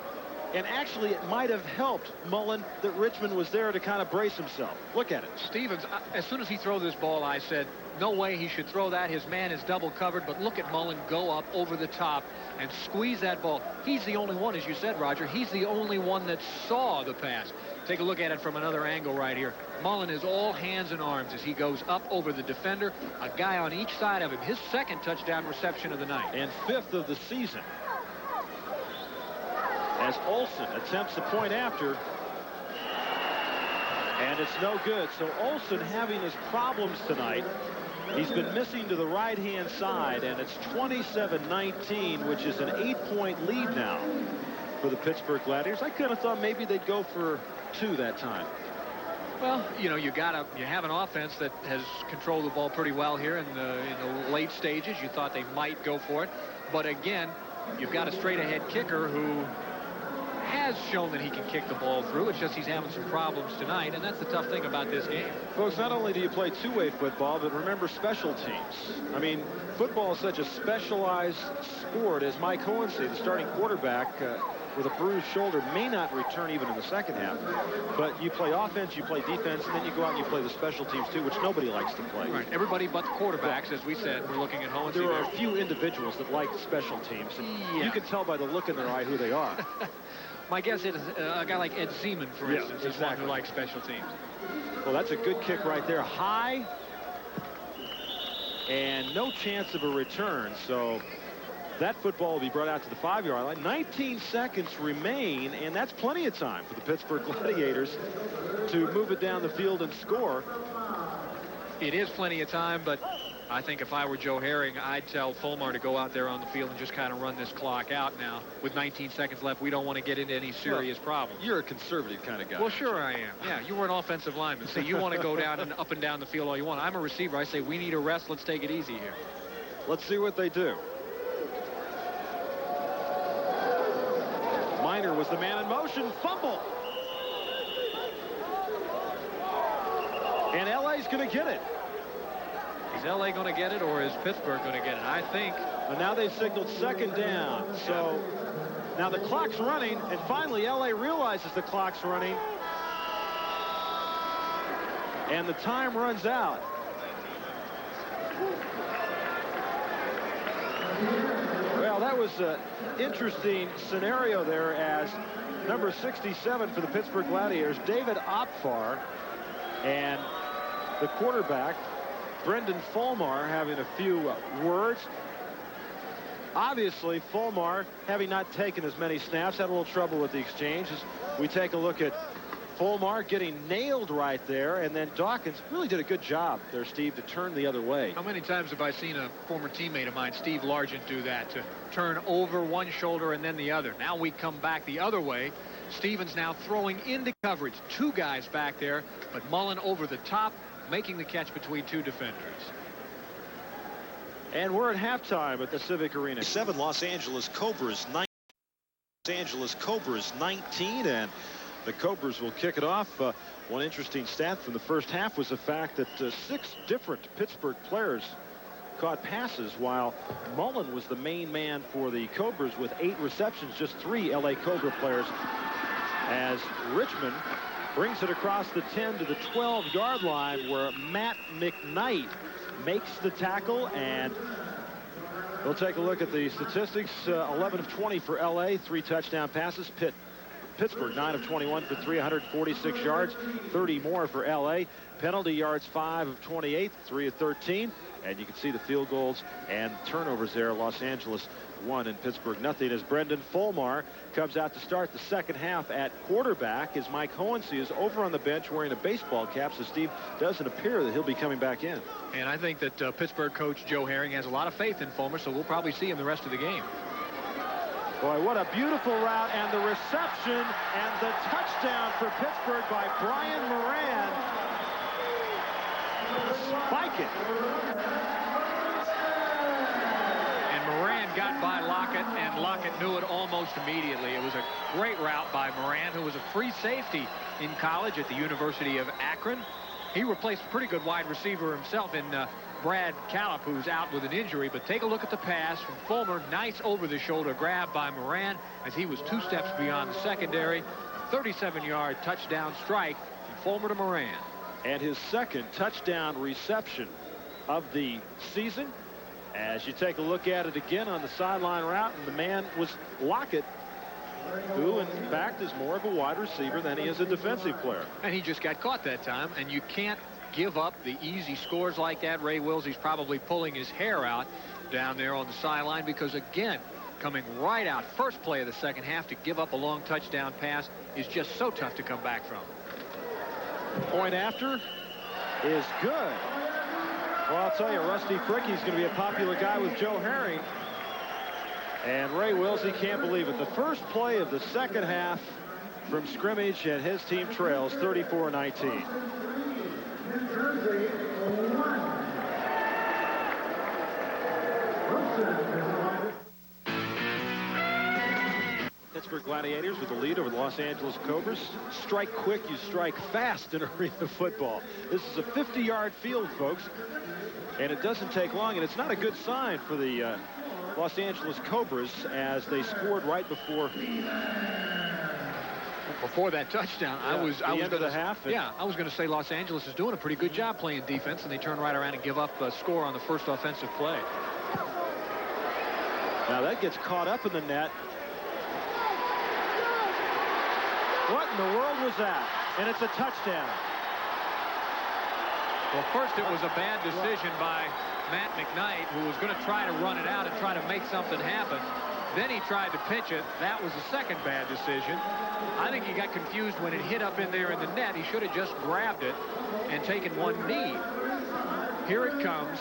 and actually it might have helped Mullen that Richmond was there to kind of brace himself. Look at it. Stevens, as soon as he threw this ball, I said, no way he should throw that. His man is double covered, but look at Mullen go up over the top and squeeze that ball. He's the only one, as you said, Roger, he's the only one that saw the pass. Take a look at it from another angle right here. Mullen is all hands and arms as he goes up over the defender, a guy on each side of him. His 2nd touchdown reception of the night. And 5th of the season. As Olsen attempts the point after. And it's no good. So Olsen having his problems tonight. He's been missing to the right-hand side, and it's 27-19, which is an 8-point lead now for the Pittsburgh Gladiators. I kind of thought maybe they'd go for 2 that time. Well, you know, you have an offense that has controlled the ball pretty well here in the late stages. You thought they might go for it, but again, you've got a straight-ahead kicker who has shown that he can kick the ball through. It's just he's having some problems tonight, and that's the tough thing about this game. Folks, not only do you play two-way football, but remember special teams. I mean, football is such a specialized sport. As Mike Hohensee, the starting quarterback, with a bruised shoulder, may not return even in the second half. But you play offense, you play defense, and then you go out and you play the special teams too, which nobody likes to play. Right. Everybody but the quarterbacks, as we said. We're looking at Hohensee. There are a few individuals that like special teams, and you can tell by the look in their eye who they are. My guess is a guy like Ed Seaman, for instance, is one who likes special teams. Well, that's a good kick right there. High, and no chance of a return. So that football will be brought out to the 5-yard line. 19 seconds remain, and that's plenty of time for the Pittsburgh Gladiators to move it down the field and score. It is plenty of time, but I think if I were Joe Herring, I'd tell Fulmer to go out there on the field and just kind of run this clock out now. With 19 seconds left, we don't want to get into any serious problems. You're a conservative kind of guy. Well, sure I am. Yeah, you were an offensive lineman, so you want to go down and up and down the field all you want. I'm a receiver. I say we need a rest. Let's take it easy here. Let's see what they do. Miner was the man in motion. Fumble. And LA's going to get it. Is LA going to get it, or is Pittsburgh going to get it? I think. And now they've signaled second down. So now the clock's running, and finally LA realizes the clock's running. And the time runs out. Well, that was an interesting scenario there, as number 67 for the Pittsburgh Gladiators, David Opfar, and the quarterback, Brendan Fulmer, having a few words. Obviously, Fulmer, having not taken as many snaps, had a little trouble with the exchange. As we take a look at Fulmer getting nailed right there, and then Dawkins really did a good job there, Steve, to turn the other way. How many times have I seen a former teammate of mine, Steve Largent, do that, to turn over one shoulder and then the other? Now we come back the other way. Stevens now throwing into coverage. Two guys back there, but Mullen over the top, making the catch between two defenders. And we're at halftime at the Civic Arena. 7 Los Angeles Cobras, 9 Los Angeles Cobras 19, and the Cobras will kick it off. One interesting stat from the first half was the fact that 6 different Pittsburgh players caught passes, while Mullen was the main man for the Cobras with 8 receptions, just 3 LA Cobra players, as Richmond brings it across the 10 to the 12-yard line, where Matt McKnight makes the tackle. And we'll take a look at the statistics. 11 of 20 for LA, 3 touchdown passes. Pittsburgh 9 of 21 for 346 yards, 30 more for LA. Penalty yards 5 of 28, 3 of 13. And you can see the field goals and turnovers there. Los Angeles 1 and Pittsburgh nothing, as Brendan Fulmer comes out to start the second half at quarterback, as Mike Hohensee is over on the bench wearing a baseball cap. So Steve, doesn't appear that he'll be coming back in. And I think that Pittsburgh coach Joe Herring has a lot of faith in Fulmer, so we'll probably see him the rest of the game. Boy, what a beautiful route, and the reception and the touchdown for Pittsburgh by Brian Moran. Spike it. And Moran got by Lockett, and Lockett knew it almost immediately. It was a great route by Moran, who was a free safety in college at the University of Akron. He replaced a pretty good wide receiver himself in Brad Callip, who's out with an injury. But take a look at the pass from Fulmer. Nice over-the-shoulder grab by Moran, as he was 2 steps beyond the secondary. 37-yard touchdown strike from Fulmer to Moran. And his second touchdown reception of the season. As you take a look at it again on the sideline route, and the man was Lockett, who in fact is more of a wide receiver than he is a defensive player. And he just got caught that time, and you can't give up the easy scores like that. Ray Willsie's probably pulling his hair out down there on the sideline, because again, coming right out, first play of the second half, to give up a long touchdown pass is just so tough to come back from. Point after is good. Well, I'll tell you, Rusty Fricke's going to be a popular guy with Joe Herring. And Ray Willsie can't believe it. The first play of the second half from scrimmage, and his team trails 34-19. Pittsburgh Gladiators with the lead over the Los Angeles Cobras. Strike quick, you strike fast in arena football. This is a 50-yard field, folks, and it doesn't take long, and it's not a good sign for the Los Angeles Cobras as they scored right before that touchdown. Yeah, I was going to half. Yeah, I was going to say Los Angeles is doing a pretty good job playing defense, and they turn right around and give up a score on the first offensive play. Now that gets caught up in the net. What in the world was that? And it's a touchdown. Well, first it was a bad decision by Matt McKnight, who was going to try to run it out and try to make something happen. Then he tried to pitch it. That was the second bad decision. I think he got confused when it hit up in there in the net. He should have just grabbed it and taken one knee. Here it comes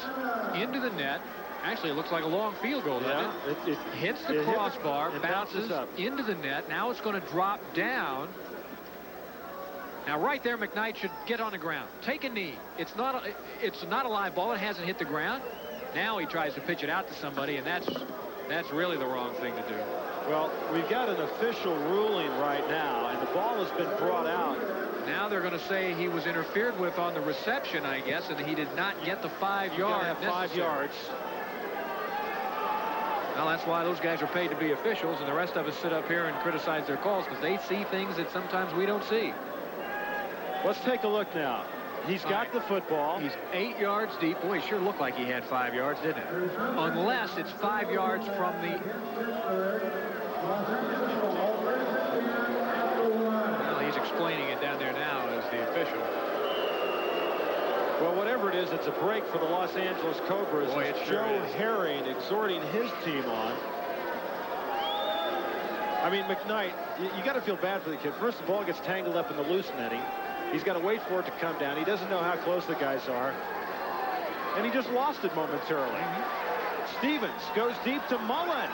into the net. Actually, it looks like a long field goal, doesn't it? It hits the crossbar, bounces into the net. Now it's going to drop down. Now, right there, McKnight should get on the ground. Take a knee. It's not a live ball. It hasn't hit the ground. Now he tries to pitch it out to somebody, and that's really the wrong thing to do. Well, we've got an official ruling right now, and the ball has been brought out. Now they're going to say he was interfered with on the reception, I guess, and he did not get the 5 yards. 5 yards. Well, that's why those guys are paid to be officials, and the rest of us sit up here and criticize their calls because they see things that sometimes we don't see. Let's take a look now. He's got the football. He's 8 yards deep. Boy, he sure looked like he had 5 yards, didn't it? Unless it's 5 yards from the... Well, he's explaining it down there now as the official. Well, whatever it is, it's a break for the Los Angeles Cobras. Boy, it sure Joe is. Herring exhorting his team on. I mean, McKnight, you got to feel bad for the kid. First, the ball gets tangled up in the loose netting. He's got to wait for it to come down. He doesn't know how close the guys are. And he just lost it momentarily. Stevens goes deep to Mullen.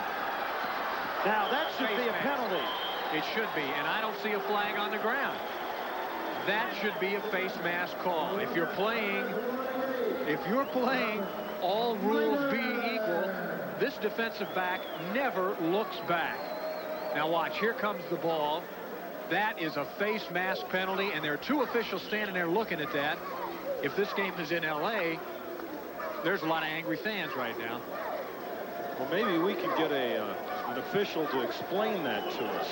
Now, that should be a penalty. It should be, and I don't see a flag on the ground. That should be a face mask call. If you're playing, all rules being equal, this defensive back never looks back. Now watch, here comes the ball. That is a face mask penalty, and there are 2 officials standing there looking at that. If this game is in L.A., there's a lot of angry fans right now. Well, maybe we can get an official to explain that to us.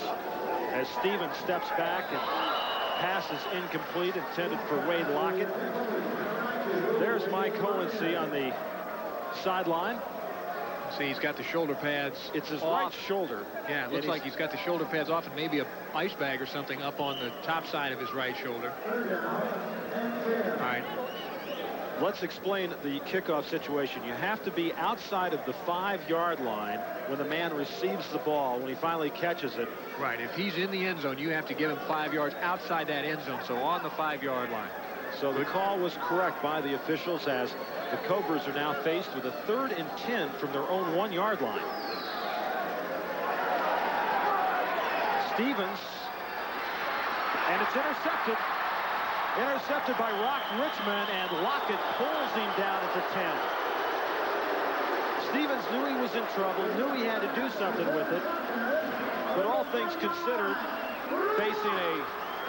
As Stevens steps back and pass is incomplete, intended for Wade Lockett. There's Mike Hohensee on the sideline. See, he's got the shoulder pads. It's his off. right shoulder. Yeah, it looks like he's got the shoulder pads off and maybe a ice bag or something up on the top side of his right shoulder. All right. Let's explain the kickoff situation. You have to be outside of the 5-yard line when the man receives the ball, when he finally catches it. Right. If he's in the end zone, you have to give him 5 yards outside that end zone, so on the 5-yard line. So the call was correct by the officials as the Cobras are now faced with a 3rd and 10 from their own 1-yard line. Stevens, and it's intercepted. Intercepted by Rock Richmond, and Lockett pulls him down at the 10. Stevens knew he was in trouble, knew he had to do something with it. But all things considered, facing a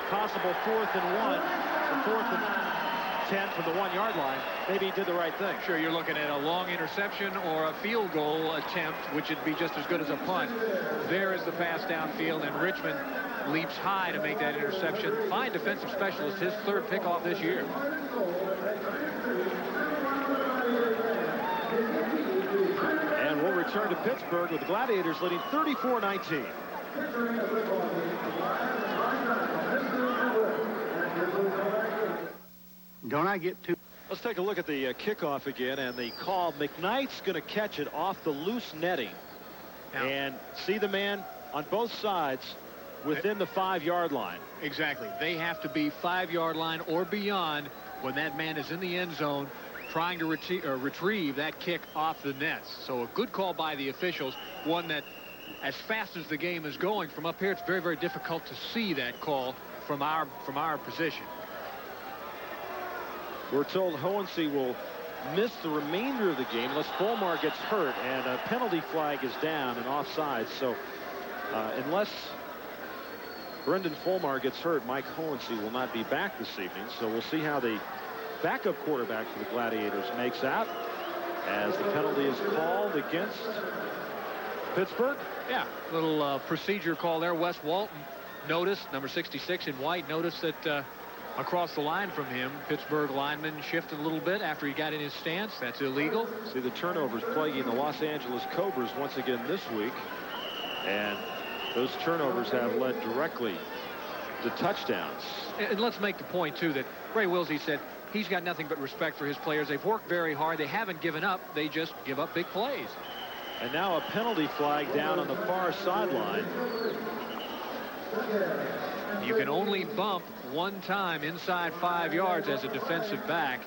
possible 4th and 1, a 4th and 10 from the 1-yard line, maybe he did the right thing. Sure, you're looking at a long interception or a field goal attempt, which would be just as good as a punt. There is the pass downfield, and Richmond leaps high to make that interception. Fine defensive specialist, his 3rd pickoff this year. And we'll return to Pittsburgh with the Gladiators leading 34-19. Don't I get to... Let's take a look at the kickoff again, and the call. McKnight's going to catch it off the loose netting. And see the man on both sides within the 5-yard line. Exactly. They have to be 5-yard line or beyond when that man is in the end zone trying to retrieve that kick off the nets. So a good call by the officials, one that as fast as the game is going from up here, it's very, very difficult to see that call from our position. We're told Hohensee will miss the remainder of the game unless Fulmar gets hurt, and a penalty flag is down and offside. So unless Brendan Fulmar gets hurt. Mike Hohensee will not be back this evening, so we'll see how the backup quarterback for the Gladiators makes out as the penalty is called against Pittsburgh. Yeah, little procedure call there. Wes Walton noticed, number 66 in white, noticed that across the line from him, Pittsburgh lineman shifted a little bit after he got in his stance. That's illegal. See the turnovers plaguing the Los Angeles Cobras once again this week, and those turnovers have led directly to touchdowns. And let's make the point, too, that Ray Wilsey said he's got nothing but respect for his players. They've worked very hard. They haven't given up. They just give up big plays. And now a penalty flag down on the far sideline. You can only bump one time inside 5 yards as a defensive back.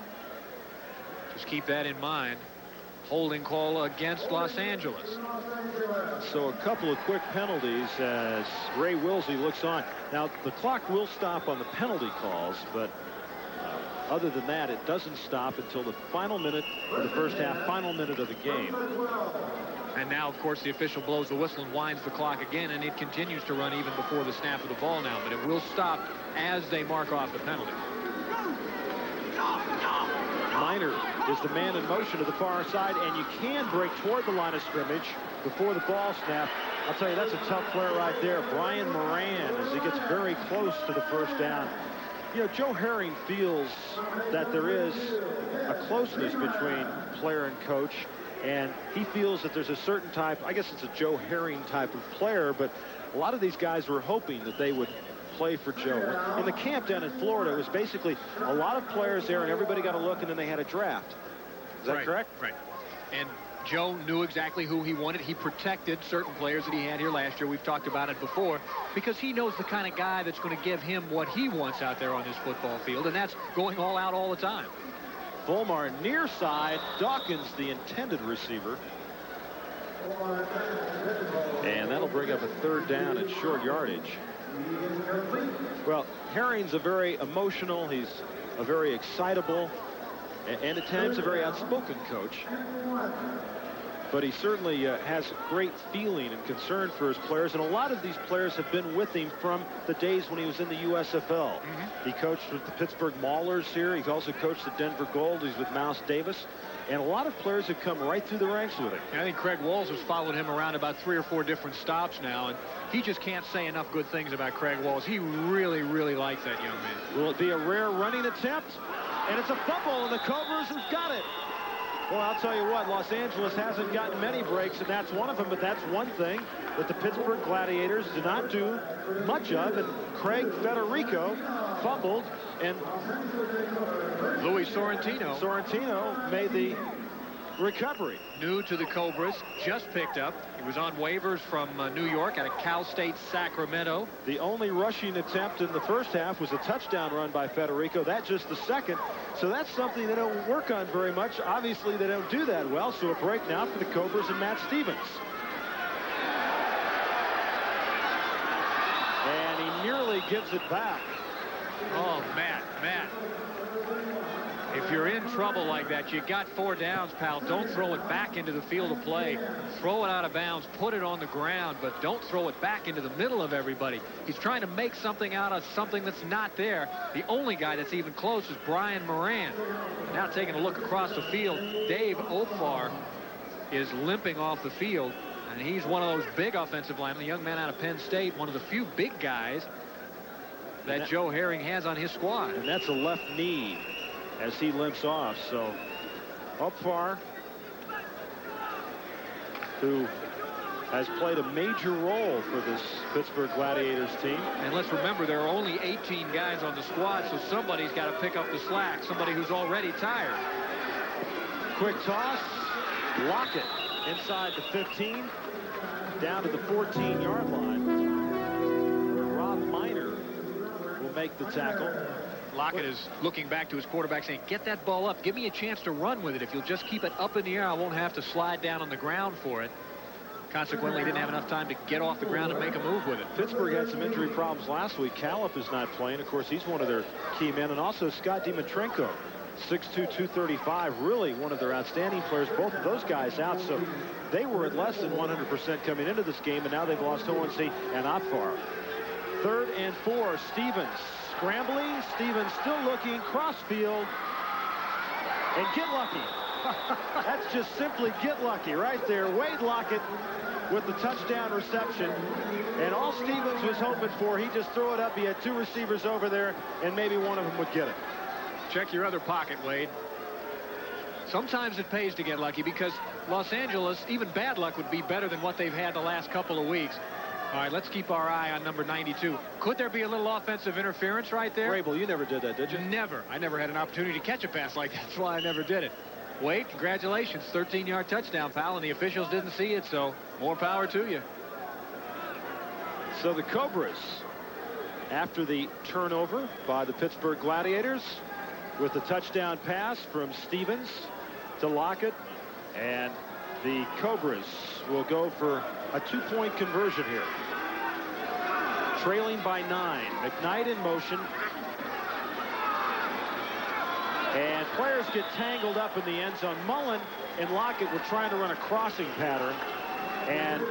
Just keep that in mind. Holding call against Los Angeles. So a couple of quick penalties as Ray Wilsey looks on. Now the clock will stop on the penalty calls, but other than that, it doesn't stop until the final minute of the first half, final minute of the game. And now, of course, the official blows the whistle and winds the clock again, and it continues to run even before the snap of the ball now, but it will stop as they mark off the penalty. Miner is the man in motion to the far side, and you can break toward the line of scrimmage before the ball snap. I'll tell you, that's a tough player right there. Brian Moran, as he gets very close to the first down. You know, Joe Herring feels that there is a closeness between player and coach, and he feels that there's a certain type, I guess it's a Joe Herring type of player, but a lot of these guys were hoping that they would play for Joe. In the camp down in Florida, it was basically a lot of players there, and everybody got a look, and then they had a draft. Is that correct? Right. And Joe knew exactly who he wanted. He protected certain players that he had here last year. We've talked about it before, because he knows the kind of guy that's going to give him what he wants out there on this football field, and that's going all out all the time. Fulmar near side. Dawkins, the intended receiver. And that'll bring up a third down at short yardage. Well, Herring's a very emotional, he's a very excitable, and at times a very outspoken coach. But he certainly has great feeling and concern for his players, and a lot of these players have been with him from the days when he was in the USFL. He coached with the Pittsburgh Maulers here. He's also coached the Denver Gold. He's with Mouse Davis. And a lot of players have come right through the ranks with him. I think Craig Walls has followed him around about 3 or 4 different stops now, and he just can't say enough good things about Craig Walls. He really, really likes that young man. Will it be a rare running attempt? And it's a fumble, and the Cobras have got it. Well, I'll tell you what, Los Angeles hasn't gotten many breaks, and that's one of them, but that's one thing that the Pittsburgh Gladiators did not do much of, and Craig Federico fumbled, and Louis Sorrentino made the recovery. New to the Cobras, just picked up. He was on waivers from New York out of Cal State Sacramento. The only rushing attempt in the first half was a touchdown run by Federico. That's just the second. So that's something they don't work on very much. Obviously, they don't do that well. So a break now for the Cobras and Matt Stevens. And he nearly gives it back. Oh, Matt. If you're in trouble like that, you got 4 downs, pal. Don't throw it back into the field of play. Throw it out of bounds, put it on the ground, but don't throw it back into the middle of everybody. He's trying to make something out of something that's not there. The only guy that's even close is Brian Moran. Now taking a look across the field, Dave Opar is limping off the field, and he's one of those big offensive linemen, the young man out of Penn State, one of the few big guys that Joe Herring has on his squad. And that's a left knee as he limps off. So Opar, who has played a major role for this Pittsburgh Gladiators team. And let's remember, there are only 18 guys on the squad, so somebody's got to pick up the slack, somebody who's already tired. Quick toss, Lockett inside the 15, down to the 14-yard line. Rob Miner will make the tackle. Lockett is looking back to his quarterback saying, get that ball up. Give me a chance to run with it. If you'll just keep it up in the air, I won't have to slide down on the ground for it. Consequently, he didn't have enough time to get off the ground and make a move with it. Pittsburgh had some injury problems last week. Callip is not playing. Of course, he's one of their key men. And also Scott Dimitrenko, 6'2", 235, really one of their outstanding players. Both of those guys out. So they were at less than 100% coming into this game, and now they've lost Hohensee and Opar. 3rd and 4. Stevens scrambling. Stevens still looking. Crossfield. And get lucky. That's just simply get lucky right there. Wade Lockett with the touchdown reception. And all Stevens was hoping for, he just threw it up. He had 2 receivers over there, and maybe one of them would get it. Check your other pocket, Wade. Sometimes it pays to get lucky because Los Angeles, even bad luck would be better than what they've had the last couple of weeks. All right, let's keep our eye on number 92. Could there be a little offensive interference right there? Raible, you never did that, did you? Never. I never had an opportunity to catch a pass like that. That's why I never did it. Wade, congratulations. 13-yard touchdown, pal, and the officials didn't see it, so more power to you. So the Cobras, after the turnover by the Pittsburgh Gladiators, with the touchdown pass from Stevens to Lockett, and the Cobras will go for a 2-point conversion here. Trailing by 9. McKnight in motion. And players get tangled up in the end zone. Mullen and Lockett were trying to run a crossing pattern. And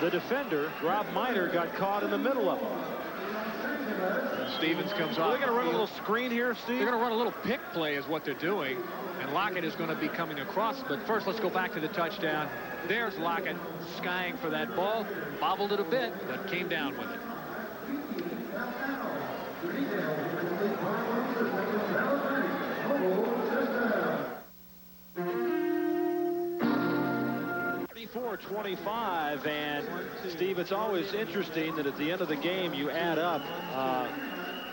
the defender, Rob Miner, got caught in the middle of them. Stevens comes off. They're going to run a little screen here, Steve? They're going to run a little pick play is what they're doing. And Lockett is going to be coming across. But first, let's go back to the touchdown. There's Lockett skying for that ball. Bobbled it a bit, but came down with it. .25, and Steve, it's always interesting that at the end of the game you add up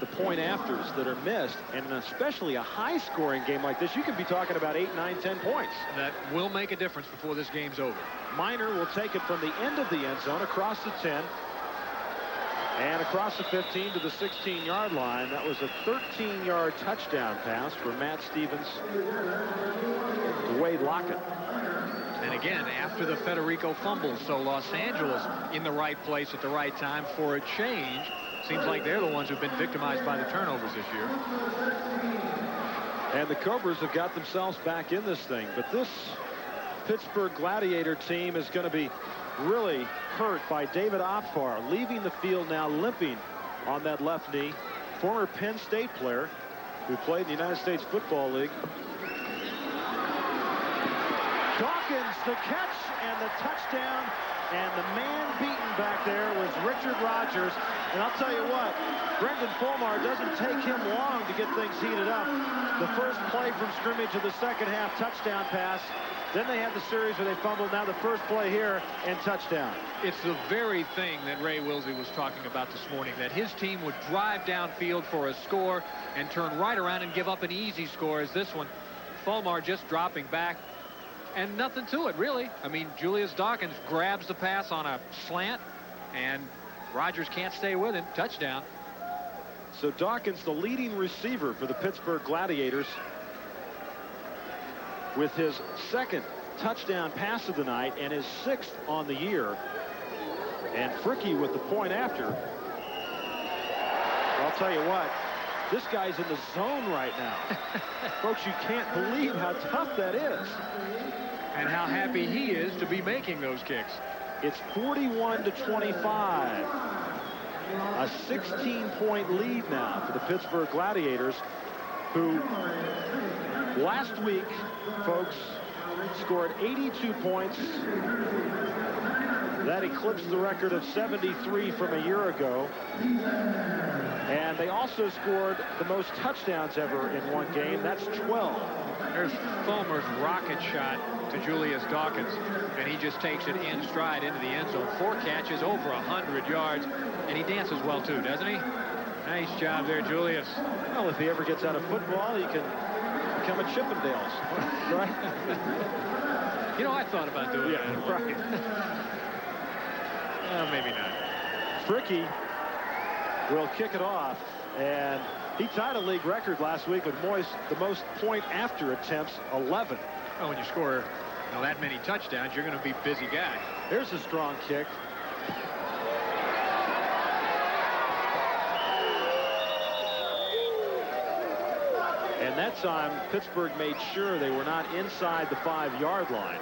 the point afters that are missed, and especially a high-scoring game like this, you could be talking about 8, 9, 10 points. That will make a difference before this game's over. Miner will take it from the end of the end zone across the 10 and across the 15 to the 16-yard line. That was a 13-yard touchdown pass for Matt Stevens to Wade Lockett. And again, after the Federico fumble, so Los Angeles in the right place at the right time for a change. Seems like they're the ones who've been victimized by the turnovers this year. And the Cobras have got themselves back in this thing. But this Pittsburgh Gladiator team is going to be really hurt by David Opfar, leaving the field now limping on that left knee. Former Penn State player who played in the United States Football League. Dawkins, the catch and the touchdown, and the man beaten back there was Richard Rogers. And I'll tell you what, Brendan Fulmar doesn't take him long to get things heated up. The first play from scrimmage of the second half, touchdown pass. Then they had the series where they fumbled. Now the first play here and touchdown. It's the very thing that Ray Wilsey was talking about this morning, that his team would drive downfield for a score and turn right around and give up an easy score as this one. Fulmar just dropping back. And nothing to it, really. I mean, Julius Dawkins grabs the pass on a slant, and Rogers can't stay with him. Touchdown. So Dawkins, the leading receiver for the Pittsburgh Gladiators, with his second touchdown pass of the night and his 6th on the year. And Fricky with the point after. I'll tell you what, this guy's in the zone right now. Folks, you can't believe how tough that is. And how happy he is to be making those kicks. It's 41-25. A 16-point lead now for the Pittsburgh Gladiators, who last week, folks, scored 82 points. That eclipsed the record of 73 from a year ago. And they also scored the most touchdowns ever in one game. That's 12. There's Fulmer's rocket shot to Julius Dawkins, and he just takes it in stride into the end zone. 4 catches, over 100 yards, and he dances well, too, doesn't he? Nice job there, Julius. Well, if he ever gets out of football, he can become a Chippendales, right? You know, I thought about doing that. Right. Well, maybe not. Fricky will kick it off, and he tied a league record last week with the most point after attempts, 11. Oh, when you score that many touchdowns, you're going to be a busy guy. Here's a strong kick. And that time, Pittsburgh made sure they were not inside the 5-yard line.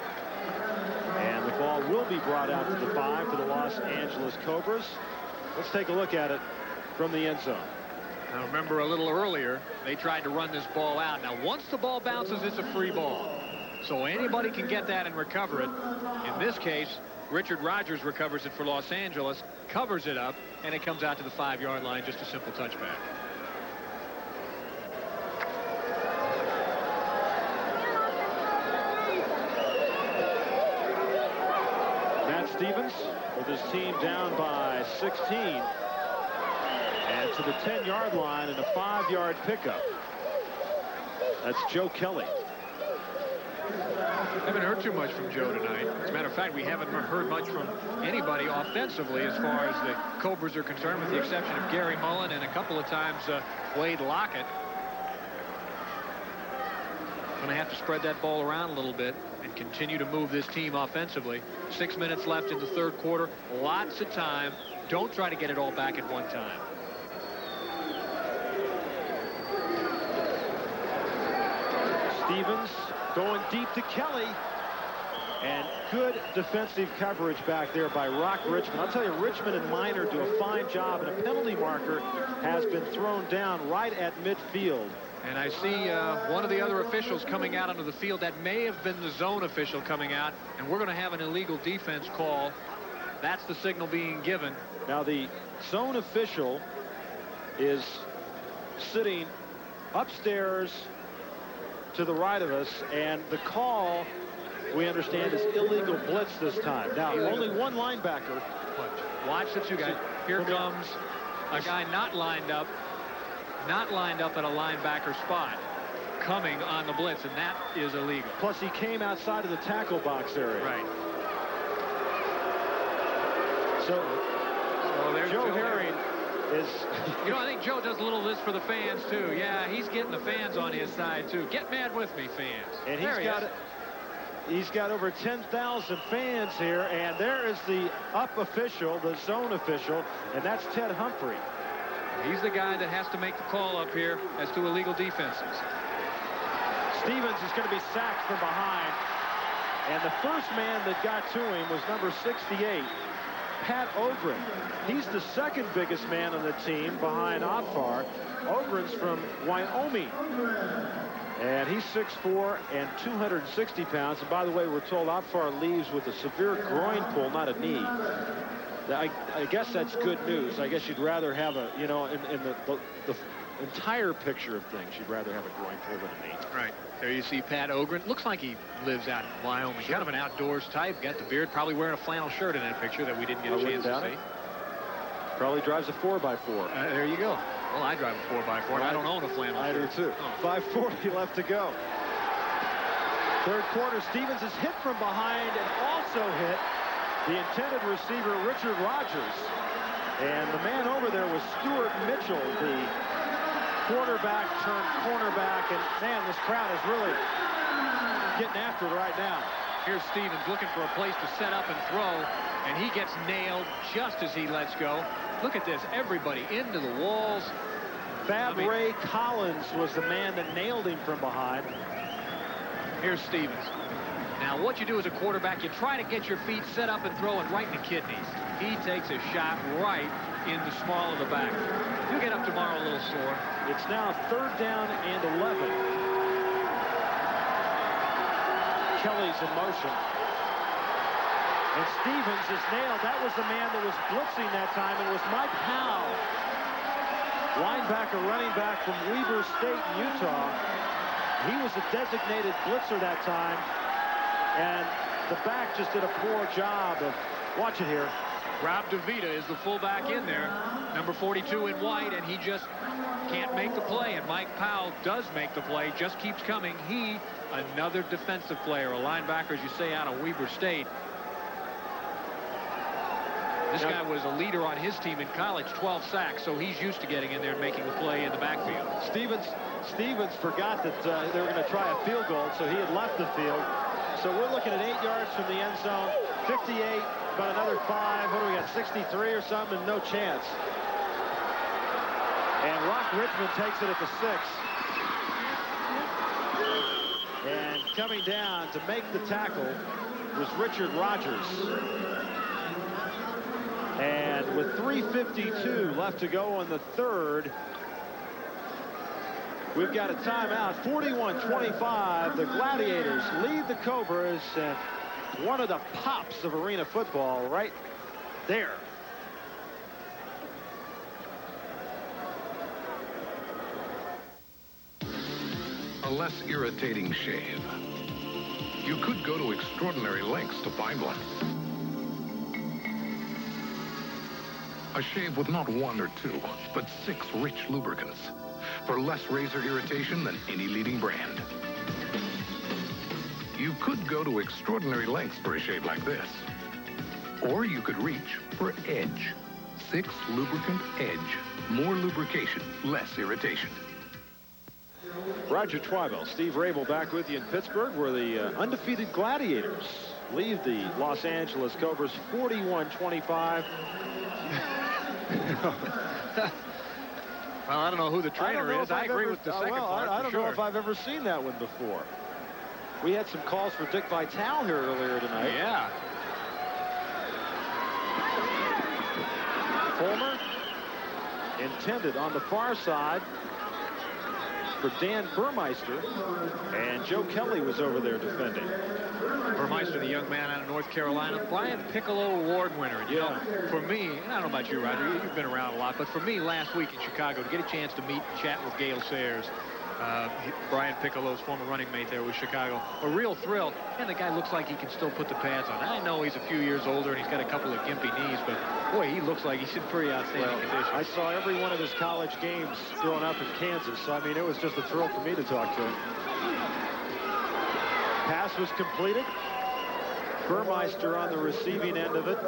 And the ball will be brought out to the 5 for the Los Angeles Cobras. Let's take a look at it from the end zone. Now remember, a little earlier, they tried to run this ball out. Now once the ball bounces, it's a free ball. So anybody can get that and recover it. In this case, Richard Rogers recovers it for Los Angeles, covers it up, and it comes out to the 5-yard line, just a simple touchback. Matt Stevens with his team down by 16. And to the 10-yard line and a 5-yard pickup. That's Joe Kelly. Haven't heard too much from Joe tonight. As a matter of fact, we haven't heard much from anybody offensively as far as the Cobras are concerned, with the exception of Gary Mullen and a couple of times Wade Lockett. Going to have to spread that ball around a little bit and continue to move this team offensively. 6 minutes left in the third quarter. Lots of time. Don't try to get it all back at one time. Stevens going deep to Kelly, and good defensive coverage back there by Rock Richmond. I'll tell you, Richmond and Minor do a fine job, and a penalty marker has been thrown down right at midfield. And I see one of the other officials coming out onto the field. That may have been the zone official coming out, and we're going to have an illegal defense call. That's the signal being given. Now the zone official is sitting upstairs to the right of us, and the call, we understand, is illegal blitz this time. Now, only one linebacker. Watch the two guys. Here comes a guy not lined up at a linebacker spot, coming on the blitz, and that is illegal. Plus, he came outside of the tackle box area. Right. So there's Joe Herring is... You know, I think Joe does a little of this for the fans, too. Yeah, he's getting the fans on his side, too. Get mad with me, fans. And he's got over 10,000 fans here, and there is the up official, the zone official, and that's Ted Humphrey. He's the guy that has to make the call up here as to illegal defenses. Stevens is going to be sacked from behind, and the first man that got to him was number 68. Pat Ogren. He's the second biggest man on the team behind Opfar. Ogren's from Wyoming. And he's 6'4" and 260 pounds. And by the way, we're told Opfar leaves with a severe groin pull, not a knee. I guess that's good news. I guess you'd rather have a, you know, in the entire picture of things, you'd rather have a groin pull than a knee. Right. There you see Pat Ogren. Looks like he lives out in Wyoming. Kind of an outdoors type. Got the beard. Probably wearing a flannel shirt in that picture that we didn't get a chance to see. Probably drives a 4x4. There you go. Well, I drive a 4x4, and I don't own a flannel shirt. I do, too. 5:40 left to go. Third quarter, Stevens is hit from behind and also hit the intended receiver, Richard Rogers. And the man over there was Stuart Mitchell, the quarterback turned cornerback, and man, this crowd is really getting after it right now. Here's Stevens looking for a place to set up and throw, and he gets nailed just as he lets go. Look at this, everybody into the walls. Ray Collins was the man that nailed him from behind. Here's Stevens. Now, what you do as a quarterback, you try to get your feet set up and throw it right in the kidneys. He takes a shot right in the small of the back. You'll get up tomorrow a little sore. It's now 3rd down and 11. Kelly's in motion. And Stevens is nailed. That was the man that was blitzing that time. It was Mike Powell, linebacker, running back from Weber State, Utah. He was a designated blitzer that time. And the back just did a poor job of, watch it here. Rob DeVita is the fullback in there, number 42 in white, and he just can't make the play. And Mike Powell does make the play, just keeps coming. He, another defensive player, a linebacker, as you say, out of Weber State. This guy was a leader on his team in college, 12 sacks, so he's used to getting in there and making the play in the backfield. Stevens forgot that they were going to try a field goal, so he had left the field. So we're looking at 8 yards from the end zone, 58, about another 5. What do we got, 63 or something? No chance. And Rock Richmond takes it at the 6. And coming down to make the tackle was Richard Rogers. And with 3:52 left to go in the third. We've got a timeout. 41-25. The Gladiators lead the Cobras, and one of the pops of arena football right there. A less irritating shave. You could go to extraordinary lengths to find one. A shave with not 1 or 2, but 6 rich lubricants for less razor irritation than any leading brand. You could go to extraordinary lengths for a shave like this. Or you could reach for Edge. 6 lubricant Edge. More lubrication, less irritation. Roger Twibell, Steve Raible back with you in Pittsburgh, where the undefeated Gladiators leave the Los Angeles Cobras 41-25. Well, I don't know who the trainer is. I agree with the second part. I don't know if I've ever seen that one before. We had some calls for Dick Vitale here earlier tonight. Yeah. Fulmer intended on the far side for Dan Burmeister, and Joe Kelly was over there defending. Burmeister, the young man out of North Carolina, Brian Piccolo Award winner. And, you know, for me, and I don't know about you, Roger, you've been around a lot, but for me, last week in Chicago, to get a chance to meet and chat with Gale Sayers, Brian Piccolo's former running mate there with Chicago, a real thrill. And the guy looks like he can still put the pads on. I know he's a few years older and he's got a couple of gimpy knees, but boy, he looks like he's in pretty outstanding condition. I saw every one of his college games growing up in Kansas, so I mean, it was just a thrill for me to talk to him. Pass was completed. Burmeister on the receiving end of it.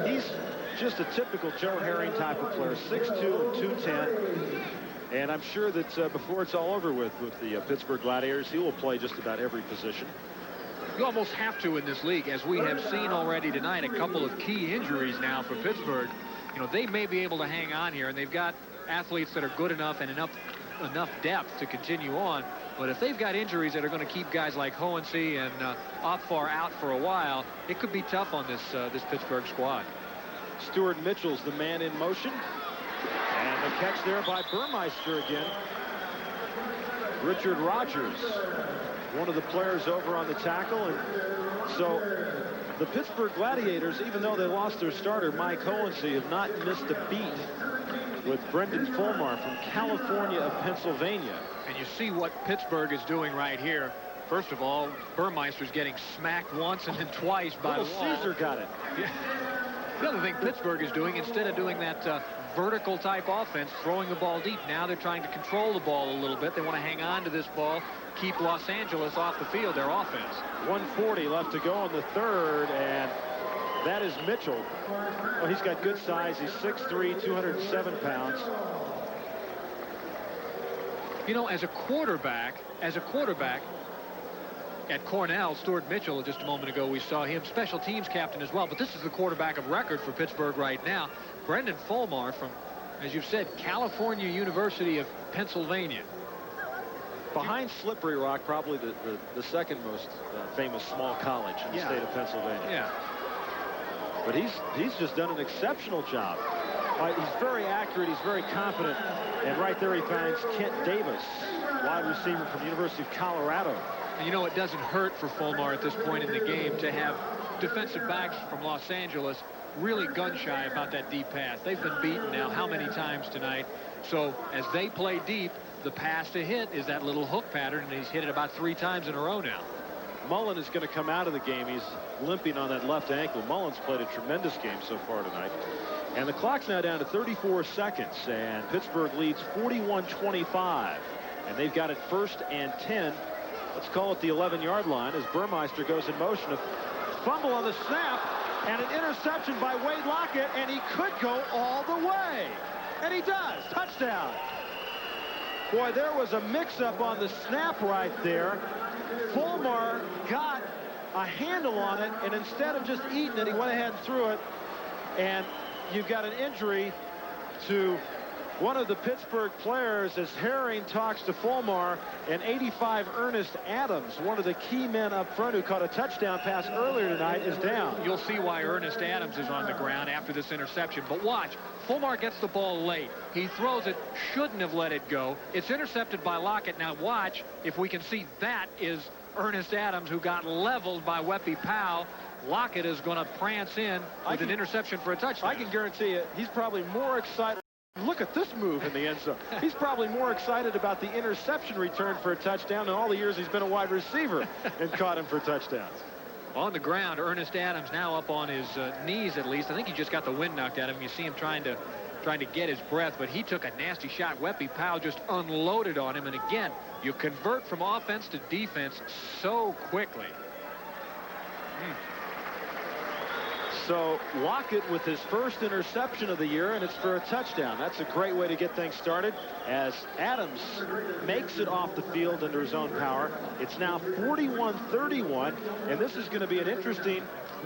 He's just a typical Joe Herring type of player, 6'2" and 210. And I'm sure that before it's all over with the Pittsburgh Gladiators, he will play just about every position. You almost have to in this league, as we have seen already tonight, a couple of key injuries now for Pittsburgh. You know, they may be able to hang on here, and they've got athletes that are good enough and enough depth to continue on. But if they've got injuries that are going to keep guys like Hohensee and Opfar out for a while, it could be tough on this Pittsburgh squad. Stuart Mitchell's the man in motion. And the catch there by Burmeister again. Richard Rogers, one of the players over on the tackle. And so the Pittsburgh Gladiators, even though they lost their starter, Mike Hohensee, have not missed a beat with Brendan Fulmar from California of Pennsylvania. And you see what Pittsburgh is doing right here. First of all, Burmeister's getting smacked once and then twice by Little Caesar got it. Yeah. The other thing Pittsburgh is doing, instead of doing that vertical type offense, throwing the ball deep, now they're trying to control the ball a little bit. They want to hang on to this ball, keep Los Angeles off the field, their offense. 1:40 left to go in the third, and that is Mitchell. Oh, he's got good size. He's 6'3", 207 pounds. You know, as a quarterback at Cornell, Stuart Mitchell, just a moment ago, we saw him, special teams captain as well. But this is the quarterback of record for Pittsburgh right now. Brendan Fulmar from, as you've said, California University of Pennsylvania. Behind Slippery Rock, probably the second most famous small college in the state of Pennsylvania. Yeah. But he's just done an exceptional job. He's very accurate. He's very confident. And right there he finds Kent Davis, wide receiver from the University of Colorado. And you know, it doesn't hurt for Fulmar at this point in the game to have defensive backs from Los Angeles really gun-shy about that deep pass. They've been beaten now how many times tonight? So as they play deep, the pass to hit is that little hook pattern, and he's hit it about 3 times in a row now. Mullen is going to come out of the game. He's limping on that left ankle. Mullen's played a tremendous game so far tonight. And the clock's now down to 34 seconds, and Pittsburgh leads 41-25. And they've got it 1st and 10. Let's call it the 11-yard line as Burmeister goes in motion. A fumble on the snap, and an interception by Wade Lockett, and he could go all the way. And he does. Touchdown. Boy, there was a mix-up on the snap right there. Fulmar got a handle on it, and instead of just eating it, he went ahead and threw it. And you've got an injury to one of the Pittsburgh players as Herring talks to Fulmar, and 85 Ernest Adams, one of the key men up front who caught a touchdown pass earlier tonight, is down. You'll see why Ernest Adams is on the ground after this interception. But watch, Fulmar gets the ball late. He throws it, shouldn't have let it go. It's intercepted by Lockett. Now watch, if we can see, that is Ernest Adams, who got leveled by Weppy Powell. Lockett is going to prance in with an interception for a touchdown. I can guarantee you, he's probably more excited. Look at this move in the end zone. He's probably more excited about the interception return for a touchdown than all the years he's been a wide receiver and caught him for touchdowns. On the ground, Ernest Adams now up on his knees at least. I think he just got the wind knocked out of him. You see him trying to get his breath, but he took a nasty shot. Weppy Powell just unloaded on him. And again, you convert from offense to defense so quickly. So Lockett with his first interception of the year, and it's for a touchdown. That's a great way to get things started as Adams makes it off the field under his own power. It's now 41-31, and this is going to be an interesting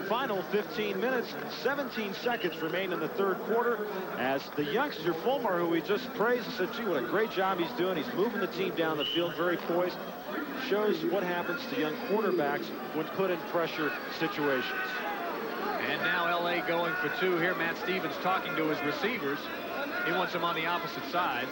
final 15 minutes. 17 seconds remain in the third quarter as the youngster Fulmar, who we just praised and said, gee, what a great job he's doing. He's moving the team down the field, very poised. Shows what happens to young quarterbacks when put in pressure situations. And now L.A. going for two here. Matt Stevens talking to his receivers. He wants them on the opposite sides.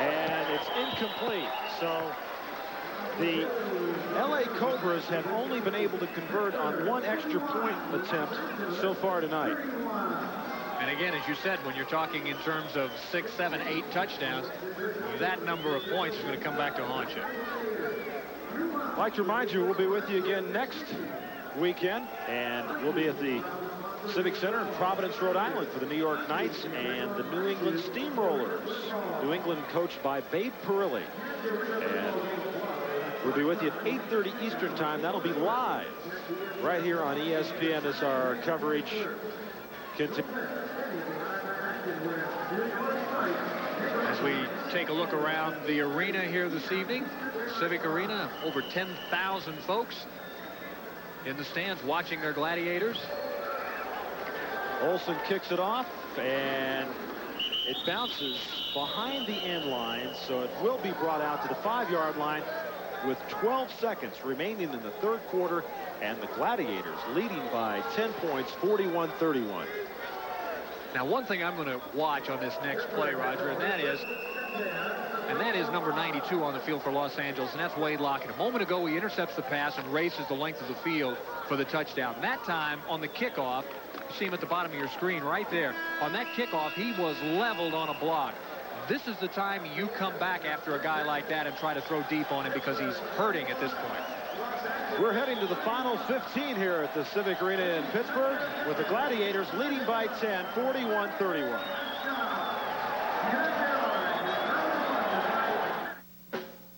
And it's incomplete. So the L.A. Cobras have only been able to convert on one extra point attempt so far tonight. And again, as you said, when you're talking in terms of 6, 7, 8 touchdowns, that number of points is going to come back to haunt you. I'd like to remind you, we'll be with you again next weekend, and we'll be at the Civic Center in Providence, Rhode Island for the New York Knights and the New England Steamrollers. New England coached by Babe Parilli. And we'll be with you at 8:30 Eastern Time. That'll be live right here on ESPN as our coverage continues. As we take a look around the arena here this evening, Civic Arena, over 10,000 folks in the stands watching their Gladiators. Olsen kicks it off, and it bounces behind the end line, so it will be brought out to the 5-yard line with 12 seconds remaining in the third quarter, and the Gladiators leading by 10 points, 41-31. Now, one thing I'm going to watch on this next play, Roger, and that is number 92 on the field for Los Angeles, and that's Wade Lockett. A moment ago, he intercepts the pass and races the length of the field for the touchdown. That time, on the kickoff, you see him at the bottom of your screen right there. On that kickoff, he was leveled on a block. This is the time you come back after a guy like that and try to throw deep on him because he's hurting at this point. We're heading to the final 15 here at the Civic Arena in Pittsburgh with the Gladiators leading by 10, 41-31.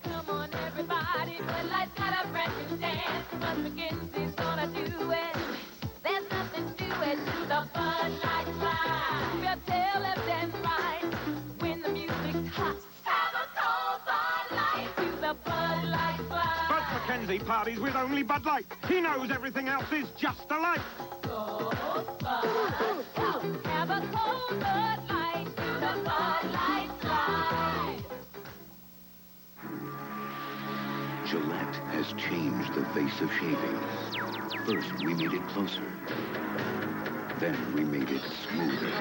Come on, everybody, Bud Light's got a brand new dance. Bud McKenzie's gonna do it. There's nothing to it to the Bud Light slide. We'll tell left and right when the music's hot. Have a cold Bud Light to the Bud Light slide. Bud McKenzie parties with only Bud Light. He knows everything else is just a light. Go, Bud, go. Have a cold Bud Light to the Bud Light slide. Gillette has changed the face of shaving. First, we made it closer. Then we made it smoother.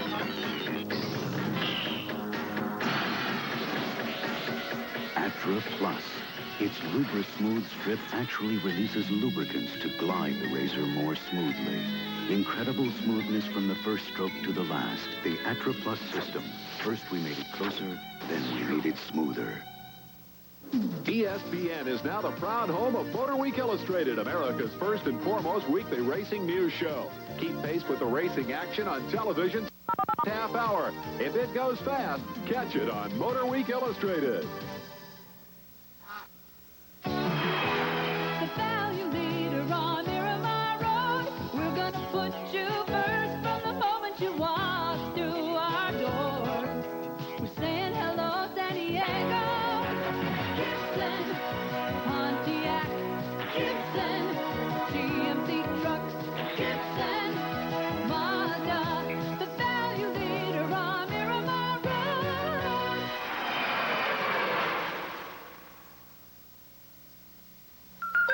Atra Plus. Its Lubra Smooth Strip actually releases lubricants to glide the razor more smoothly. Incredible smoothness from the first stroke to the last. The Atra Plus system. First we made it closer, then we made it smoother. ESPN is now the proud home of Motor Week Illustrated, America's first and foremost weekly racing news show. Keep pace with the racing action on television half hour. If it goes fast, catch it on Motor Week Illustrated. The value leader on Miramar Road. We're gonna put you first from the moment you walk through our door. We're saying hello, San Diego. Gibson, Pontiac,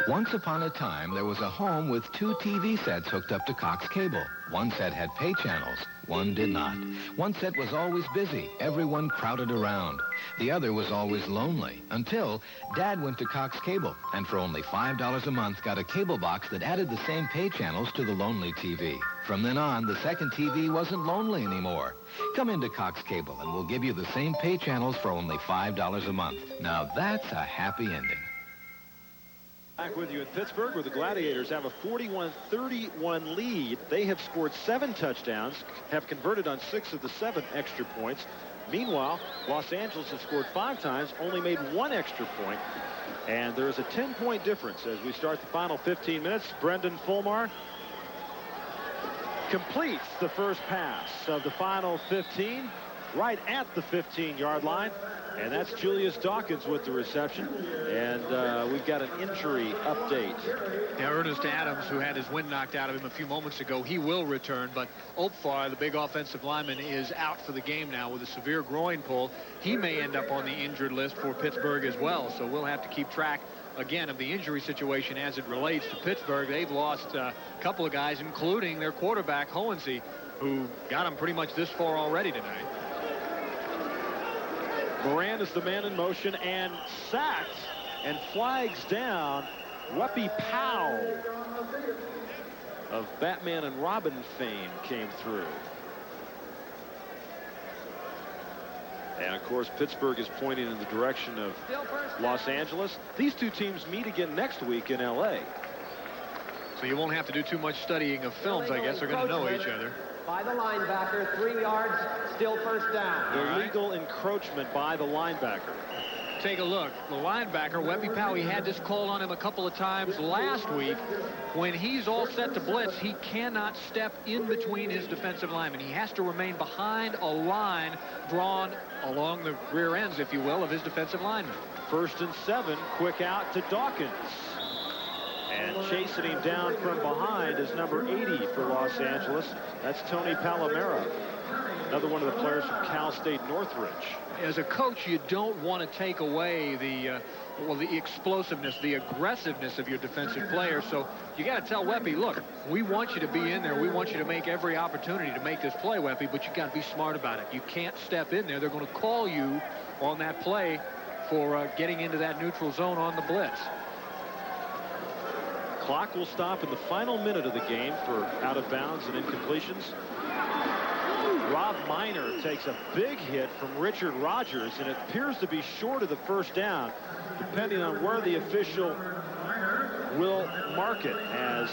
Once upon a time, there was a home with 2 TV sets hooked up to Cox Cable. One set had pay channels, one did not. One set was always busy, everyone crowded around. The other was always lonely, until Dad went to Cox Cable, and for only $5 a month got a cable box that added the same pay channels to the lonely TV. From then on, the second TV wasn't lonely anymore. Come into Cox Cable, and we'll give you the same pay channels for only $5 a month. Now that's a happy ending. Back with you in Pittsburgh, where the Gladiators have a 41-31 lead. They have scored 7 touchdowns, have converted on 6 of the 7 extra points. Meanwhile, Los Angeles has scored 5 times, only made 1 extra point. And there is a 10-point difference as we start the final 15 minutes. Brendan Fulmer completes the first pass of the final 15, right at the 15-yard line. And that's Julius Dawkins with the reception. And we've got an injury update. Now, Ernest Adams, who had his wind knocked out of him a few moments ago, he will return. But Opfar, the big offensive lineman, is out for the game now with a severe groin pull. He may end up on the injured list for Pittsburgh as well. So we'll have to keep track, again, of the injury situation as it relates to Pittsburgh. They've lost a couple of guys, including their quarterback, Hohensee, who got them pretty much this far already tonight. Moran is the man in motion and sacked and flags down. Weppy Powell of Batman and Robin fame came through. And of course, Pittsburgh is pointing in the direction of Los Angeles. These two teams meet again next week in LA. So you won't have to do too much studying of films, I guess. They're going to know each other. By the linebacker, 3 yards, still first down. Illegal encroachment by the linebacker. Take a look. The linebacker, Weppy Powell, he had this call on him a couple of times last week. When he's all set to blitz, he cannot step in between his defensive linemen. He has to remain behind a line drawn along the rear ends, if you will, of his defensive linemen. 1st and 7, quick out to Dawkins. And chasing him down from behind is number 80 for Los Angeles. That's Tony Palomero, another one of the players from Cal State Northridge. As a coach, you don't want to take away the explosiveness, the aggressiveness of your defensive players. So you got to tell Weppy, look, we want you to be in there. We want you to make every opportunity to make this play, Weppy, but you got to be smart about it. You can't step in there. They're going to call you on that play for getting into that neutral zone on the blitz. Clock will stop in the final minute of the game for out of bounds and incompletions. Rob Minor takes a big hit from Richard Rogers, and it appears to be short of the first down, depending on where the official will mark it, as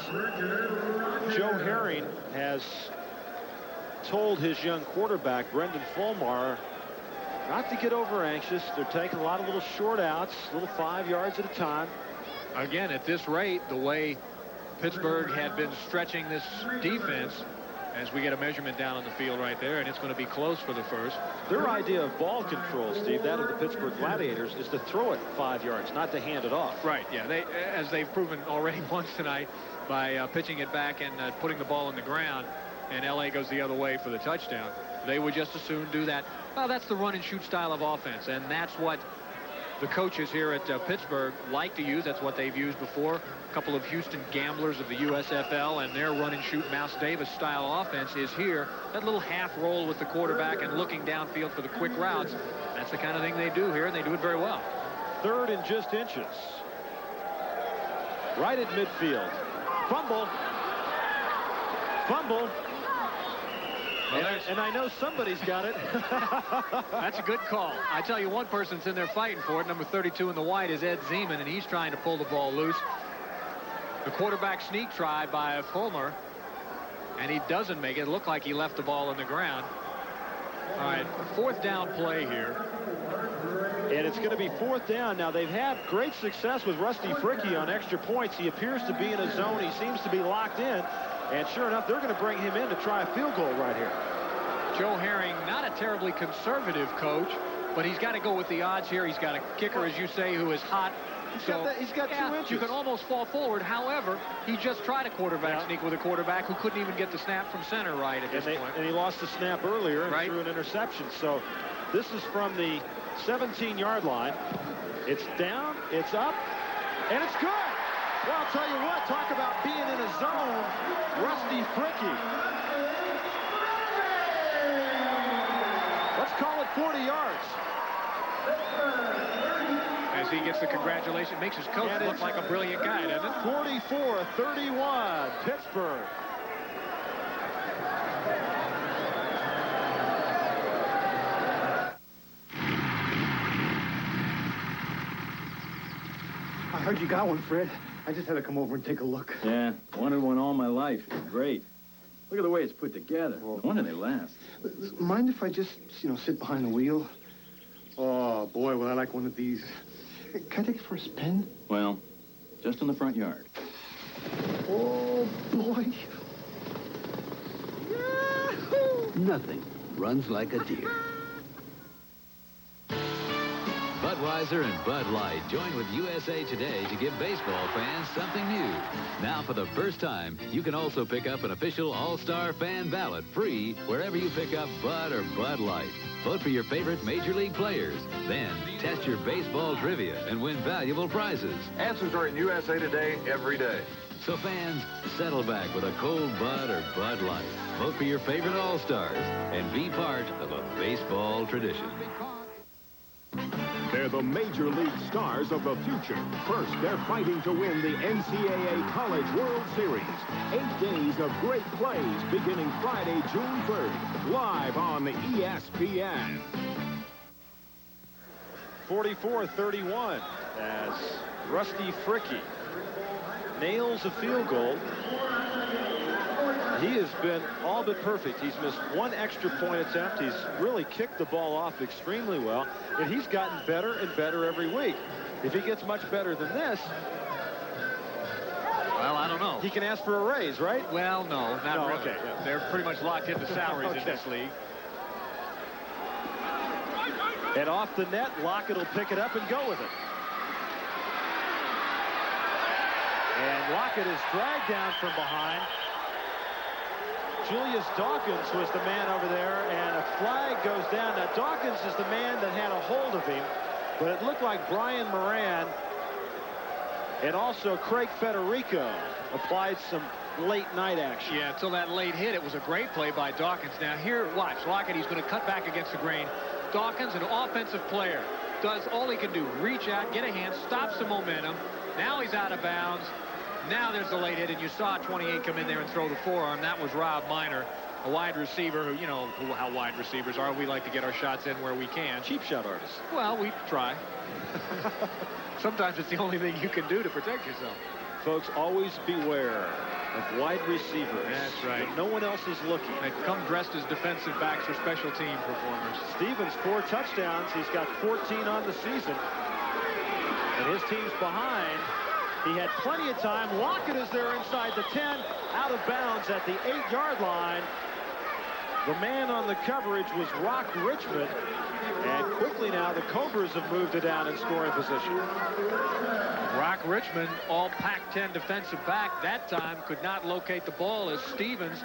Joe Herring has told his young quarterback, Brendan Fulmer, not to get over anxious. They're taking a lot of little short outs, little 5 yards at a time. Again, at this rate, the way Pittsburgh had been stretching this defense, as we get a measurement down on the field right there, and it's going to be close for the first. Their idea of ball control, Steve, that of the Pittsburgh Gladiators, is to throw it 5 yards, not to hand it off. Right, yeah. As they've proven already once tonight by pitching it back and putting the ball on the ground, and L.A. goes the other way for the touchdown. They would just as soon do that. Well, that's the run-and-shoot style of offense, and that's what the coaches here at Pittsburgh like to use. That's what they've used before. A couple of Houston Gamblers of the USFL, and their run-and-shoot Mouse Davis style offense is here. That little half roll with the quarterback and looking downfield for the quick routes. That's the kind of thing they do here, and they do it very well. 3rd and just inches. Right at midfield. Fumble. Fumble. And I know somebody's got it. That's a good call. I tell you, one person's in there fighting for it. Number 32 in the white is Ed Zeman, and he's trying to pull the ball loose. The quarterback sneak try by Fulmer, and he doesn't make it. It looked like he left the ball on the ground. All right, 4th down play here. And it's going to be 4th down. Now, they've had great success with Rusty Fricky on extra points. He appears to be in a zone. He seems to be locked in. And sure enough, they're going to bring him in to try a field goal right here. Joe Herring, not a terribly conservative coach, but he's got to go with the odds here. He's got a kicker, as you say, who is hot. He's got 2 inches. You can almost fall forward. However, he just tried a quarterback sneak with a quarterback who couldn't even get the snap from center right at this point. And he lost the snap earlier and threw an interception. So this is from the 17-yard line. It's down, it's up, and it's good. Well, I'll tell you what, talk about being in a zone. Rusty Fricky. Let's call it 40 yards. As he gets the congratulations, makes his coach look like a brilliant guy, doesn't it? 44-31, Pittsburgh. I heard you got one, Fred. I just had to come over and take a look. Yeah, wanted one all my life. It's great. Look at the way it's put together. No wonder they last. Mind if I just, sit behind the wheel? Oh, boy, would I like one of these. Can I take it for a spin? Well, just in the front yard. Oh, boy. Nothing runs like a deer. Budweiser and Bud Light join with USA Today to give baseball fans something new. Now, for the first time, you can also pick up an official All-Star fan ballot free wherever you pick up Bud or Bud Light. Vote for your favorite Major League players. Then, test your baseball trivia and win valuable prizes. Answers are in USA Today every day. So fans, settle back with a cold Bud or Bud Light. Vote for your favorite All-Stars and be part of a baseball tradition. They're the Major League stars of the future. First, they're fighting to win the NCAA College World Series. 8 days of great plays beginning Friday, June 3rd, live on ESPN. 44-31 as Rusty Fricky nails a field goal. He has been all but perfect. He's missed one extra point attempt. He's really kicked the ball off extremely well, and he's gotten better and better every week. If he gets much better than this, well, I don't know. He can ask for a raise, right? Well, no, not really. Okay, yeah. They're pretty much locked into salaries in this league. And off the net, Lockett will pick it up and go with it. And Lockett is dragged down from behind. Julius Dawkins was the man over there, and a flag goes down. Now, Dawkins is the man that had a hold of him, but it looked like Brian Moran and also Craig Federico applied some late night action. Yeah, until that late hit, it was a great play by Dawkins. Now, here, watch. Lockett, he's going to cut back against the grain. Dawkins, an offensive player, does all he can do. Reach out, get a hand, stop some momentum. Now he's out of bounds. Now there's the late hit, and you saw 28 come in there and throw the forearm. That was Rob Minor, a wide receiver who, you know how wide receivers are. We like to get our shots in where we can. Cheap shot artists. Well, we try. Sometimes it's the only thing you can do to protect yourself. Folks, always beware of wide receivers. That's right. When no one else is looking. They come dressed as defensive backs or special team performers. Stevens, 4 touchdowns. He's got 14 on the season. And his team's behind. He had plenty of time. Lockett is there inside the 10, out of bounds at the 8-yard line. The man on the coverage was Rock Richmond. And quickly now, the Cobras have moved it down in scoring position. Rock Richmond, all Pac-10 defensive back, that time could not locate the ball as Stevens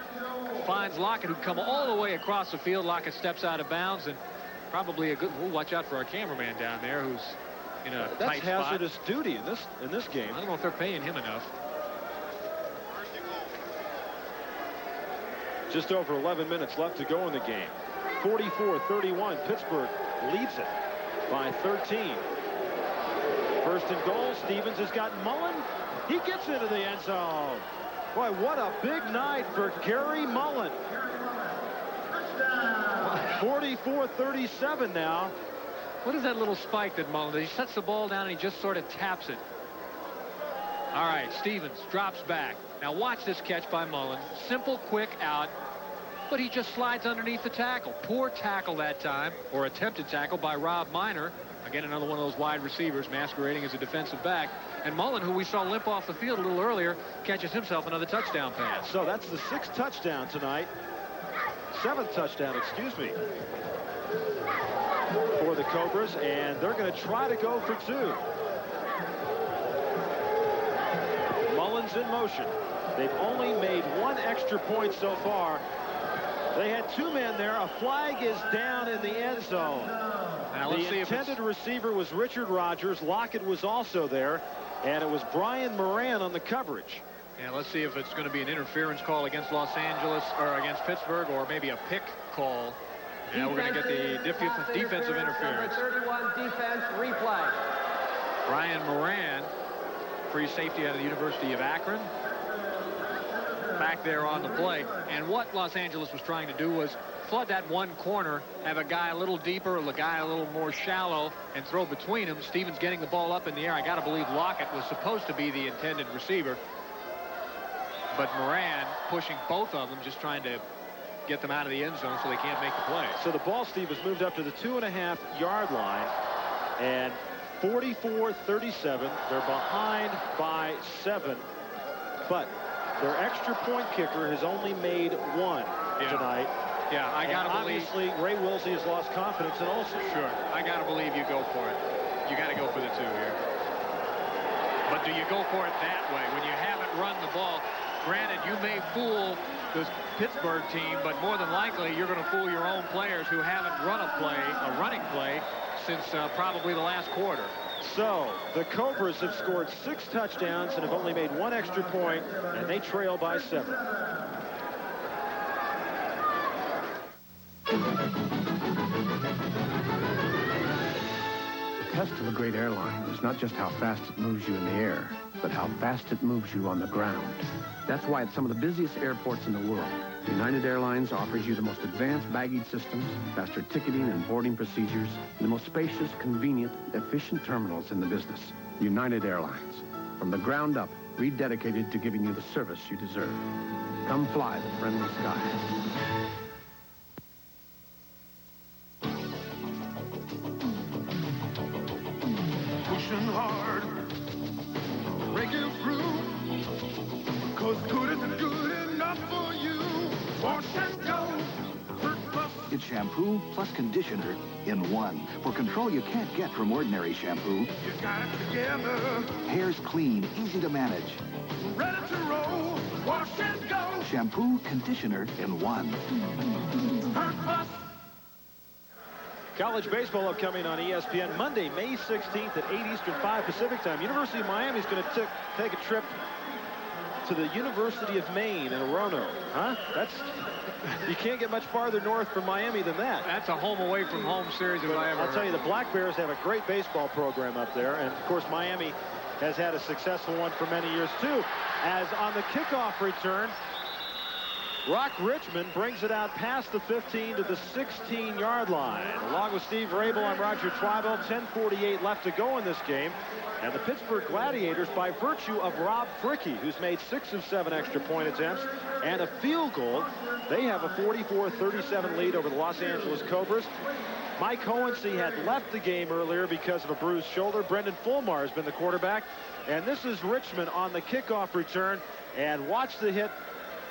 finds Lockett, who'd come all the way across the field. Lockett steps out of bounds, and probably a good... We'll watch out for our cameraman down there, who's in a That's tight hazardous spot. duty in this game. I don't know if they're paying him enough. Just over 11 minutes left to go in the game. 44-31. Pittsburgh leads it by 13. First and goal. Stevens has got Mullen. He gets into the end zone. Boy, what a big night for Gary Mullen. 44-37 now. What is that little spike that Mullen does? He sets the ball down and he just sort of taps it. All right, Stevens drops back. Now watch this catch by Mullen. Simple, quick out. But he just slides underneath the tackle. Poor tackle that time, or attempted tackle by Rob Minor. Again, another one of those wide receivers masquerading as a defensive back. And Mullen, who we saw limp off the field a little earlier, catches himself another touchdown pass. So that's the 6th touchdown tonight. 7th touchdown, excuse me, for the Cobras, and they're going to try to go for 2. Mullen's in motion. They've only made 1 extra point so far. They had 2 men there. A flag is down in the end zone. Now, let's the see intended receiver was Richard Rogers. Lockett was also there. and it was Brian Moran on the coverage. And let's see if it's going to be an interference call against Los Angeles or against Pittsburgh, or maybe a pick call. And we're going to get the defensive interference. Number 31 defense replay. Brian Moran, free safety out of the University of Akron, back there on the play. And what Los Angeles was trying to do was flood that one corner, have a guy a little deeper, a guy a little more shallow, and throw between them. Stevens getting the ball up in the air. I got to believe Lockett was supposed to be the intended receiver. But Moran pushing both of them, just trying to get them out of the end zone so they can't make the play. So the ball, Steve, was moved up to the 2.5-yard line, and 44-37. They're behind by 7, but their extra point kicker has only made 1 tonight. Yeah, I got to believe. Obviously, Ray Wilsey has lost confidence in Olsen. Sure, I got to believe you go for it. You got to go for the 2 here. But do you go for it that way when you haven't run the ball? Granted, you may fool the Pittsburgh team, but more than likely you're going to fool your own players who haven't run a running play since probably the last quarter. So the Cobras have scored 6 touchdowns and have only made 1 extra point, and they trail by 7. The test of a great airline is not just how fast it moves you in the air, but how fast it moves you on the ground. That's why at some of the busiest airports in the world, United Airlines offers you the most advanced baggage systems, faster ticketing and boarding procedures, and the most spacious, convenient, efficient terminals in the business. United Airlines. From the ground up, rededicated to giving you the service you deserve. Come fly the friendly skies. Pushing hard, breaking through, 'cause good isn't good enough for you. Wash and go. It's shampoo plus conditioner in one. For control you can't get from ordinary shampoo. You got it together. Hair's clean, easy to manage. Ready to roll. Wash and go. Shampoo, conditioner in one. College baseball upcoming on ESPN Monday, May 16th at 8 Eastern, 5 Pacific time. University of Miami is going to take a trip to the University of Maine in Orono. Huh? You can't get much farther north from Miami than that. That's a home away from home series if I ever I'll tell you, the Black Bears have a great baseball program up there. And, of course, Miami has had a successful one for many years, too. As on the kickoff return, Rock Richmond brings it out past the 15 to the 16-yard line. Along with Steve Raible, I'm Roger Twibell. 10:48 left to go in this game. And the Pittsburgh Gladiators, by virtue of Rob Fricke, who's made 6 of 7 extra point attempts and a field goal, they have a 44-37 lead over the Los Angeles Cobras. Mike Hohensee had left the game earlier because of a bruised shoulder. Brendan Fulmar has been the quarterback. And this is Richmond on the kickoff return. And watch the hit.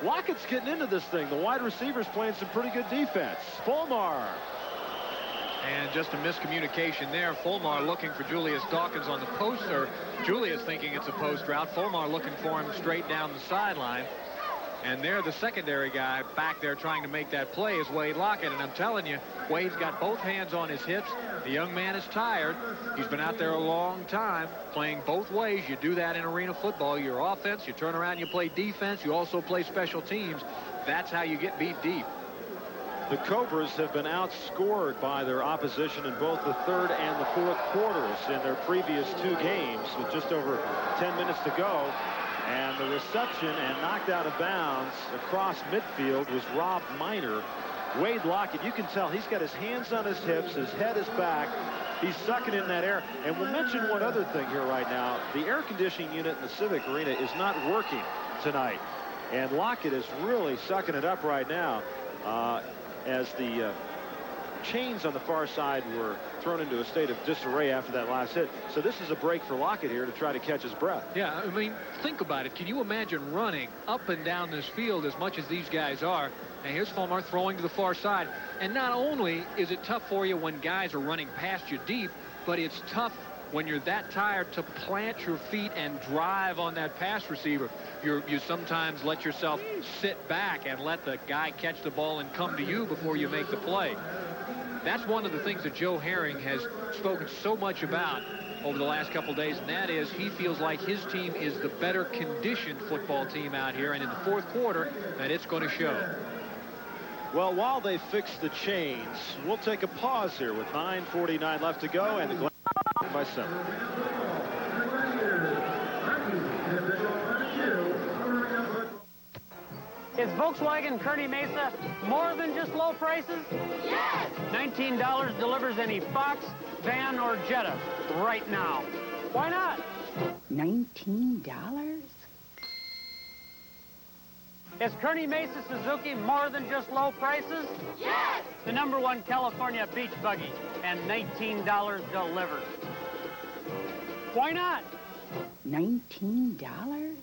Lockett's getting into this thing. The wide receiver's playing some pretty good defense. Fulmar. And just a miscommunication there. Fulmar looking for Julius Dawkins on the post, or Julius thinking it's a post route. Fulmar looking for him straight down the sideline. And there, the secondary guy back there trying to make that play is Wade Lockett. And I'm telling you, Wade's got both hands on his hips. The young man is tired. He's been out there a long time playing both ways. You do that in arena football. Your offense, you turn around, you play defense. You also play special teams. That's how you get beat deep. The Cobras have been outscored by their opposition in both the third and the fourth quarters in their previous 2 games with just over 10 minutes to go. And the reception and knocked out of bounds across midfield was Rob Minor. Wade Lockett, you can tell he's got his hands on his hips, his head is back. He's sucking in that air. And we'll mention one other thing here right now. The air conditioning unit in the Civic Arena is not working tonight. And Lockett is really sucking it up right now as the chains on the far side were thrown into a state of disarray after that last hit. So this is a break for Lockett here to try to catch his breath. Yeah, I mean, think about it. Can you imagine running up and down this field as much as these guys are? And here's Fulmar throwing to the far side. And not only is it tough for you when guys are running past you deep, but it's tough when you're that tired to plant your feet and drive on that pass receiver. You sometimes let yourself sit back and let the guy catch the ball and come to you before you make the play. That's one of the things that Joe Herring has spoken so much about over the last couple days, and that is he feels like his team is the better conditioned football team out here, and in the fourth quarter, that it's going to show. Well, while they fix the chains, we'll take a pause here with 9:49 left to go, and the Gladiators by 7. Is Volkswagen Kearney Mesa more than just low prices? Yes! $19 delivers any Fox, van, or Jetta right now. Why not? $19? Is Kearney Mesa Suzuki more than just low prices? Yes! The #1 California beach buggy and $19 delivered. Why not? $19?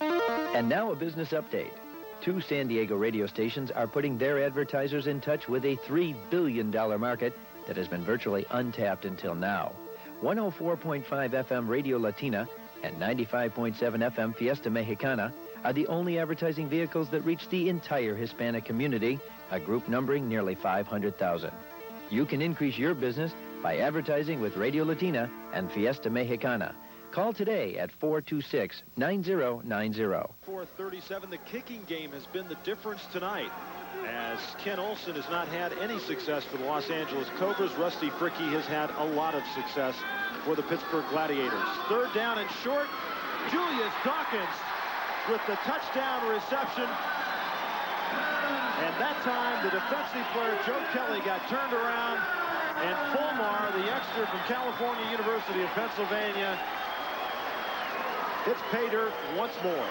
And now a business update. 2 San Diego radio stations are putting their advertisers in touch with a $3 billion market that has been virtually untapped until now. 104.5 FM Radio Latina and 95.7 FM Fiesta Mexicana are the only advertising vehicles that reach the entire Hispanic community, a group numbering nearly 500,000. You can increase your business by advertising with Radio Latina and Fiesta Mexicana. Call today at 426-9090. 4:37, the kicking game has been the difference tonight, as Ken Olsen has not had any success for the Los Angeles Cobras. Rusty Fricky has had a lot of success for the Pittsburgh Gladiators. 3rd down and short. Julius Dawkins with the touchdown reception. And that time, the defensive player, Joe Kelly, got turned around, and Fulmar, the extra from California University of Pennsylvania, hits pay dirt once more.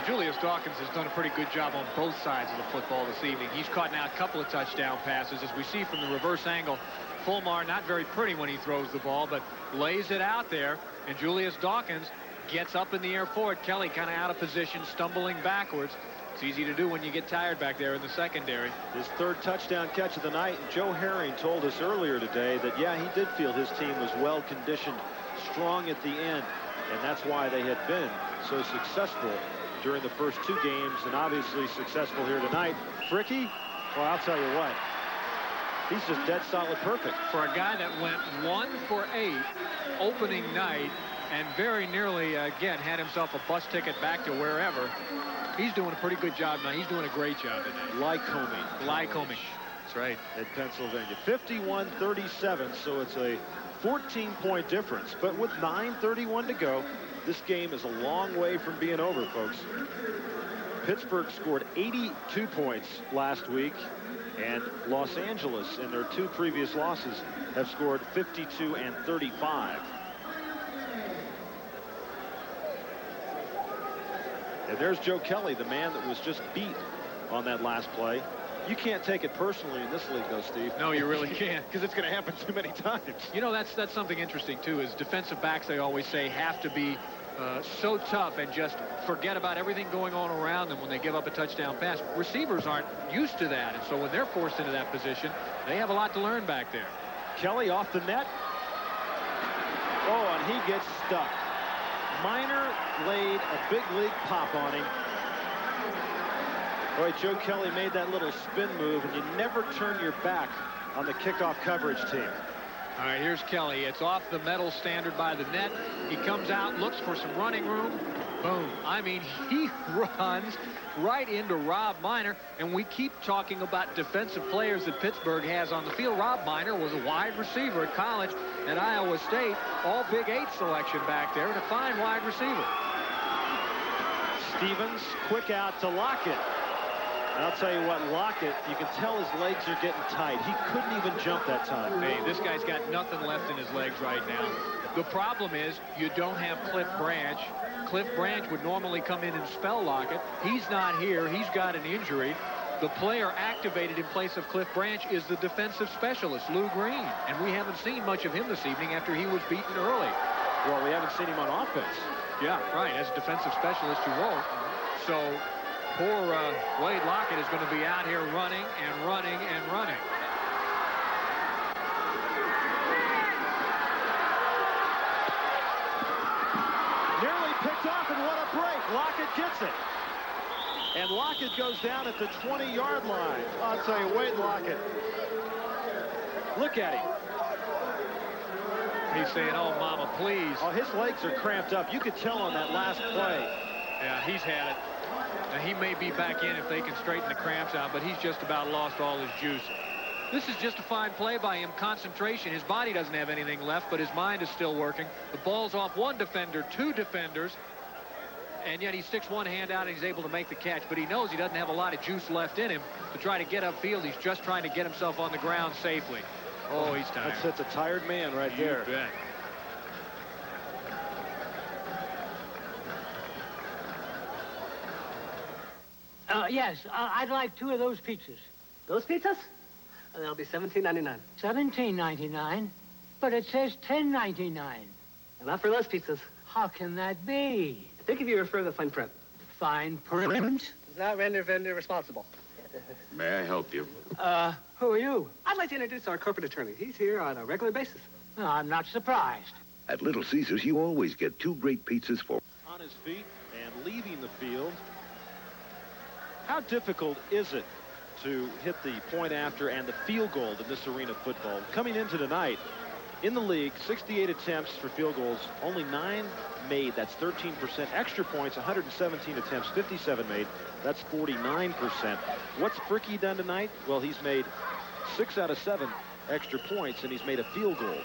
Julius Dawkins has done a pretty good job on both sides of the football this evening. He's caught now a couple of touchdown passes. As we see from the reverse angle, Fulmar not very pretty when he throws the ball, but lays it out there, and Julius Dawkins gets up in the air for it. Kelly kind of out of position, stumbling backwards. It's easy to do when you get tired back there in the secondary. His 3rd touchdown catch of the night. And Joe Herring told us earlier today that, yeah, he did feel his team was well conditioned, strong at the end, and that's why they had been so successful during the first 2 games, and obviously successful here tonight. Fricky, well, I'll tell you what, he's just dead solid perfect. For a guy that went 1 for 8 opening night and very nearly, again, had himself a bus ticket back to wherever, he's doing a pretty good job now. He's doing a great job today. Lycoming. That's right. At Pennsylvania. 51-37, so it's a 14-point difference. But with 9:31 to go, this game is a long way from being over, folks. Pittsburgh scored 82 points last week, and Los Angeles, in their 2 previous losses, have scored 52 and 35. And there's Joe Kelly, the man that was just beat on that last play. You can't take it personally in this league, though, Steve. No, you really can't. Because it's going to happen too many times. You know, that's something interesting, too, is defensive backs, they always say, have to be so tough and just forget about everything going on around them when they give up a touchdown pass. Receivers aren't used to that, and so when they're forced into that position, they have a lot to learn back there. Kelly off the net. Oh, and he gets stuck. Miner laid a big league pop on him. Boy, Joe Kelly made that little spin move, and you never turn your back on the kickoff coverage team. All right, here's Kelly. It's off the metal standard by the net. He comes out, looks for some running room. Boom. I mean, he runs right into Rob Miner, and we keep talking about defensive players that Pittsburgh has on the field. Rob Miner was a wide receiver at college at Iowa State, all Big 8 selection back there, and a fine wide receiver. Stevens, quick out to Lockett. And I'll tell you what, Lockett, you can tell his legs are getting tight. He couldn't even jump that time. Hey, this guy's got nothing left in his legs right now. The problem is you don't have Cliff Branch. Cliff Branch would normally come in and spell Lockett. He's not here. He's got an injury. The player activated in place of Cliff Branch is the defensive specialist, Lou Green. And we haven't seen much of him this evening after he was beaten early. Well, we haven't seen him on offense. Yeah, right. As a defensive specialist, you won't. So poor Wade Lockett is going to be out here running and running and running. Nearly picked off, and what a break. Lockett gets it. And And Lockett goes down at the 20-yard line. I'll tell you, Wade Lockett. Look at him. He's saying, oh, mama, please. Oh, his legs are cramped up. You could tell on that last play. Yeah, he's had it. Now, he may be back in if they can straighten the cramps out, but he's just about lost all his juice. This is just a fine play by him. Concentration. His body doesn't have anything left, but his mind is still working. The ball's off one defender, two defenders, and yet he sticks one hand out and he's able to make the catch. But he knows he doesn't have a lot of juice left in him to try to get upfield. He's just trying to get himself on the ground safely. Oh, he's tired. That's a tired man right there. You bet. Yes, I'd like 2 of those pizzas. Those pizzas? They'll be $17.99. $17.99? But it says $10.99. Not for those pizzas. How can that be? I think if you refer to the fine print. Fine print? Does not render vendor responsible. May I help you? Who are you? I'd like to introduce our corporate attorney. He's here on a regular basis. No, I'm not surprised. At Little Caesars, you always get 2 great pizzas for... On his feet and leaving the field. How difficult is it to hit the point after and the field goal in this arena football? Coming into tonight, in the league, 68 attempts for field goals, only 9 made. That's 13%. Extra points, 117 attempts, 57 made. That's 49%. What's Fricky done tonight? Well, he's made 6 out of 7 extra points, and he's made a field goal.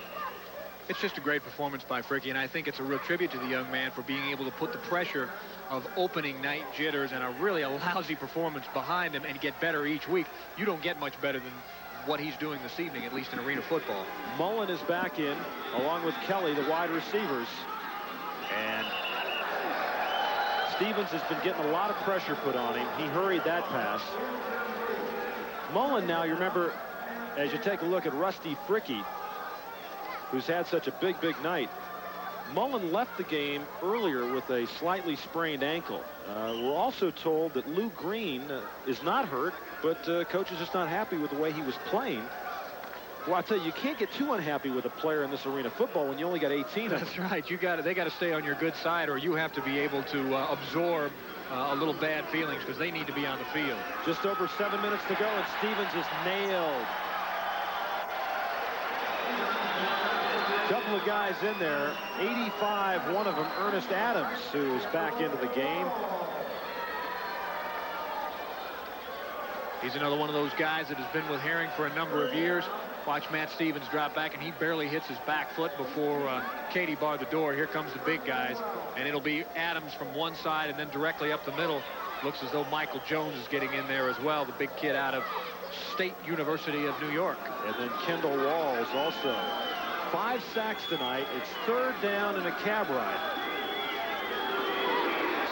It's just a great performance by Fricky, and I think it's a real tribute to the young man for being able to put the pressure of opening night jitters and a lousy performance behind him and get better each week. You don't get much better than what he's doing this evening, at least in arena football. Mullen is back in, along with Kelly, the wide receivers. And Stevens has been getting a lot of pressure put on him. He hurried that pass. Mullen now, you remember, as you take a look at Rusty Fricky, who's had such a big night, Mullen left the game earlier with a slightly sprained ankle. We're also told that Lou Green is not hurt, but coach is just not happy with the way he was playing. Well, I tell you, you can't get too unhappy with a player in this arena football when you only got 18. That's right. They got to stay on your good side, or you have to be able to absorb a little bad feelings, because they need to be on the field. Just over 7 minutes to go, and Stevens is nailed. Couple of guys in there. 85, one of them, Ernest Adams, who is back into the game. He's another one of those guys that has been with Herring for a number of years. Watch Matt Stevens drop back, and he barely hits his back foot before Katie barred the door. Here comes the big guys, and it'll be Adams from one side and then directly up the middle. Looks as though Michael Jones is getting in there as well, the big kid out of State University of New York. And then Kendall Walls also. 5 sacks tonight. It's 3rd down and a cab ride.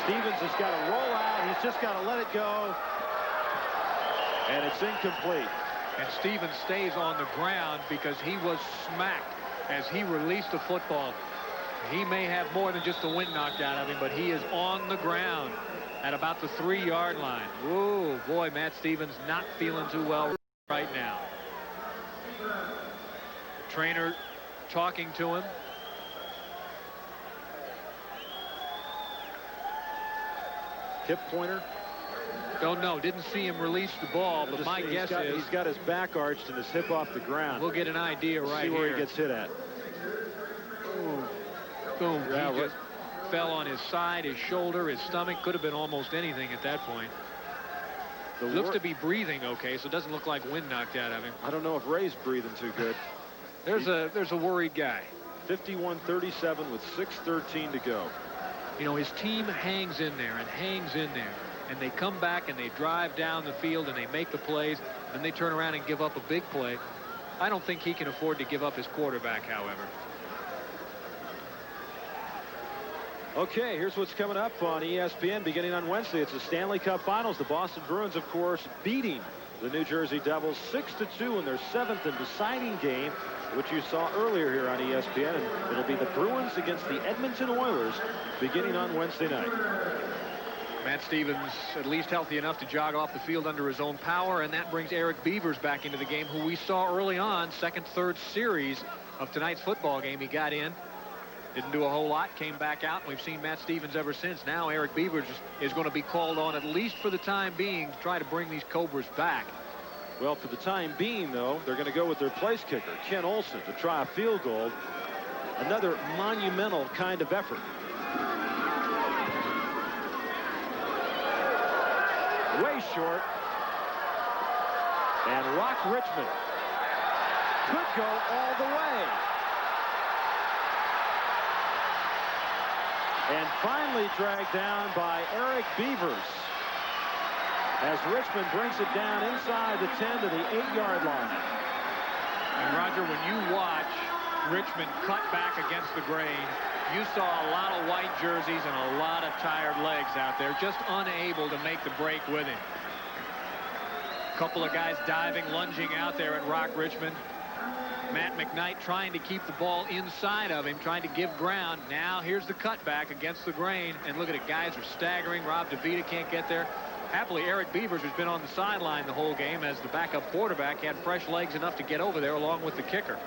Stevens has got to roll out. He's just got to let it go. And it's incomplete. And Stevens stays on the ground because he was smacked as he released the football. He may have more than just the wind knocked out of him, but he is on the ground at about the 3-yard line. Whoa, boy, Matt Stevens not feeling too well right now. The trainer talking to him. Hip pointer. Don't know. Didn't see him release the ball, but my guess is he's got his back arched and his hip off the ground. We'll get an idea right here. See where he gets hit at. Boom. Yeah, he just fell on his side, his shoulder, his stomach. Could have been almost anything at that point. Looks to be breathing okay, so it doesn't look like wind knocked out of him. I don't know if Ray's breathing too good. There's a worried guy. 51-37 with 6:13 to go. You know, his team hangs in there and hangs in there. And they come back and they drive down the field and they make the plays. And they turn around and give up a big play. I don't think he can afford to give up his quarterback, however. Okay, here's what's coming up on ESPN beginning on Wednesday. It's the Stanley Cup Finals. The Boston Bruins, of course, beating the New Jersey Devils 6-2 in their 7th and deciding game, which you saw earlier here on ESPN. And it'll be the Bruins against the Edmonton Oilers beginning on Wednesday night. Matt Stevens at least healthy enough to jog off the field under his own power, and that brings Eric Beavers back into the game, who we saw early on, 2nd, 3rd series of tonight's football game. He got in Didn't do a whole lot, came back out, and we've seen Matt Stevens ever since. Now Eric Beavers is going to be called on, at least for the time being, to try to bring these Cobras back. Well, for the time being, though, they're going to go with their place kicker, Ken Olson, to try a field goal. Another monumental kind of effort. Way short. And Rock Richmond could go all the way. And finally dragged down by Eric Beavers as Richmond brings it down inside the 10 to the 8-yard line. And Roger, when you watch Richmond cut back against the grain, you saw a lot of white jerseys and a lot of tired legs out there, just unable to make the break with him. A couple of guys diving, lunging out there at Rock Richmond. Matt McKnight trying to keep the ball inside of him, trying to give ground. Now here's the cutback against the grain, and look at it, guys are staggering. Rob DeVita can't get there. Happily, Eric Beavers, who's been on the sideline the whole game as the backup quarterback, had fresh legs enough to get over there along with the kicker.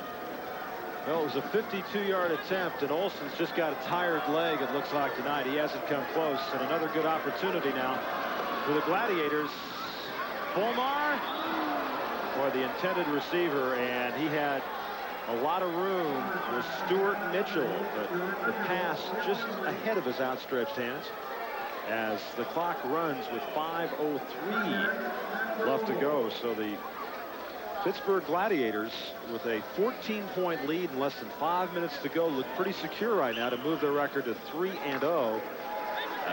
Well, it was a 52-yard attempt, and Olson's just got a tired leg, it looks like, tonight. He hasn't come close, and another good opportunity now for the Gladiators. Fulmar, or the intended receiver, and he had a lot of room with Stuart Mitchell, but the pass just ahead of his outstretched hands as the clock runs with 5:03 left to go. So the Pittsburgh Gladiators, with a 14-point lead and less than 5 minutes to go, look pretty secure right now to move their record to 3-0.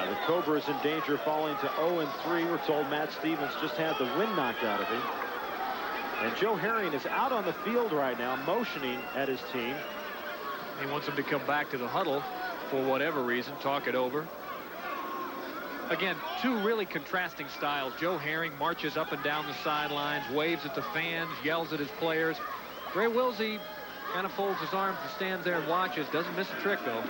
The Cobras in danger, falling to 0-3. We're told Matt Stevens just had the wind knocked out of him. And Joe Herring is out on the field right now, motioning at his team. He wants them to come back to the huddle for whatever reason, talk it over. Again, two really contrasting styles. Joe Herring marches up and down the sidelines, waves at the fans, yells at his players. Ray Wilsey kind of folds his arms and stands there and watches. Doesn't miss a trick, though.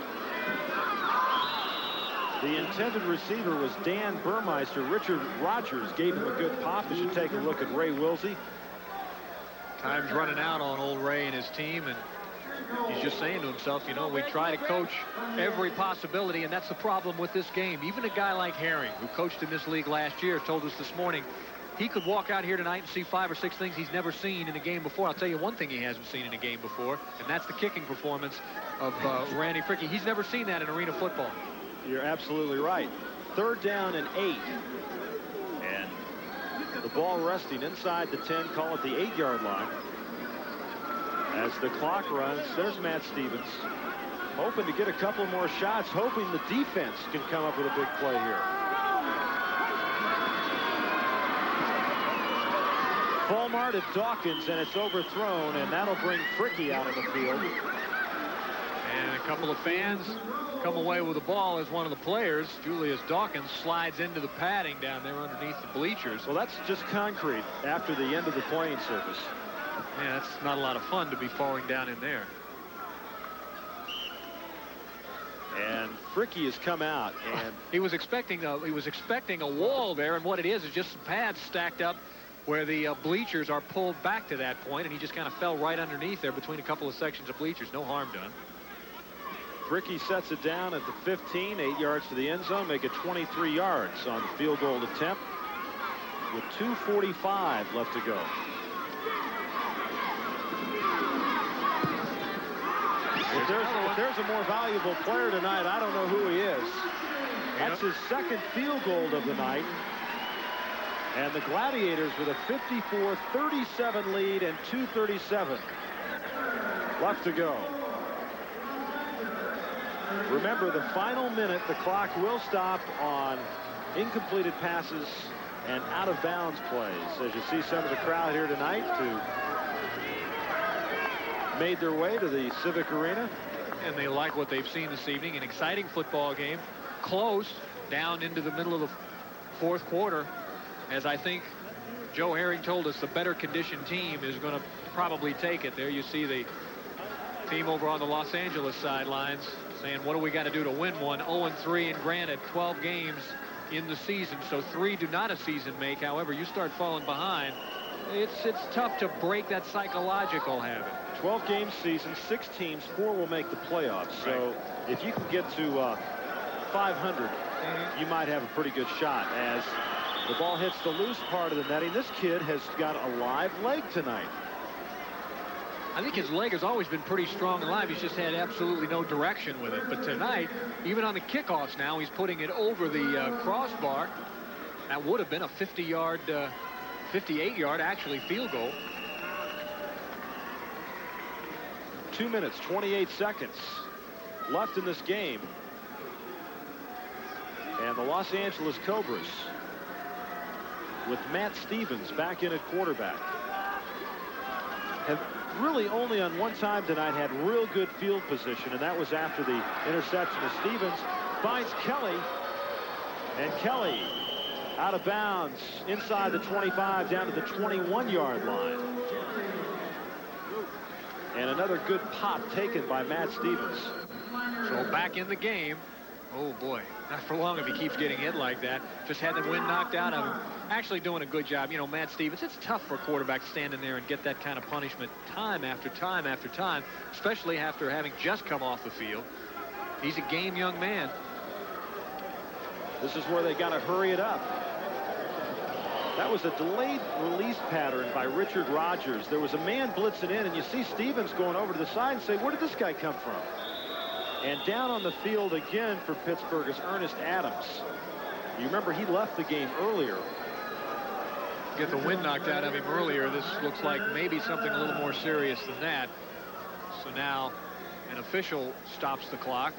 The intended receiver was Dan Burmeister. Richard Rogers gave him a good pop. You should take a look at Ray Wilsey. Time's running out on old Ray and his team, and he's just saying to himself, you know, we try to coach every possibility, and that's the problem with this game. Even a guy like Herring, who coached in this league last year, told us this morning he could walk out here tonight and see 5 or 6 things he's never seen in a game before. I'll tell you one thing he hasn't seen in a game before, and that's the kicking performance of Randy Fricke. He's never seen that in arena football. You're absolutely right. 3rd down and 8. And the ball resting inside the 10, call it the 8-yard line. As the clock runs, there's Matt Stevens, hoping to get a couple more shots, hoping the defense can come up with a big play here. Fulmar to Dawkins, and it's overthrown, and that'll bring Fricke out of the field. And a couple of fans come away with the ball as one of the players. Julius Dawkins slides into the padding down there underneath the bleachers. Well, that's just concrete after the end of the playing surface. Yeah, that's not a lot of fun to be falling down in there. And Fricke has come out, and he was expecting a wall there, and what it is just some pads stacked up where the bleachers are pulled back to that point, and he just kind of fell right underneath there between a couple of sections of bleachers. No harm done. Fricke sets it down at the 15, 8 yards to the end zone, make it 23 yards on the field goal attempt with 2:45 left to go. If there's a more valuable player tonight, I don't know who he is. That's his 2nd field goal of the night. And the Gladiators with a 54-37 lead and 2:37 left to go. Remember, the final minute, the clock will stop on incompleted passes and out-of-bounds plays. As you see some of the crowd here tonight who made their way to the Civic Arena. And they like what they've seen this evening. An exciting football game. Close down into the middle of the 4th quarter. As I think Joe Herring told us, the better conditioned team is going to probably take it. There you see the team over on the Los Angeles sidelines saying, what do we got to do to win one? 0-3, and granted, 12 games in the season, so 3 do not a season make. However, you start falling behind, It's tough to break that psychological habit. 12-game season, 6 teams, 4 will make the playoffs. So if you can get to 500, you might have a pretty good shot as the ball hits the loose part of the netting. This kid has got a live leg tonight. I think his leg has always been pretty strong and live. He's just had absolutely no direction with it. But tonight, even on the kickoffs now, he's putting it over the crossbar. That would have been a 50-yard, 58-yard actually field goal. 2 minutes, 28 seconds left in this game. And the Los Angeles Cobras with Matt Stevens back in at quarterback have really only on one time tonight had real good field position, and that was after the interception of Stevens. Finds Kelly, and Kelly out of bounds inside the 25 down to the 21-yard line. And another good pop taken by Matt Stevens. So back in the game. Oh boy, not for long if he keeps getting hit like that. Just had the wind knocked out of him. Actually doing a good job. You know, Matt Stevens, it's tough for a quarterback standing there and get that kind of punishment time after time after time, especially after having just come off the field. He's a game young man. This is where they got to hurry it up. That was a delayed release pattern by Richard Rogers. There was a man blitzing in, and you see Stevens going over to the side and say, where did this guy come from? And down on the field again for Pittsburgh is Ernest Adams. You remember he left the game earlier. Get the wind knocked out of him earlier. This looks like maybe something a little more serious than that. So now an official stops the clock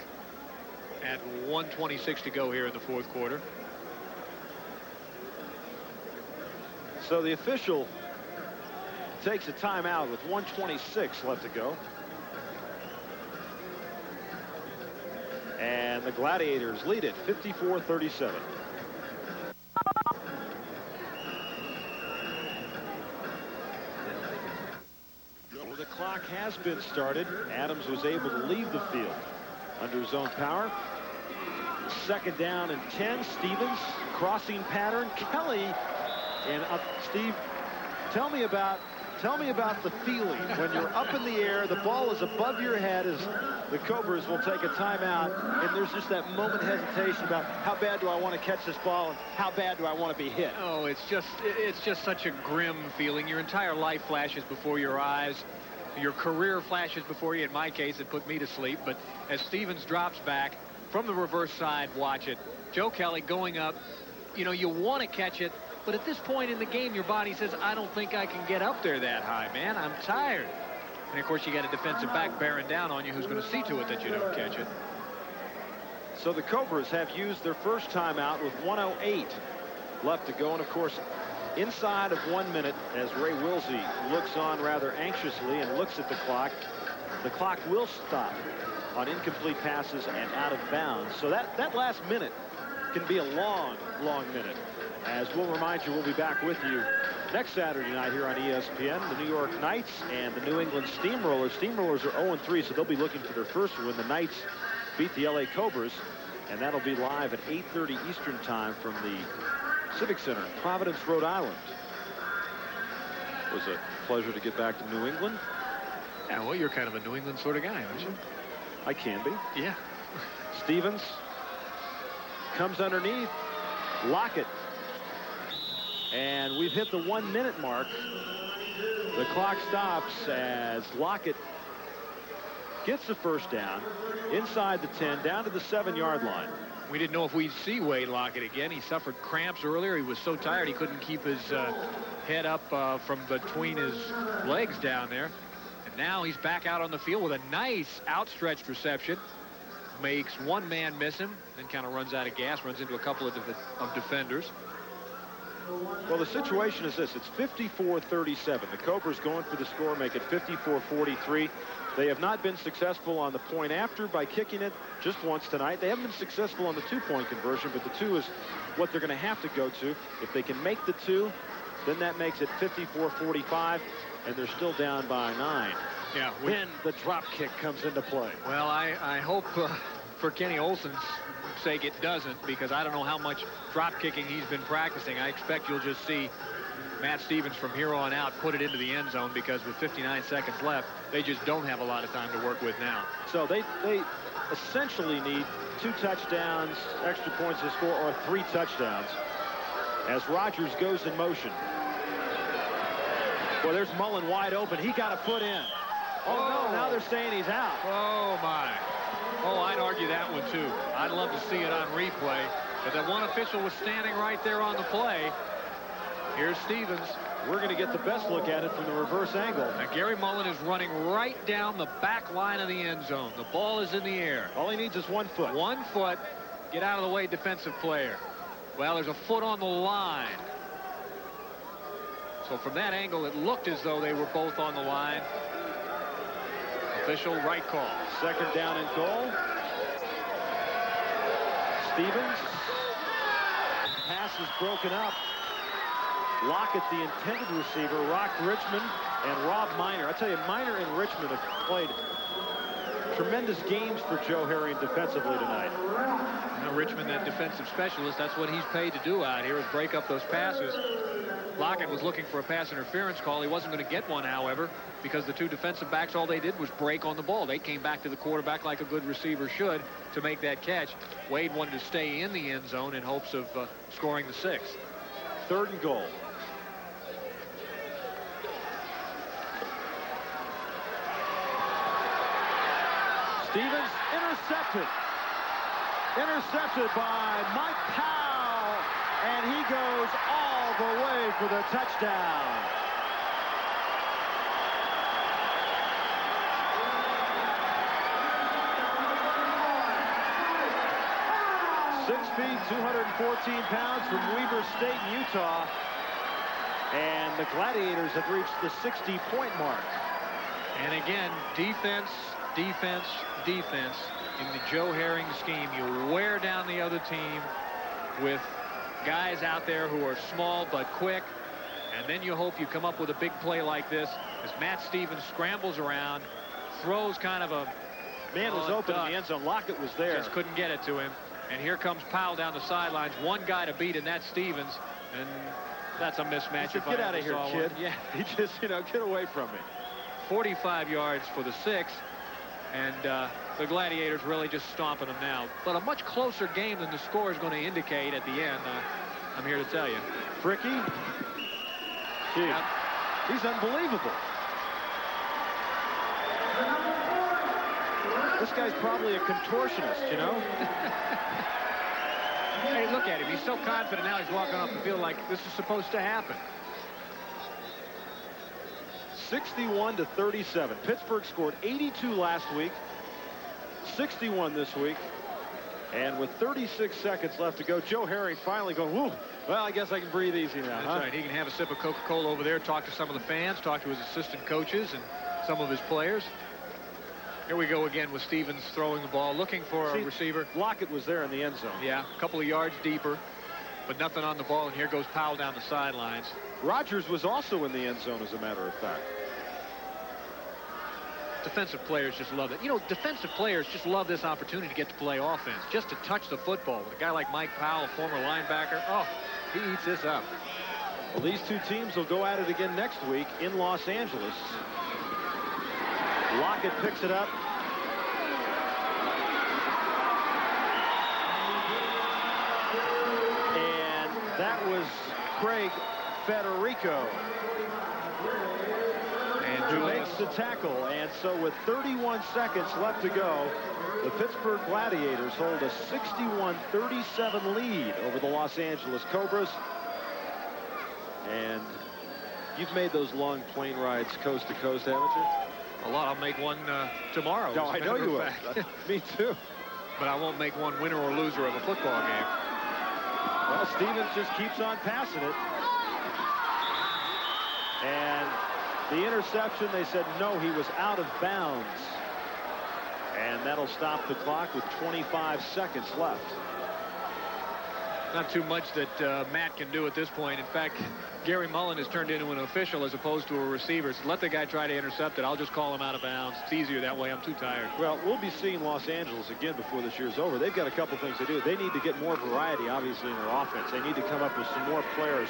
at 1:26 to go here in the fourth quarter. So the official takes a timeout with 1:26 left to go. And the Gladiators lead it 54-37. Well, the clock has been started. Adams was able to leave the field under his own power. Second down and 10. Stevens crossing pattern. Kelly and up. Steve, tell me about the feeling when you're up in the air, the ball is above your head as the Cobras will take a timeout, and there's just that moment hesitation about how bad do I want to catch this ball and how bad do I want to be hit. Oh, it's just such a grim feeling. Your entire life flashes before your eyes. Your career flashes before you. In my case, it put me to sleep. But as Stevens drops back from the reverse side, watch it. Joe Kelly going up. You know, you want to catch it, but at this point in the game, your body says, I don't think I can get up there that high, man. I'm tired. And, of course, you got a defensive back bearing down on you who's going to see to it that you don't catch it. So the Cobras have used their first timeout with 1:08 left to go. And, of course, inside of 1 minute, as Ray Wilsey looks on rather anxiously and looks at the clock will stop on incomplete passes and out of bounds. So that last minute can be a long, long minute. As we'll remind you, we'll be back with you next Saturday night here on ESPN. The New York Knights and the New England Steamrollers. Steamrollers are 0-3, so they'll be looking for their first win. The Knights beat the LA Cobras, and that'll be live at 8:30 Eastern time from the Civic Center in Providence, Rhode Island. It was a pleasure to get back to New England. Yeah, well, you're kind of a New England sort of guy, aren't you? I can be. Yeah. Stevens comes underneath. Lockett. And we've hit the 1 minute mark. The clock stops as Lockett gets the first down inside the 10 down to the 7-yard line. We didn't know if we'd see Wade Lockett again. He suffered cramps earlier. He was so tired he couldn't keep his head up from between his legs down there. And now he's back out on the field with a nice outstretched reception. Makes one man miss him, then kind of runs out of gas, runs into a couple of defenders. Well, the situation is this. It's 54-37. The Cobras going for the score, make it 54-43. They have not been successful on the point after by kicking it just once tonight. They haven't been successful on the two-point conversion, but the two is what they're going to have to go to. If they can make the two, then that makes it 54-45, and they're still down by 9. Yeah. When the drop kick comes into play. Well, I hope for Kenny Olson's sake it doesn't, because I don't know how much drop kicking he's been practicing. I expect you'll just see Matt Stevens from here on out put it into the end zone, because with 59 seconds left, they just don't have a lot of time to work with now. So they essentially need 2 touchdowns, extra points to score, or 3 touchdowns as Rodgers goes in motion. Well, there's Mullen wide open. He got a foot in. Oh, no, now they're saying he's out. Oh, my. Oh, I'd argue that one, too. I'd love to see it on replay, but that one official was standing right there on the play. Here's Stevens. We're going to get the best look at it from the reverse angle. Now, Gary Mullen is running right down the back line of the end zone. The ball is in the air. All he needs is 1 foot. 1 foot. Get out of the way, defensive player. Well, there's a foot on the line. So from that angle, it looked as though they were both on the line. Official right call. 2nd down and goal. Stevens. Pass is broken up. Lockett, the intended receiver, Rock Richmond and Rob Miner. I tell you, Miner and Richmond have played tremendous games for Joe Herring defensively tonight. Now, Richmond, that defensive specialist, that's what he's paid to do out here, is break up those passes. Lockett was looking for a pass interference call. He wasn't going to get one, however, because the 2 defensive backs, all they did was break on the ball. They came back to the quarterback like a good receiver should to make that catch. Wade wanted to stay in the end zone in hopes of scoring the 6th. 3rd and goal. Stevens intercepted. Intercepted by Mike Powell, and he goes all the way for the touchdown. Six feet, 214 pounds from Weber State, Utah. And the Gladiators have reached the 60-point mark. And again, defense, defense, defense. In the Joe Herring scheme, you wear down the other team with guys out there who are small but quick, and then you hope you come up with a big play like this as Matt Stevens scrambles around, throws kind of a man was open in the end zone. Lockett was there, just couldn't get it to him, and here comes Powell down the sidelines. One guy to beat, and that's Stevens, and that's a mismatch. Get out of here, kid. Yeah, he just, get away from me. 45 yards for the 6th. And the Gladiators really just stomping them now. But a much closer game than the score is going to indicate at the end, I'm here to tell you. Fricky. Yep. He's unbelievable. This guy's probably a contortionist, you know? Hey, look at him. He's so confident now he's walking off the field like this is supposed to happen. 61-37. Pittsburgh scored 82 last week, 61 this week, and with 36 seconds left to go, Joe Herring finally going, whoo, well, I guess I can breathe easy now. That's right. He can have a sip of Coca-Cola over there, talk to some of the fans, talk to his assistant coaches and some of his players. Here we go again with Stevens throwing the ball, looking for a receiver. Lockett was there in the end zone. Yeah, a couple of yards deeper, but nothing on the ball, and here goes Powell down the sidelines. Rodgers was also in the end zone, as a matter of fact. Defensive players just love it. You know, defensive players just love this opportunity to get to play offense, just to touch the football. With a guy like Mike Powell, former linebacker, oh, he eats this up. Well, these 2 teams will go at it again next week in Los Angeles. Lockett picks it up. And that was Craig Federico, who makes the tackle. And so with 31 seconds left to go, the Pittsburgh Gladiators hold a 61-37 lead over the Los Angeles Cobras. And you've made those long plane rides coast to coast, haven't you? A lot. I'll make one tomorrow. No, I know you will. Me too. But I won't make one winner or loser of a football game. Well, Stevens just keeps on passing it. And the interception, they said no, he was out of bounds. And that'll stop the clock with 25 seconds left. Not too much that Matt can do at this point. In fact, Gary Mullen has turned into an official as opposed to a receiver. So let the guy try to intercept it. I'll just call him out of bounds. It's easier that way. I'm too tired. Well, we'll be seeing Los Angeles again before this year's over. They've got a couple things to do. They need to get more variety, obviously, in their offense. They need to come up with some more players.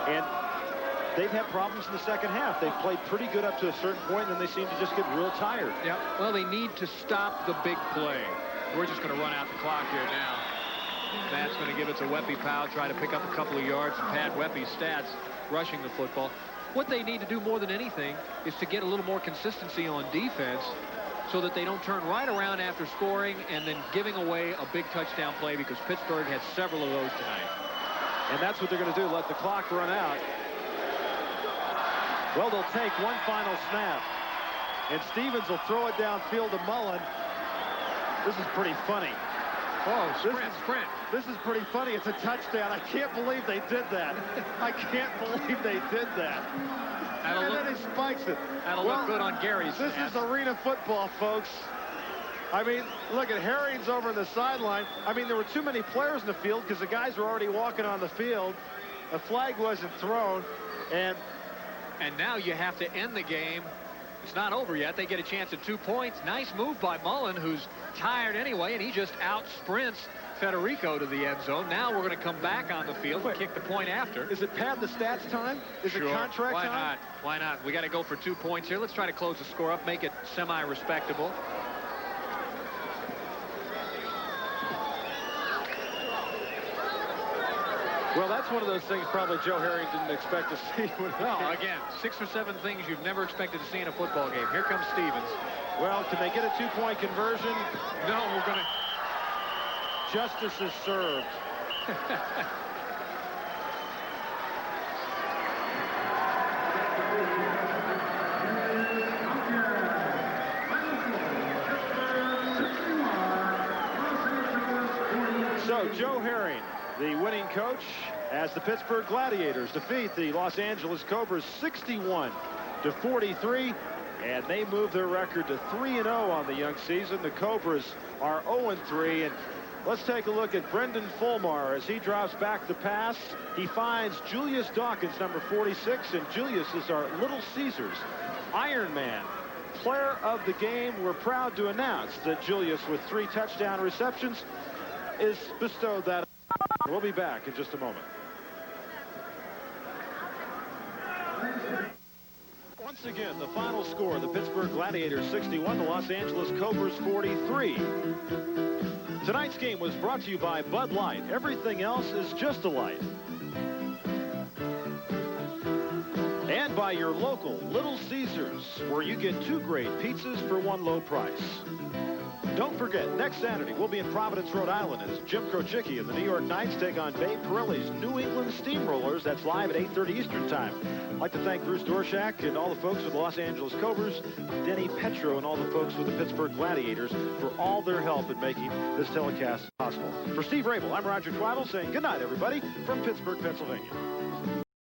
And they've had problems in the second half. They've played pretty good up to a certain point, and then they seem to just get real tired. Yeah, well, they need to stop the big play. We're just going to run out the clock here now. Matt's going to give it to Weppy Powell, try to pick up a couple of yards and pad Weppy's stats rushing the football. What they need to do more than anything is to get a little more consistency on defense so that they don't turn right around after scoring and then giving away a big touchdown play, because Pittsburgh had several of those tonight. And that's what they're going to do, let the clock run out. Well, they'll take one final snap, and Stevens will throw it downfield to Mullen. This is pretty funny. Oh, sprint. This is pretty funny. It's a touchdown. I can't believe they did that. I can't believe they did that. And then he spikes it. That'll look good on Gary's This is arena football, folks. I mean, look at Herring's over on the sideline. I mean, there were too many players in the field because the guys were already walking on the field. A flag wasn't thrown. And now you have to end the game. It's not over yet. They get a chance at 2 points. Nice move by Mullen, who's tired anyway, and he just out-sprints Federico to the end zone. Now we're going to come back on the field and kick the point after. Is it pad the stats time? Is it contract Why time? not? Why not? We got to go for 2 points here. Let's try to close the score up, make it semi-respectable. Well, that's one of those things probably Joe Herring didn't expect to see. No, again, 6 or 7 things you've never expected to see in a football game. Here comes Stevens. Well, can they get a 2-point conversion? No, we're going to... Justice is served. So, Joe Herring, the winning coach, as the Pittsburgh Gladiators defeat the Los Angeles Cobras 61-43, and they move their record to 3-0 on the young season. The Cobras are 0-3, and let's take a look at Brendan Fulmar as he drops back the pass. He finds Julius Dawkins, number 46, and Julius is our Little Caesars Iron Man player of the game. We're proud to announce that Julius, with 3 touchdown receptions, is bestowed that. We'll be back in just a moment. Once again, the final score, the Pittsburgh Gladiators 61, the Los Angeles Cobras 43. Tonight's game was brought to you by Bud Light. Everything else is just a light. And by your local Little Caesars, where you get 2 great pizzas for 1 low price. Don't forget, next Saturday, we'll be in Providence, Rhode Island, as Jim Krochicki and the New York Knights take on Babe Pirelli's New England Steamrollers. That's live at 8:30 Eastern Time. I'd like to thank Bruce Dorshak and all the folks with the Los Angeles Cobras, Denny Petro and all the folks with the Pittsburgh Gladiators for all their help in making this telecast possible. For Steve Raible, I'm Roger Twibell saying good night, everybody, from Pittsburgh, Pennsylvania.